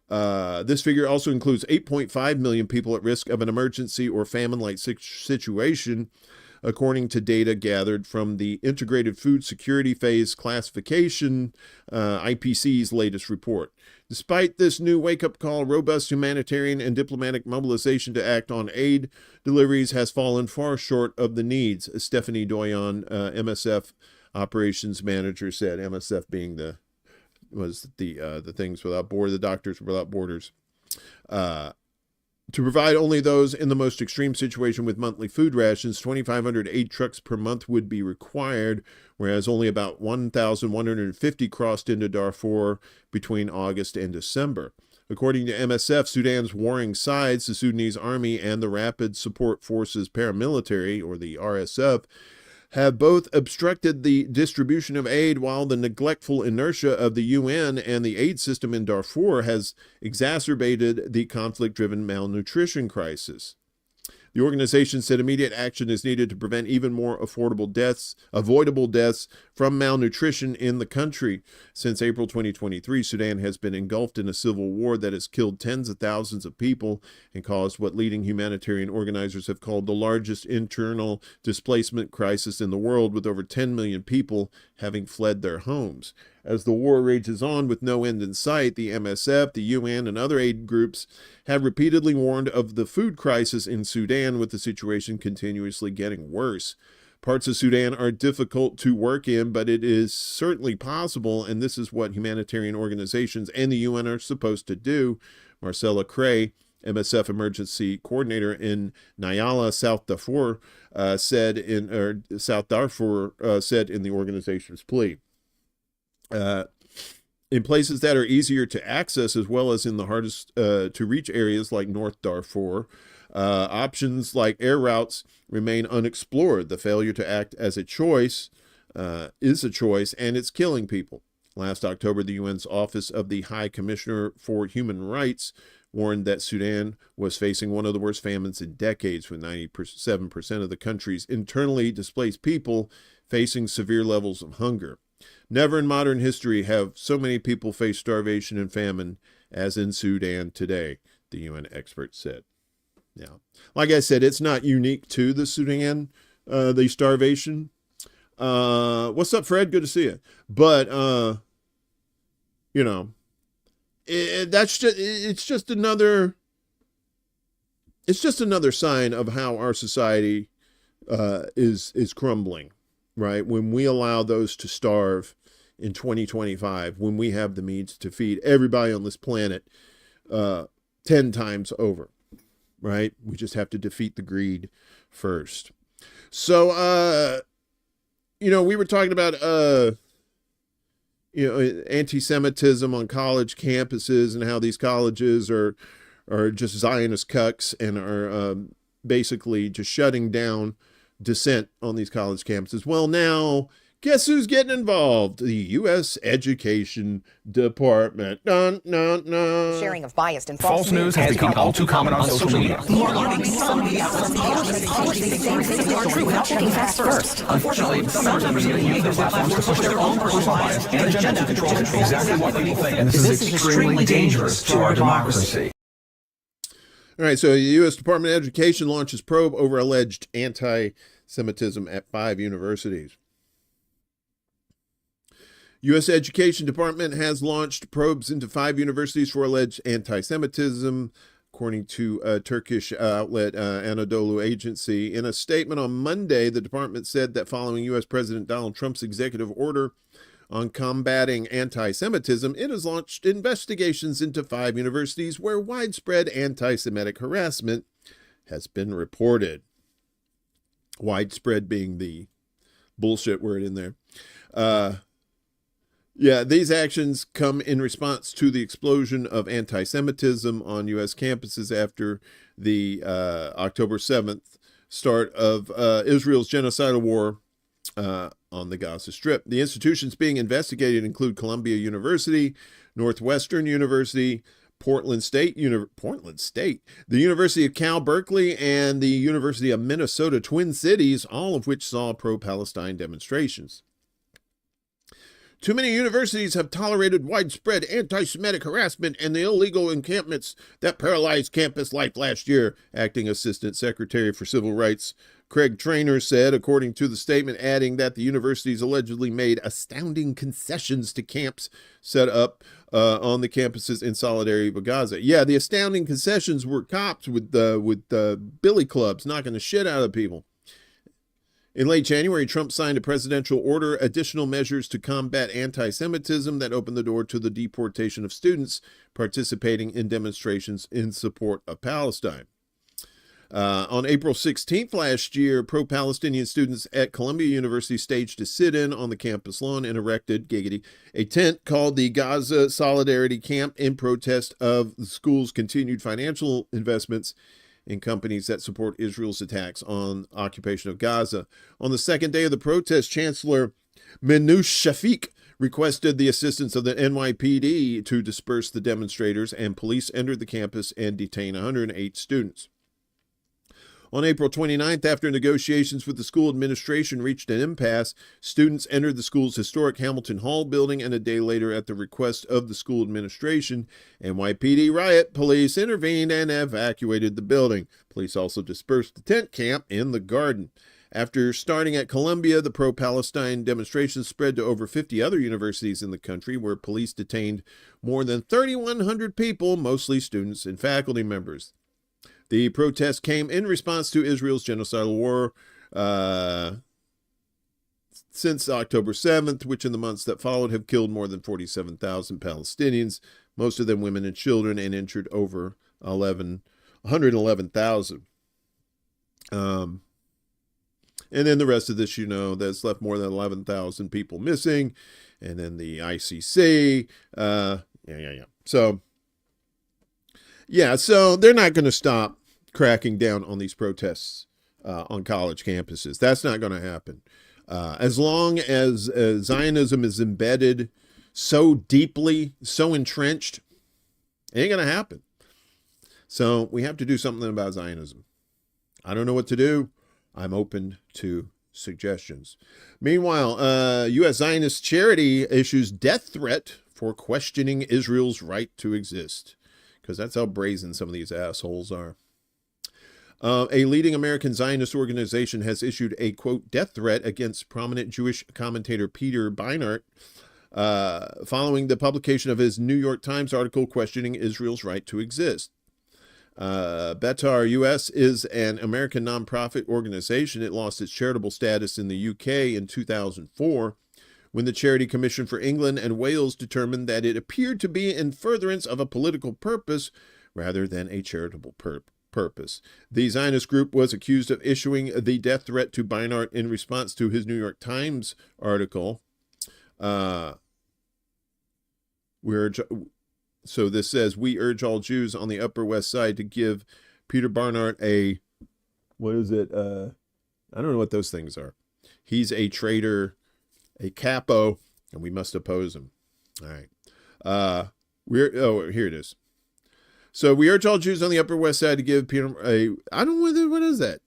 This figure also includes 8.5 million people at risk of an emergency or famine-like situation, according to data gathered from the Integrated Food Security Phase Classification, IPC's latest report. Despite this new wake-up call, robust humanitarian and diplomatic mobilization to act on aid deliveries has fallen far short of the needs, Stephanie Doyon, MSF operations manager, said. MSF being the Things Without Borders, the Doctors Without Borders, to provide only those in the most extreme situation with monthly food rations. 2,500 aid trucks per month would be required, whereas only about 1,150 crossed into Darfur between August and December. According to MSF, Sudan's warring sides, the Sudanese Army and the Rapid Support Forces paramilitary, or the RSF, have both obstructed the distribution of aid, while the neglectful inertia of the UN and the aid system in Darfur has exacerbated the conflict-driven malnutrition crisis. The organization said immediate action is needed to prevent even more avoidable deaths from malnutrition in the country. Since April 2023, Sudan has been engulfed in a civil war that has killed tens of thousands of people and caused what leading humanitarian organizers have called the largest internal displacement crisis in the world, with over 10 million people having fled their homes. As the war rages on with no end in sight, the MSF, the UN, and other aid groups have repeatedly warned of the food crisis in Sudan, with the situation continuously getting worse. Parts of Sudan are difficult to work in, but it is certainly possible, and this is what humanitarian organizations and the UN are supposed to do. Marcella Cray, MSF emergency coordinator in Nyala, South Darfur, said in the organization's plea. In places that are easier to access, as well as in the hardest to reach areas like North Darfur, options like air routes remain unexplored. The failure to act as a choice is a choice, and it's killing people. Last October, the UN's Office of the High Commissioner for Human Rights warned that Sudan was facing one of the worst famines in decades, with 97% of the country's internally displaced people facing severe levels of hunger. Never in modern history have so many people faced starvation and famine as in Sudan today, the UN expert said. Now, like I said, it's not unique to the Sudan, the starvation. What's up, Fred? Good to see you. But, it's just another sign of how our society is crumbling. Right, when we allow those to starve in 2025, when we have the means to feed everybody on this planet 10 times over, right? We just have to defeat the greed first. So we were talking about, anti-Semitism on college campuses and how these colleges are just Zionist cucks and are basically just shutting down dissent on these college campuses. Well, now, guess who's getting involved? The U.S. Education Department. Dun, dun, dun. Sharing of biased and False news has become all too common on social media. More alarming, some media outlets they are true without checking facts first. Unfortunately, some members of the media use their platforms to push their own personal bias and agenda to control exactly what people think. And this is extremely dangerous to our democracy. All right, so the U.S. Department of Education launches probe over alleged anti-Semitism at 5 universities. U.S. Education Department has launched probes into 5 universities for alleged anti-Semitism, according to Turkish outlet Anadolu Agency. In a statement on Monday, the department said that following U.S. President Donald Trump's executive order on combating anti-Semitism, it has launched investigations into 5 universities where widespread anti-Semitic harassment has been reported. Widespread being the bullshit word in there. These actions come in response to the explosion of anti-Semitism on U.S. campuses after the October 7th start of Israel's genocidal war on the Gaza Strip. The institutions being investigated include Columbia University, Northwestern University, Portland State, the University of Cal Berkeley, and the University of Minnesota Twin Cities, all of which saw pro-Palestine demonstrations. Too many universities have tolerated widespread anti-Semitic harassment and the illegal encampments that paralyzed campus life last year, Acting Assistant Secretary for Civil Rights Craig Traynor said, according to the statement, adding that the universities allegedly made astounding concessions to camps set up on the campuses in solidarity with Gaza. Yeah, the astounding concessions were cops with billy clubs knocking the shit out of people. In late January, Trump signed a presidential order, additional measures to combat anti-Semitism that opened the door to the deportation of students participating in demonstrations in support of Palestine. On April 16th last year, pro-Palestinian students at Columbia University staged a sit-in on the campus lawn and erected, a tent called the Gaza Solidarity Camp in protest of the school's continued financial investments in companies that support Israel's attacks on occupation of Gaza. On the second day of the protest, Chancellor Minouche Shafik requested the assistance of the NYPD to disperse the demonstrators, and police entered the campus and detained 108 students. On April 29th, after negotiations with the school administration reached an impasse, students entered the school's historic Hamilton Hall building, and a day later, at the request of the school administration, NYPD riot police intervened and evacuated the building. Police also dispersed the tent camp in the garden. After starting at Columbia, the pro-Palestine demonstrations spread to over 50 other universities in the country, where police detained more than 3,100 people, mostly students and faculty members. The protest came in response to Israel's genocidal war since October 7th, which in the months that followed have killed more than 47,000 Palestinians, most of them women and children, and injured over 111,000. And then the rest of this, that's left more than 11,000 people missing. And then the ICC. So they're not going to stop cracking down on these protests on college campuses. That's not going to happen. As long as Zionism is embedded so deeply, so entrenched, it ain't going to happen. So we have to do something about Zionism. I don't know what to do. I'm open to suggestions. Meanwhile, U.S. Zionist charity issues death threat for questioning Israel's right to exist, because that's how brazen some of these assholes are. A leading American Zionist organization has issued a, quote, death threat against prominent Jewish commentator Peter Beinart following the publication of his New York Times article questioning Israel's right to exist. Betar US is an American nonprofit organization. It lost its charitable status in the UK in 2004 when the Charity Commission for England and Wales determined that it appeared to be in furtherance of a political purpose rather than a charitable purpose. The Zionist group was accused of issuing the death threat to Beinart in response to his New York Times article. So this says, we urge all Jews on the Upper West Side to give Peter Beinart a, what is it? I don't know what those things are. He's a traitor, a capo, and we must oppose him. All right. Here it is. So we urge all Jews on the Upper West Side to give Peter a, I don't know, what is that?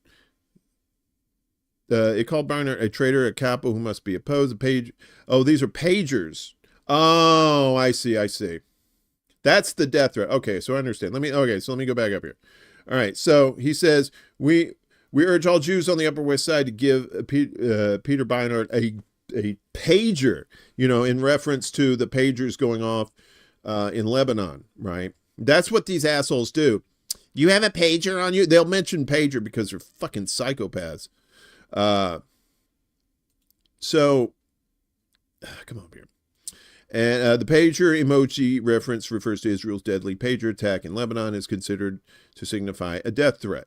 It called Beinart a traitor, a capo who must be opposed. A page. Oh, these are pagers. Oh, I see. That's the death threat. Okay, so I understand. Let me go back up here. All right. So he says, we urge all Jews on the Upper West Side to give Peter Beinart a pager, in reference to the pagers going off in Lebanon, right? That's what these assholes do. You have a pager on you? They'll mention pager because they're fucking psychopaths. Come on here. And the pager emoji reference refers to Israel's deadly pager attack in Lebanon, is considered to signify a death threat.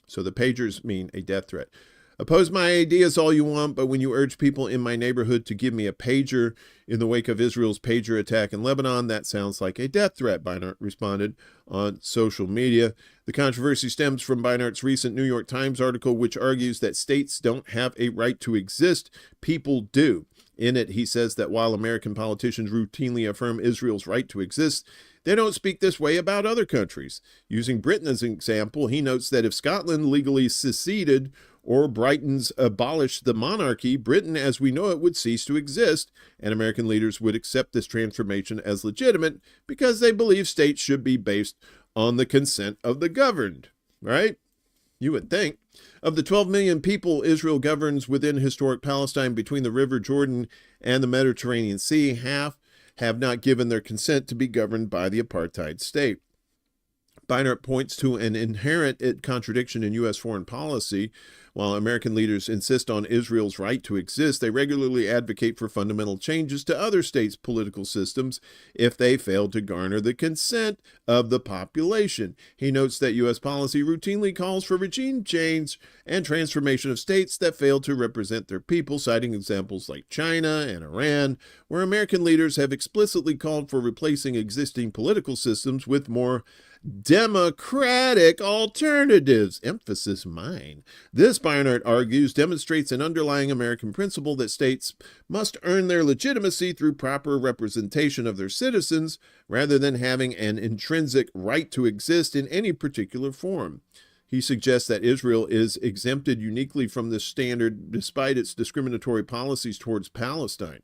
So the pagers mean a death threat. Oppose my ideas all you want, but when you urge people in my neighborhood to give me a pager in the wake of Israel's pager attack in Lebanon, that sounds like a death threat, Beinart responded on social media. The controversy stems from Beinart's recent New York Times article, which argues that states don't have a right to exist, people do. In it, he says that while American politicians routinely affirm Israel's right to exist, they don't speak this way about other countries. Using Britain as an example, he notes that if Scotland legally seceded or Brighton's abolished the monarchy, Britain as we know it would cease to exist, and American leaders would accept this transformation as legitimate because they believe states should be based on the consent of the governed, right? You would think. Of the 12 million people Israel governs within historic Palestine between the River Jordan and the Mediterranean Sea, half have not given their consent to be governed by the apartheid state. Beinart points to an inherent contradiction in U.S. foreign policy. While American leaders insist on Israel's right to exist, they regularly advocate for fundamental changes to other states' political systems if they fail to garner the consent of the population. He notes that U.S. policy routinely calls for regime change and transformation of states that fail to represent their people, citing examples like China and Iran, where American leaders have explicitly called for replacing existing political systems with more democratic alternatives. Emphasis mine. This, Beinart argues, demonstrates an underlying American principle that states must earn their legitimacy through proper representation of their citizens rather than having an intrinsic right to exist in any particular form. He suggests that Israel is exempted uniquely from this standard despite its discriminatory policies towards Palestine.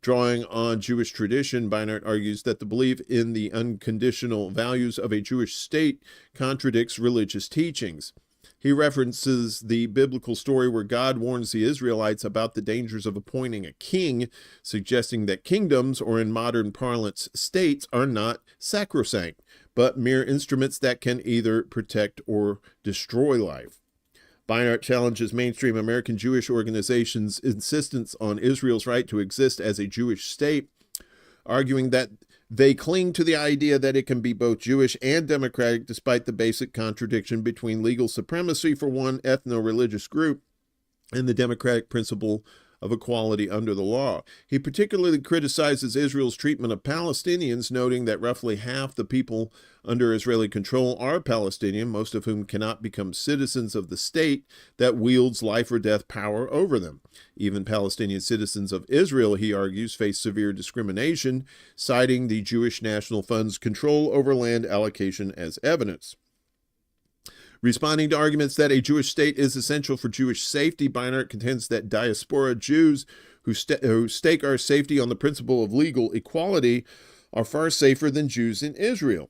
Drawing on Jewish tradition, Beinart argues that the belief in the unconditional values of a Jewish state contradicts religious teachings. He references the biblical story where God warns the Israelites about the dangers of appointing a king, suggesting that kingdoms, or in modern parlance, states, are not sacrosanct, but mere instruments that can either protect or destroy life. Beinart challenges mainstream American Jewish organizations' insistence on Israel's right to exist as a Jewish state, arguing that they cling to the idea that it can be both Jewish and democratic despite the basic contradiction between legal supremacy for one ethno-religious group and the democratic principle of equality under the law. He particularly criticizes Israel's treatment of Palestinians, noting that roughly half the people under Israeli control are Palestinian, most of whom cannot become citizens of the state that wields life or death power over them. Even Palestinian citizens of Israel, he argues, face severe discrimination, citing the Jewish National Fund's control over land allocation as evidence. Responding to arguments that a Jewish state is essential for Jewish safety, Beinart contends that diaspora Jews who stake our safety on the principle of legal equality are far safer than Jews in Israel.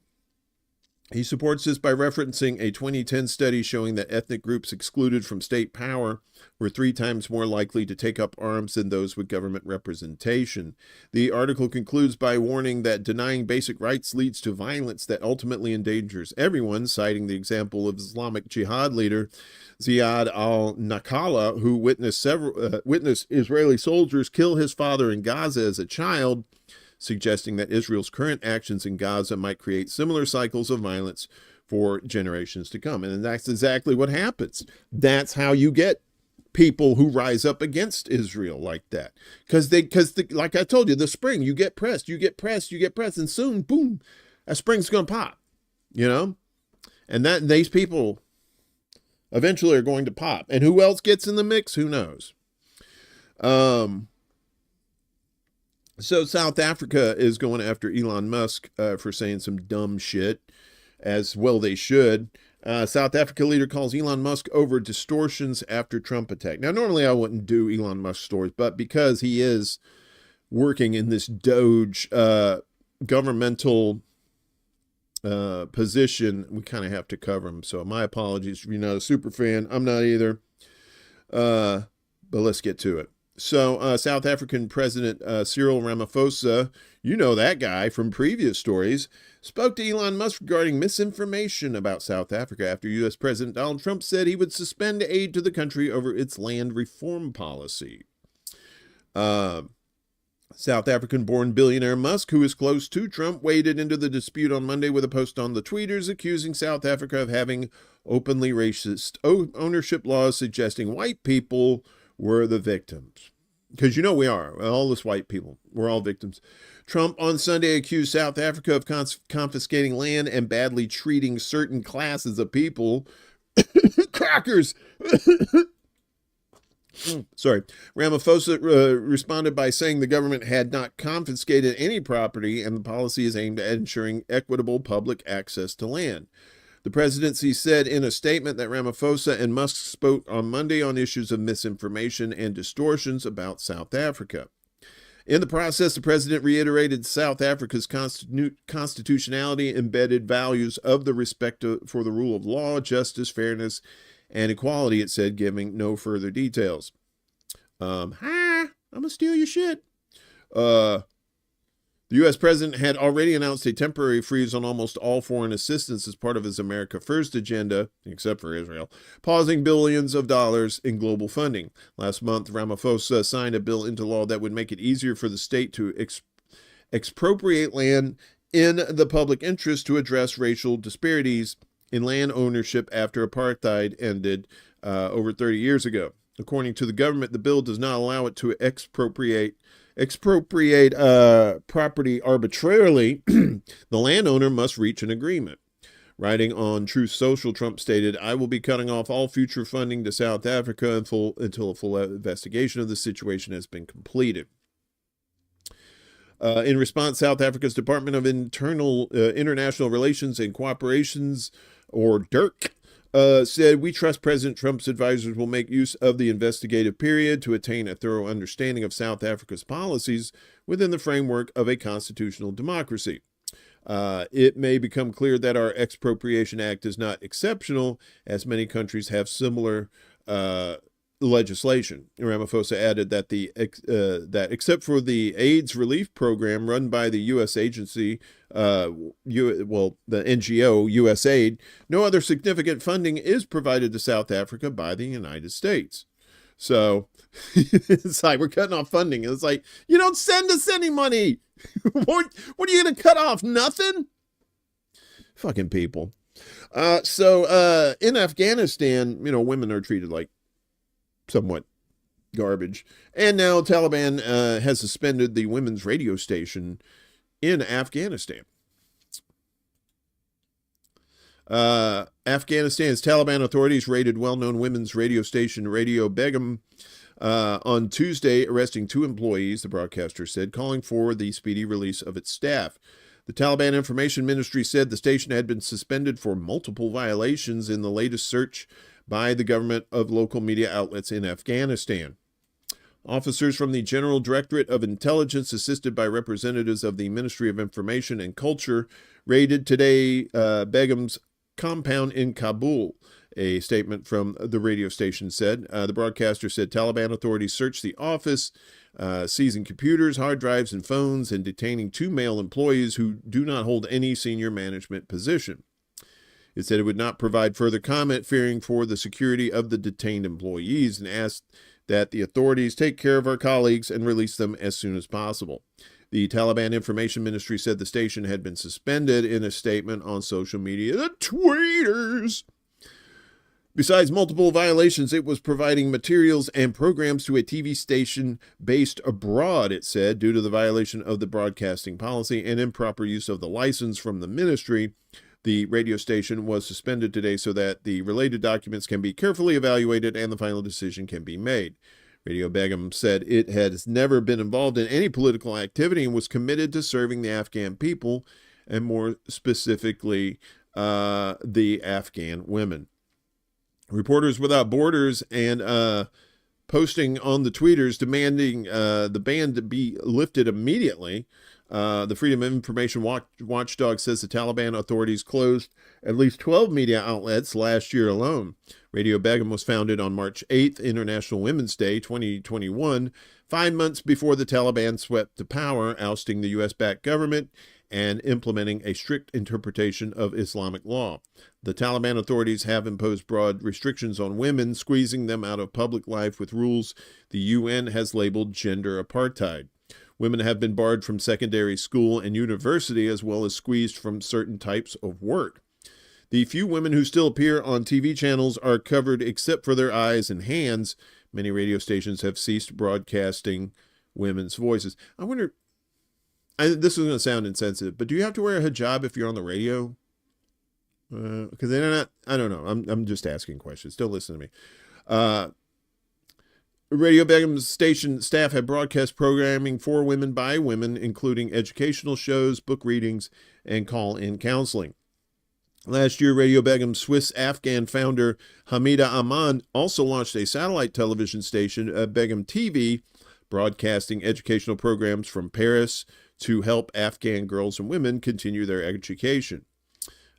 He supports this by referencing a 2010 study showing that ethnic groups excluded from state power were 3 times more likely to take up arms than those with government representation. The article concludes by warning that denying basic rights leads to violence that ultimately endangers everyone, citing the example of Islamic Jihad leader Ziad al-Nakala, who witnessed Israeli soldiers kill his father in Gaza as a child, suggesting that Israel's current actions in Gaza might create similar cycles of violence for generations to come. And that's exactly what happens. That's how you get people who rise up against Israel like that. Because like I told you, the spring, you get pressed, and soon, boom, a spring's going to pop, you know? And these people eventually are going to pop. And who else gets in the mix? Who knows? So South Africa is going after Elon Musk for saying some dumb shit, as well they should. South Africa leader calls Elon Musk over distortions after Trump attack. Now, normally I wouldn't do Elon Musk stories, but because he is working in this Doge governmental position, we kind of have to cover him. So my apologies if you're not a super fan. I'm not either. But let's get to it. So South African President Cyril Ramaphosa, you know that guy from previous stories, spoke to Elon Musk regarding misinformation about South Africa after U.S. President Donald Trump said he would suspend aid to the country over its land reform policy. South African-born billionaire Musk, who is close to Trump, waded into the dispute on Monday with a post on the tweeters accusing South Africa of having openly racist ownership laws suggesting white people were the victims. Because you know we are. All us white people. We're all victims. Trump on Sunday accused South Africa of confiscating land and badly treating certain classes of people. Crackers! Sorry. Ramaphosa responded by saying the government had not confiscated any property and the policy is aimed at ensuring equitable public access to land. The presidency said in a statement that Ramaphosa and Musk spoke on Monday on issues of misinformation and distortions about South Africa. In the process, the president reiterated South Africa's constitutionality embedded values of the respect for the rule of law, justice, fairness, and equality, it said, giving no further details. I'm going to steal your shit. The U.S. president had already announced a temporary freeze on almost all foreign assistance as part of his America First agenda, except for Israel, pausing billions of dollars in global funding. Last month, Ramaphosa signed a bill into law that would make it easier for the state to expropriate land in the public interest to address racial disparities in land ownership after apartheid ended over 30 years ago. According to the government, the bill does not allow it to expropriate property arbitrarily. The landowner must reach an agreement. Writing on Truth Social, Trump stated, "I will be cutting off all future funding to South Africa until a full investigation of the situation has been completed." In response, South Africa's Department of International Relations and Cooperations, or DIRC, said, "We trust President Trump's advisors will make use of the investigative period to attain a thorough understanding of South Africa's policies within the framework of a constitutional democracy. It may become clear that our Expropriation Act is not exceptional, as many countries have similar legislation." Ramaphosa added that that except for the AIDS relief program run by the U.S. agency, the NGO USAID, no other significant funding is provided to South Africa by the United States. So it's like we're cutting off funding. It's like, you don't send us any money. What are you going to cut off? Nothing? Fucking people. So in Afghanistan, women are treated like somewhat garbage. And now Taliban has suspended the women's radio station in Afghanistan. Afghanistan's Taliban authorities raided well-known women's radio station Radio Begum on Tuesday, arresting 2 employees, the broadcaster said, calling for the speedy release of its staff. The Taliban Information Ministry said the station had been suspended for multiple violations in the latest search by the government of local media outlets in Afghanistan. Officers from the General Directorate of Intelligence, assisted by representatives of the Ministry of Information and Culture, raided today Begum's compound in Kabul. A statement from the radio station said. The broadcaster said Taliban authorities searched the office, seizing computers, hard drives, and phones, and detaining 2 male employees who do not hold any senior management position. It said it would not provide further comment, fearing for the security of the detained employees, and asked that the authorities take care of our colleagues and release them as soon as possible. The Taliban Information Ministry said the station had been suspended in a statement on social media. The tweeters! Besides multiple violations, it was providing materials and programs to a TV station based abroad, it said, due to the violation of the broadcasting policy and improper use of the license from the ministry. The radio station was suspended today so that the related documents can be carefully evaluated and the final decision can be made. Radio Begum said it has never been involved in any political activity and was committed to serving the Afghan people, and more specifically, the Afghan women. Reporters Without Borders and posting on the tweeters demanding the ban to be lifted immediately. The Freedom of Information Watchdog says the Taliban authorities closed at least 12 media outlets last year alone. Radio Begum was founded on March 8th, International Women's Day 2021, 5 months before the Taliban swept to power, ousting the U.S.-backed government and implementing a strict interpretation of Islamic law. The Taliban authorities have imposed broad restrictions on women, squeezing them out of public life with rules the UN has labeled gender apartheid. Women have been barred from secondary school and university, as well as squeezed from certain types of work. The few women who still appear on TV channels are covered except for their eyes and hands. Many radio stations have ceased broadcasting women's voices. I wonder, this is going to sound insensitive, but do you have to wear a hijab if you're on the radio? Because they're not, I don't know. I'm just asking questions. Don't listen to me. Radio Begum's station staff had broadcast programming for women by women, including educational shows, book readings, and call-in counseling. Last year, Radio Begum's Swiss-Afghan founder Hamida Aman also launched a satellite television station, Begum TV, broadcasting educational programs from Paris to help Afghan girls and women continue their education.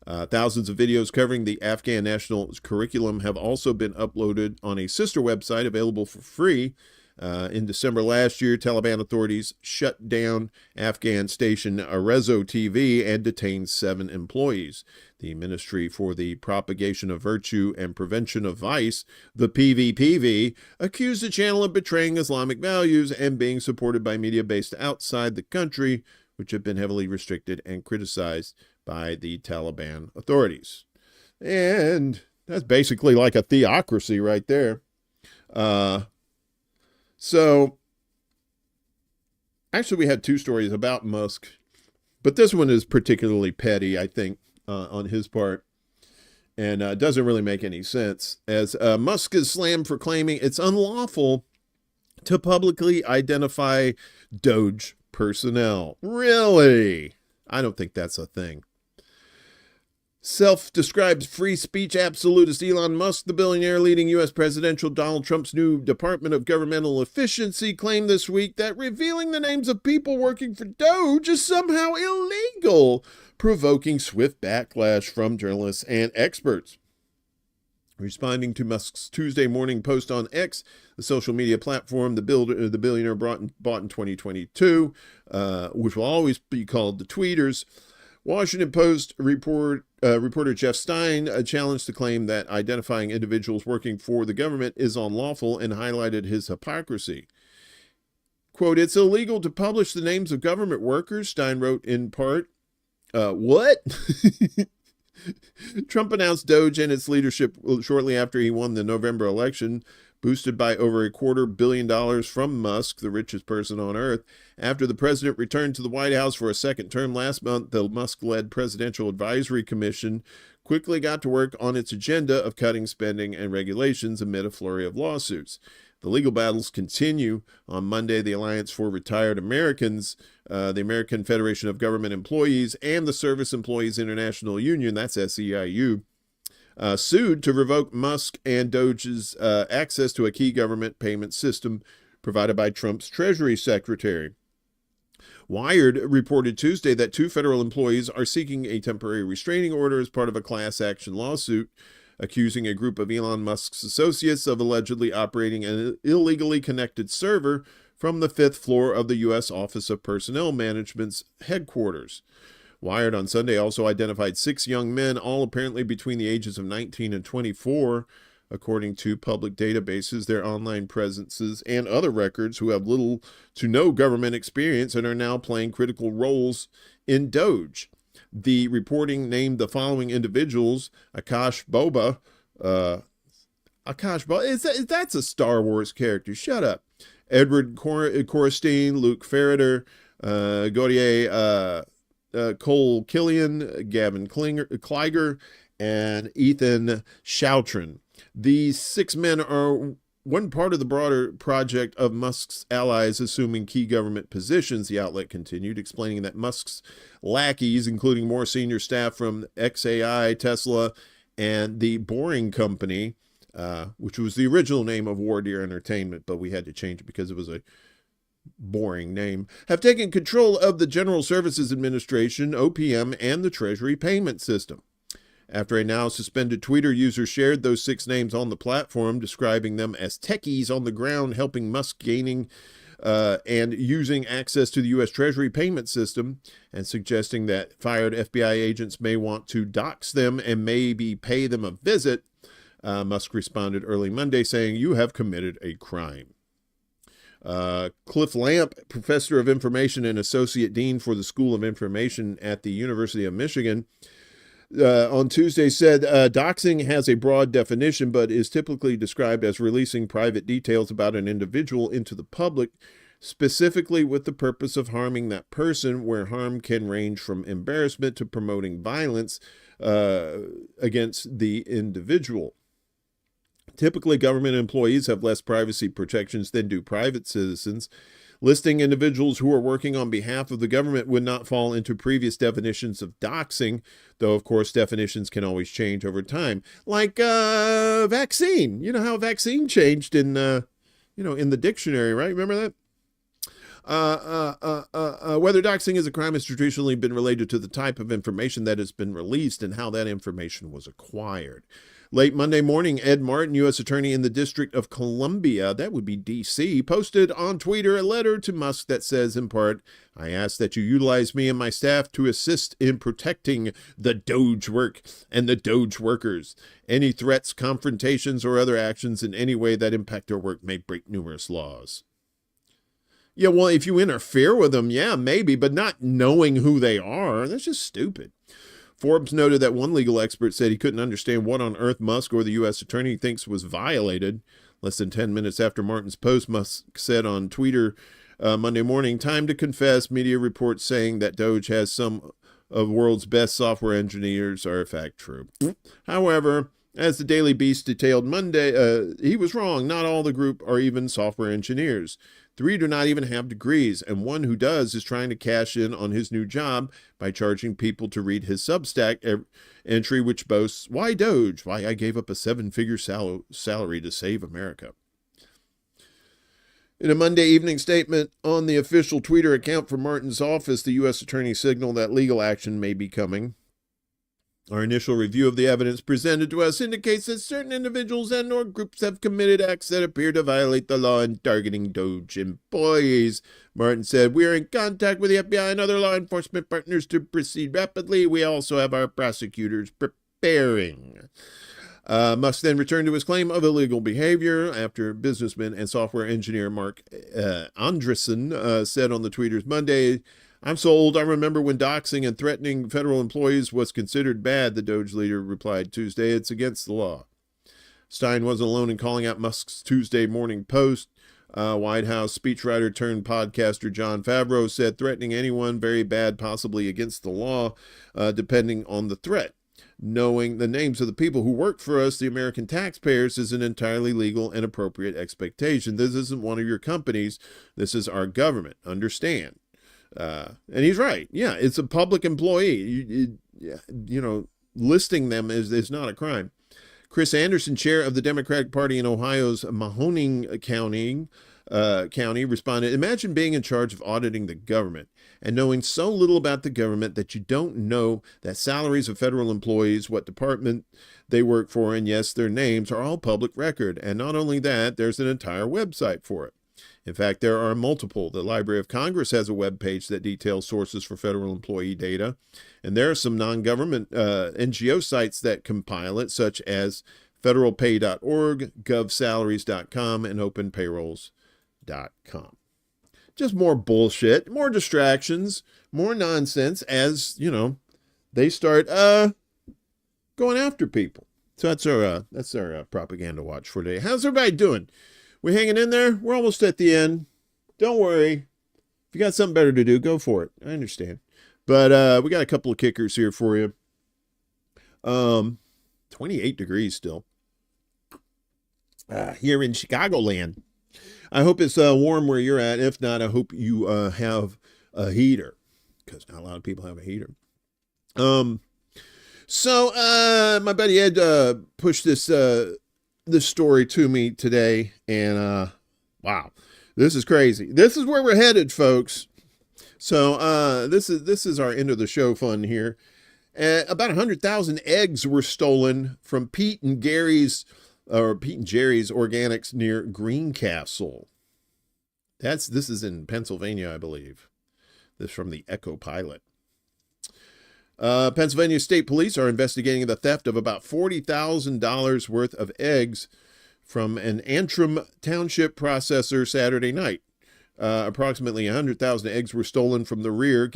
Thousands of videos covering the Afghan national curriculum have also been uploaded on a sister website available for free. In December last year, Taliban authorities shut down Afghan station Arezo TV and detained 7 employees. The Ministry for the Propagation of Virtue and Prevention of Vice, the PVPV, accused the channel of betraying Islamic values and being supported by media based outside the country, which have been heavily restricted and criticized by the Taliban authorities. And that's basically like a theocracy right there. So, actually, we had 2 stories about Musk, but this one is particularly petty, I think, on his part, and doesn't really make any sense, as Musk is slammed for claiming it's unlawful to publicly identify Doge personnel. Really? I don't think that's a thing. Self-described free speech absolutist Elon Musk, the billionaire leading U.S. presidential Donald Trump's new Department of Governmental Efficiency, claimed this week that revealing the names of people working for Doge is somehow illegal, provoking swift backlash from journalists and experts. Responding to Musk's Tuesday morning post on X, the social media platform the billionaire bought in 2022, which will always be called the tweeters, Washington Post reporter Jeff Stein challenged the claim that identifying individuals working for the government is unlawful and highlighted his hypocrisy. Quote, "It's illegal to publish the names of government workers," Stein wrote in part. What? Trump announced Doge and its leadership shortly after he won the November election, boosted by over $250 million from Musk, the richest person on earth. After the president returned to the White House for a second term last month, the Musk-led Presidential Advisory Commission quickly got to work on its agenda of cutting spending and regulations amid a flurry of lawsuits. The legal battles continue. On Monday, the Alliance for Retired Americans, the American Federation of Government Employees, and the Service Employees International Union, that's SEIU, sued to revoke Musk and Doge's access to a key government payment system provided by Trump's Treasury Secretary. Wired reported Tuesday that 2 federal employees are seeking a temporary restraining order as part of a class action lawsuit, accusing a group of Elon Musk's associates of allegedly operating an illegally connected server from the 5th floor of the U.S. Office of Personnel Management's headquarters. Wired on Sunday also identified 6 young men, all apparently between the ages of 19 and 24. according to public databases, their online presences, and other records who have little to no government experience and are now playing critical roles in Doge. The reporting named the following individuals: Akash Boba, that's a Star Wars character. Shut up. Edward Corstein, Luke Ferreter, Gautier, Cole Killian, Gavin Kleiger, and Ethan Shoutrin. These 6 men are one part of the broader project of Musk's allies assuming key government positions, the outlet continued, explaining that Musk's lackeys, including more senior staff from XAI, Tesla, and the Boring Company, which was the original name of War Deer Entertainment, but we had to change it because it was a boring name, have taken control of the General Services Administration, OPM, and the Treasury payment system. After a now suspended Twitter user shared those 6 names on the platform, describing them as techies on the ground helping Musk gaining and using access to the U.S. Treasury payment system, and suggesting that fired FBI agents may want to dox them and maybe pay them a visit, Musk responded early Monday saying, "You have committed a crime." Cliff Lamp, professor of information and associate dean for the School of Information at the University of Michigan, on Tuesday said doxing has a broad definition but is typically described as releasing private details about an individual into the public, specifically with the purpose of harming that person, where harm can range from embarrassment to promoting violence against the individual. Typically, government employees have less privacy protections than do private citizens. Listing individuals who are working on behalf of the government would not fall into previous definitions of doxing, though, of course, definitions can always change over time. Like vaccine. You know how vaccine changed in the dictionary, right? Remember that? Whether doxing is a crime has traditionally been related to the type of information that has been released and how that information was acquired. Late Monday morning, Ed Martin, U.S. Attorney in the District of Columbia, that would be D.C., posted on Twitter a letter to Musk that says, in part, "I ask that you utilize me and my staff to assist in protecting the Doge work and the Doge workers. Any threats, confrontations, or other actions in any way that impact their work may break numerous laws." Yeah, well, if you interfere with them, yeah, maybe, but not knowing who they are, that's just stupid. Forbes noted that one legal expert said he couldn't understand what on earth Musk or the U.S. attorney thinks was violated. Less than 10 minutes after Martin's post, Musk said on Twitter Monday morning, "Time to confess, media reports saying that Doge has some of the world's best software engineers are in fact true." However, as the Daily Beast detailed Monday, he was wrong. Not all the group are even software engineers. 3 do not even have degrees, and one who does is trying to cash in on his new job by charging people to read his Substack entry, which boasts, "Why Doge? Why I gave up a 7-figure salary to save America." In a Monday evening statement on the official Twitter account for Martin's office, the U.S. attorney signaled that legal action may be coming. "Our initial review of the evidence presented to us indicates that certain individuals and or groups have committed acts that appear to violate the law in targeting Doge employees," Martin said. "We are in contact with the FBI and other law enforcement partners to proceed rapidly. We also have our prosecutors preparing." Musk then returned to his claim of illegal behavior after businessman and software engineer Mark Andreessen said on the tweeters Monday, "I'm so old I remember when doxing and threatening federal employees was considered bad," the Doge leader replied Tuesday. "It's against the law." Stein wasn't alone in calling out Musk's Tuesday morning post. White House speechwriter turned podcaster John Favreau said threatening anyone very bad, possibly against the law, depending on the threat. "Knowing the names of the people who work for us, the American taxpayers, is an entirely legal and appropriate expectation. This isn't one of your companies. This is our government. Understand?" And he's right. Yeah, it's a public employee. Listing them is not a crime. Chris Anderson, chair of the Democratic Party in Ohio's Mahoning County, responded, "Imagine being in charge of auditing the government and knowing so little about the government that you don't know that salaries of federal employees, what department they work for, and yes, their names are all public record. And not only that, there's an entire website for it. In fact, there are multiple. The Library of Congress has a web page that details sources for federal employee data, and there are some non-government NGO sites that compile it, such as federalpay.org, govsalaries.com, and openpayrolls.com. Just more bullshit, more distractions, more nonsense as, they start going after people. So that's our propaganda watch for today. How's everybody doing? We hanging in there? We're almost at the end. Don't worry. If you got something better to do, go for it. I understand. But we got a couple of kickers here for you. 28 degrees still. Here in Chicagoland. I hope it's warm where you're at. If not, I hope you have a heater, because not a lot of people have a heater. So my buddy Ed pushed this story to me today, and wow, this is crazy. This is where we're headed, folks. So this is our end of the show fun here. About 100,000 eggs were stolen from Pete and Jerry's Organics near Greencastle. This is in Pennsylvania, I believe. This is from the Echo Pilot. Pennsylvania State Police are investigating the theft of about $40,000 worth of eggs from an Antrim Township processor Saturday night. Approximately 100,000 eggs were stolen from the rear,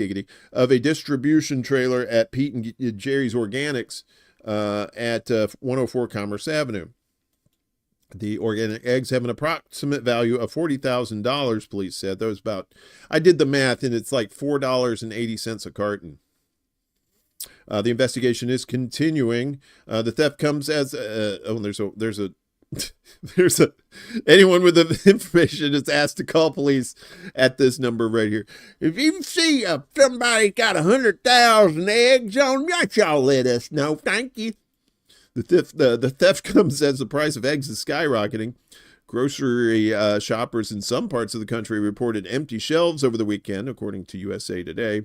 of a distribution trailer at Pete and Jerry's Organics at 104 Commerce Avenue. The organic eggs have an approximate value of $40,000, police said. That was I did the math, and it's like $4.80 a carton. The investigation is continuing. The theft comes as anyone with the information is asked to call police at this number right here. If you see somebody got 100,000 eggs on that, y'all let us know. Thank you. The theft comes as the price of eggs is skyrocketing. Grocery shoppers in some parts of the country reported empty shelves over the weekend, according to USA Today.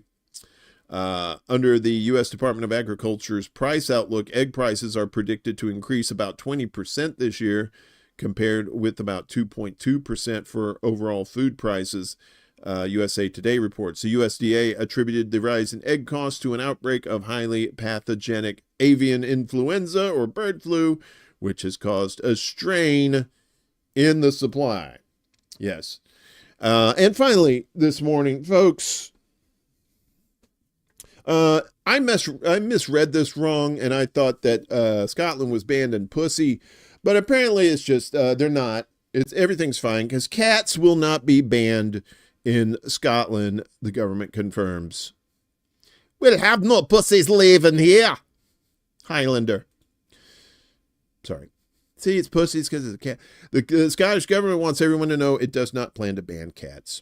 Under the U.S. Department of Agriculture's price outlook, egg prices are predicted to increase about 20% this year, compared with about 2.2% for overall food prices, USA Today reports. The USDA attributed the rise in egg costs to an outbreak of highly pathogenic avian influenza or bird flu, which has caused a strain in the supply. Yes. And finally, this morning, folks, I misread this wrong, and I thought that Scotland was banned in pussy, but apparently it's just they're not. Everything's fine because cats will not be banned in Scotland. The government confirms. We'll have no pussies living here, Highlander. Sorry. See, it's pussies because it's a cat. The Scottish government wants everyone to know it does not plan to ban cats.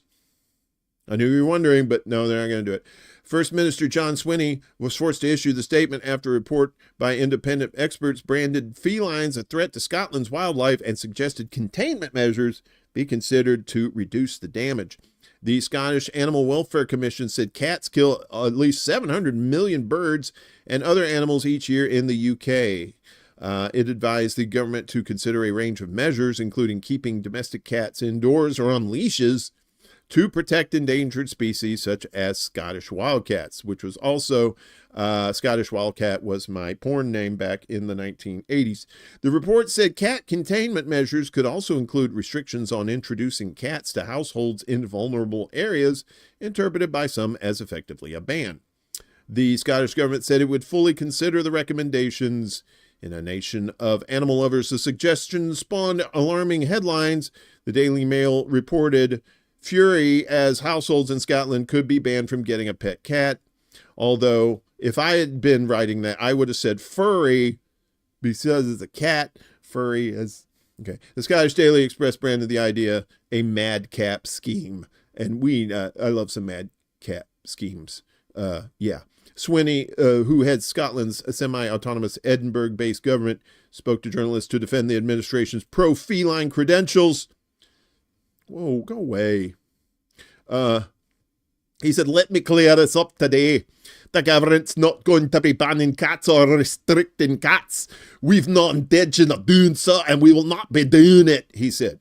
I knew you were wondering, but no, they're not going to do it. First Minister John Swinney was forced to issue the statement after a report by independent experts branded felines a threat to Scotland's wildlife and suggested containment measures be considered to reduce the damage. The Scottish Animal Welfare Commission said cats kill at least 700 million birds and other animals each year in the UK. It advised the government to consider a range of measures, including keeping domestic cats indoors or on leashes to protect endangered species such as Scottish wildcats, which was also, Scottish wildcat was my porn name back in the 1980s. The report said cat containment measures could also include restrictions on introducing cats to households in vulnerable areas, interpreted by some as effectively a ban. The Scottish government said it would fully consider the recommendations. In a nation of animal lovers, the suggestion spawned alarming headlines. The Daily Mail reported fury as households in Scotland could be banned from getting a pet cat. Although, if I had been writing that, I would have said furry because it's a cat. Furry is... Okay. The Scottish Daily Express branded the idea a madcap scheme. And I love some madcap schemes. Yeah. Swinney, who heads Scotland's semi-autonomous Edinburgh-based government, spoke to journalists to defend the administration's pro-feline credentials. Whoa, go away. He said, let me clear this up today. The government's not going to be banning cats or restricting cats. We've no intention of doing so, and we will not be doing it, he said.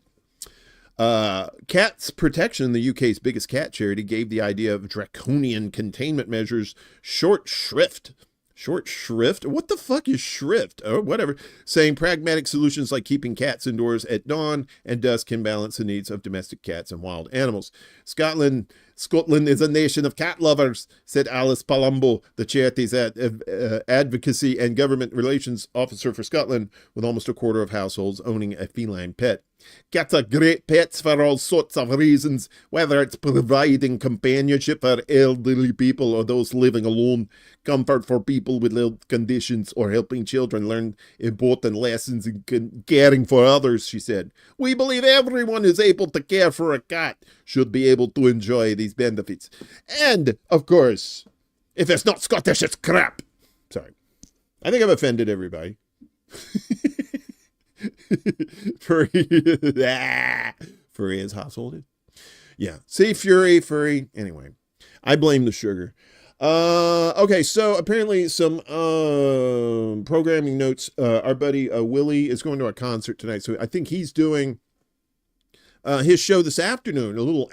Cats Protection, the UK's biggest cat charity, gave the idea of draconian containment measures short shrift. Short shrift? What the fuck is shrift? Or whatever. Saying pragmatic solutions like keeping cats indoors at dawn and dusk can balance the needs of domestic cats and wild animals. Scotland is a nation of cat lovers, said Alice Palumbo, the charity's advocacy and government relations officer for Scotland, with almost a quarter of households owning a feline pet. Cats are great pets for all sorts of reasons, whether it's providing companionship for elderly people or those living alone, comfort for people with health conditions, or helping children learn important lessons in caring for others, she said. We believe everyone who's able to care for a cat should be able to enjoy these benefits. And, of course, if it's not Scottish, it's crap. Sorry. I think I've offended everybody. Furry is household. Yeah. See, furry. Anyway, I blame the sugar. Okay, so apparently some programming notes. Our buddy Willie is going to a concert tonight, so I think he's doing his show this afternoon. A little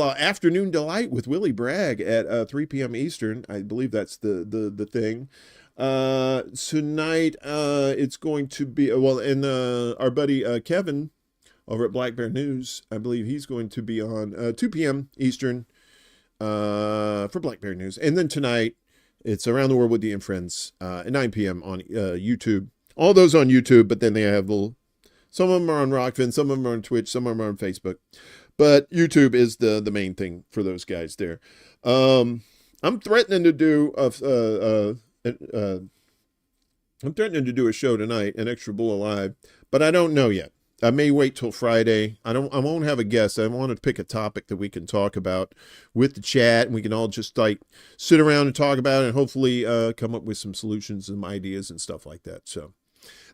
afternoon delight with Willie Bragg at 3 p.m. Eastern. I believe that's the thing. Tonight it's going to be and our buddy Kevin over at Black Bear News, I believe he's going to be on 2 p.m. Eastern for Black Bear News. And then tonight it's Around the World with Dee and Friends at 9 p.m. on YouTube. All those on YouTube, but then they have some of them are on Rockfin, some of them are on Twitch, some of them are on Facebook. But YouTube is the main thing for those guys there. I'm threatening to do a show tonight, an ExtraBulla Live, but I don't know yet. I may wait till Friday. I won't have a guest. I want to pick a topic that we can talk about with the chat, and we can all just like sit around and talk about it, and hopefully come up with some solutions and ideas and stuff like that. So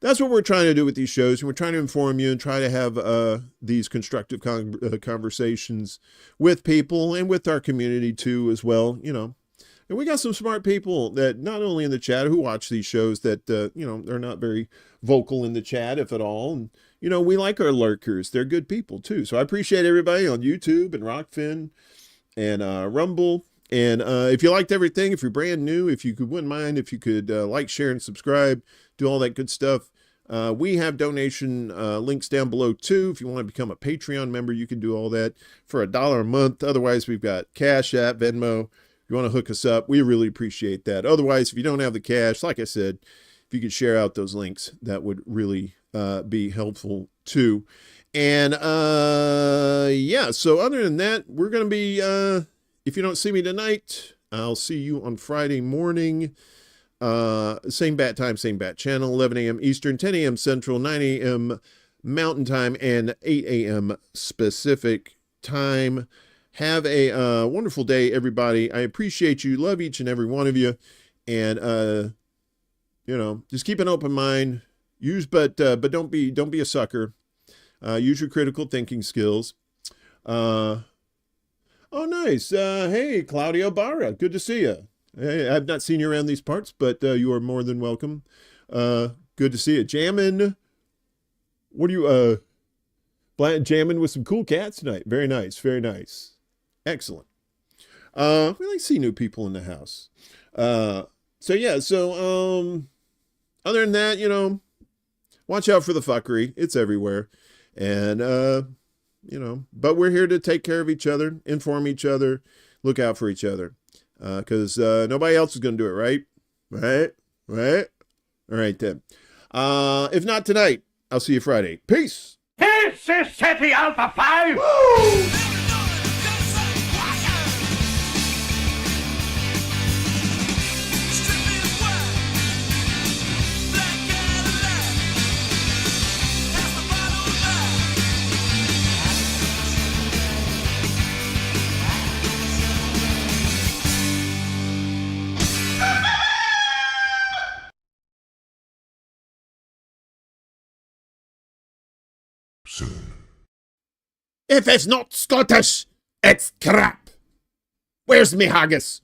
that's what we're trying to do with these shows, and we're trying to inform you and try to have these constructive conversations with people and with our community too as well, you know. And we got some smart people that not only in the chat who watch these shows that, they're not very vocal in the chat, if at all. And, we like our lurkers. They're good people, too. So I appreciate everybody on YouTube and Rockfin and Rumble. And if you liked everything, if you're brand new, if you wouldn't mind, if you could like, share, and subscribe, do all that good stuff. We have donation links down below, too. If you want to become a Patreon member, you can do all that for $1 a month. Otherwise, we've got CashApp, Venmo. You want to hook us up, we really appreciate that. Otherwise, if you don't have the cash, like I said, if you could share out those links, that would really be helpful too. And yeah, so other than that, we're going to be, if you don't see me tonight, I'll see you on Friday morning. Same bat time, same bat channel, 11 a.m. Eastern, 10 a.m. Central, 9 a.m. Mountain Time, and 8 a.m. Pacific Time. Have a wonderful day, everybody. I appreciate you. Love each and every one of you. And, just keep an open mind. But don't be a sucker. Use your critical thinking skills. Oh, nice. Hey, Claudio Barra. Good to see you. Hey, I've not seen you around these parts, but you are more than welcome. Good to see you. Jamming. What are you, jamming with some cool cats tonight? Very nice. Very nice. Excellent. We like to see new people in the house. Other than that, watch out for the fuckery. It's everywhere. And, but we're here to take care of each other, inform each other, look out for each other. Because nobody else is going to do it, right? Right? All right, then. If not tonight, I'll see you Friday. Peace! This is City Alpha 5! Woo! Soon. If it's not Scottish, it's crap. Where's me haggis?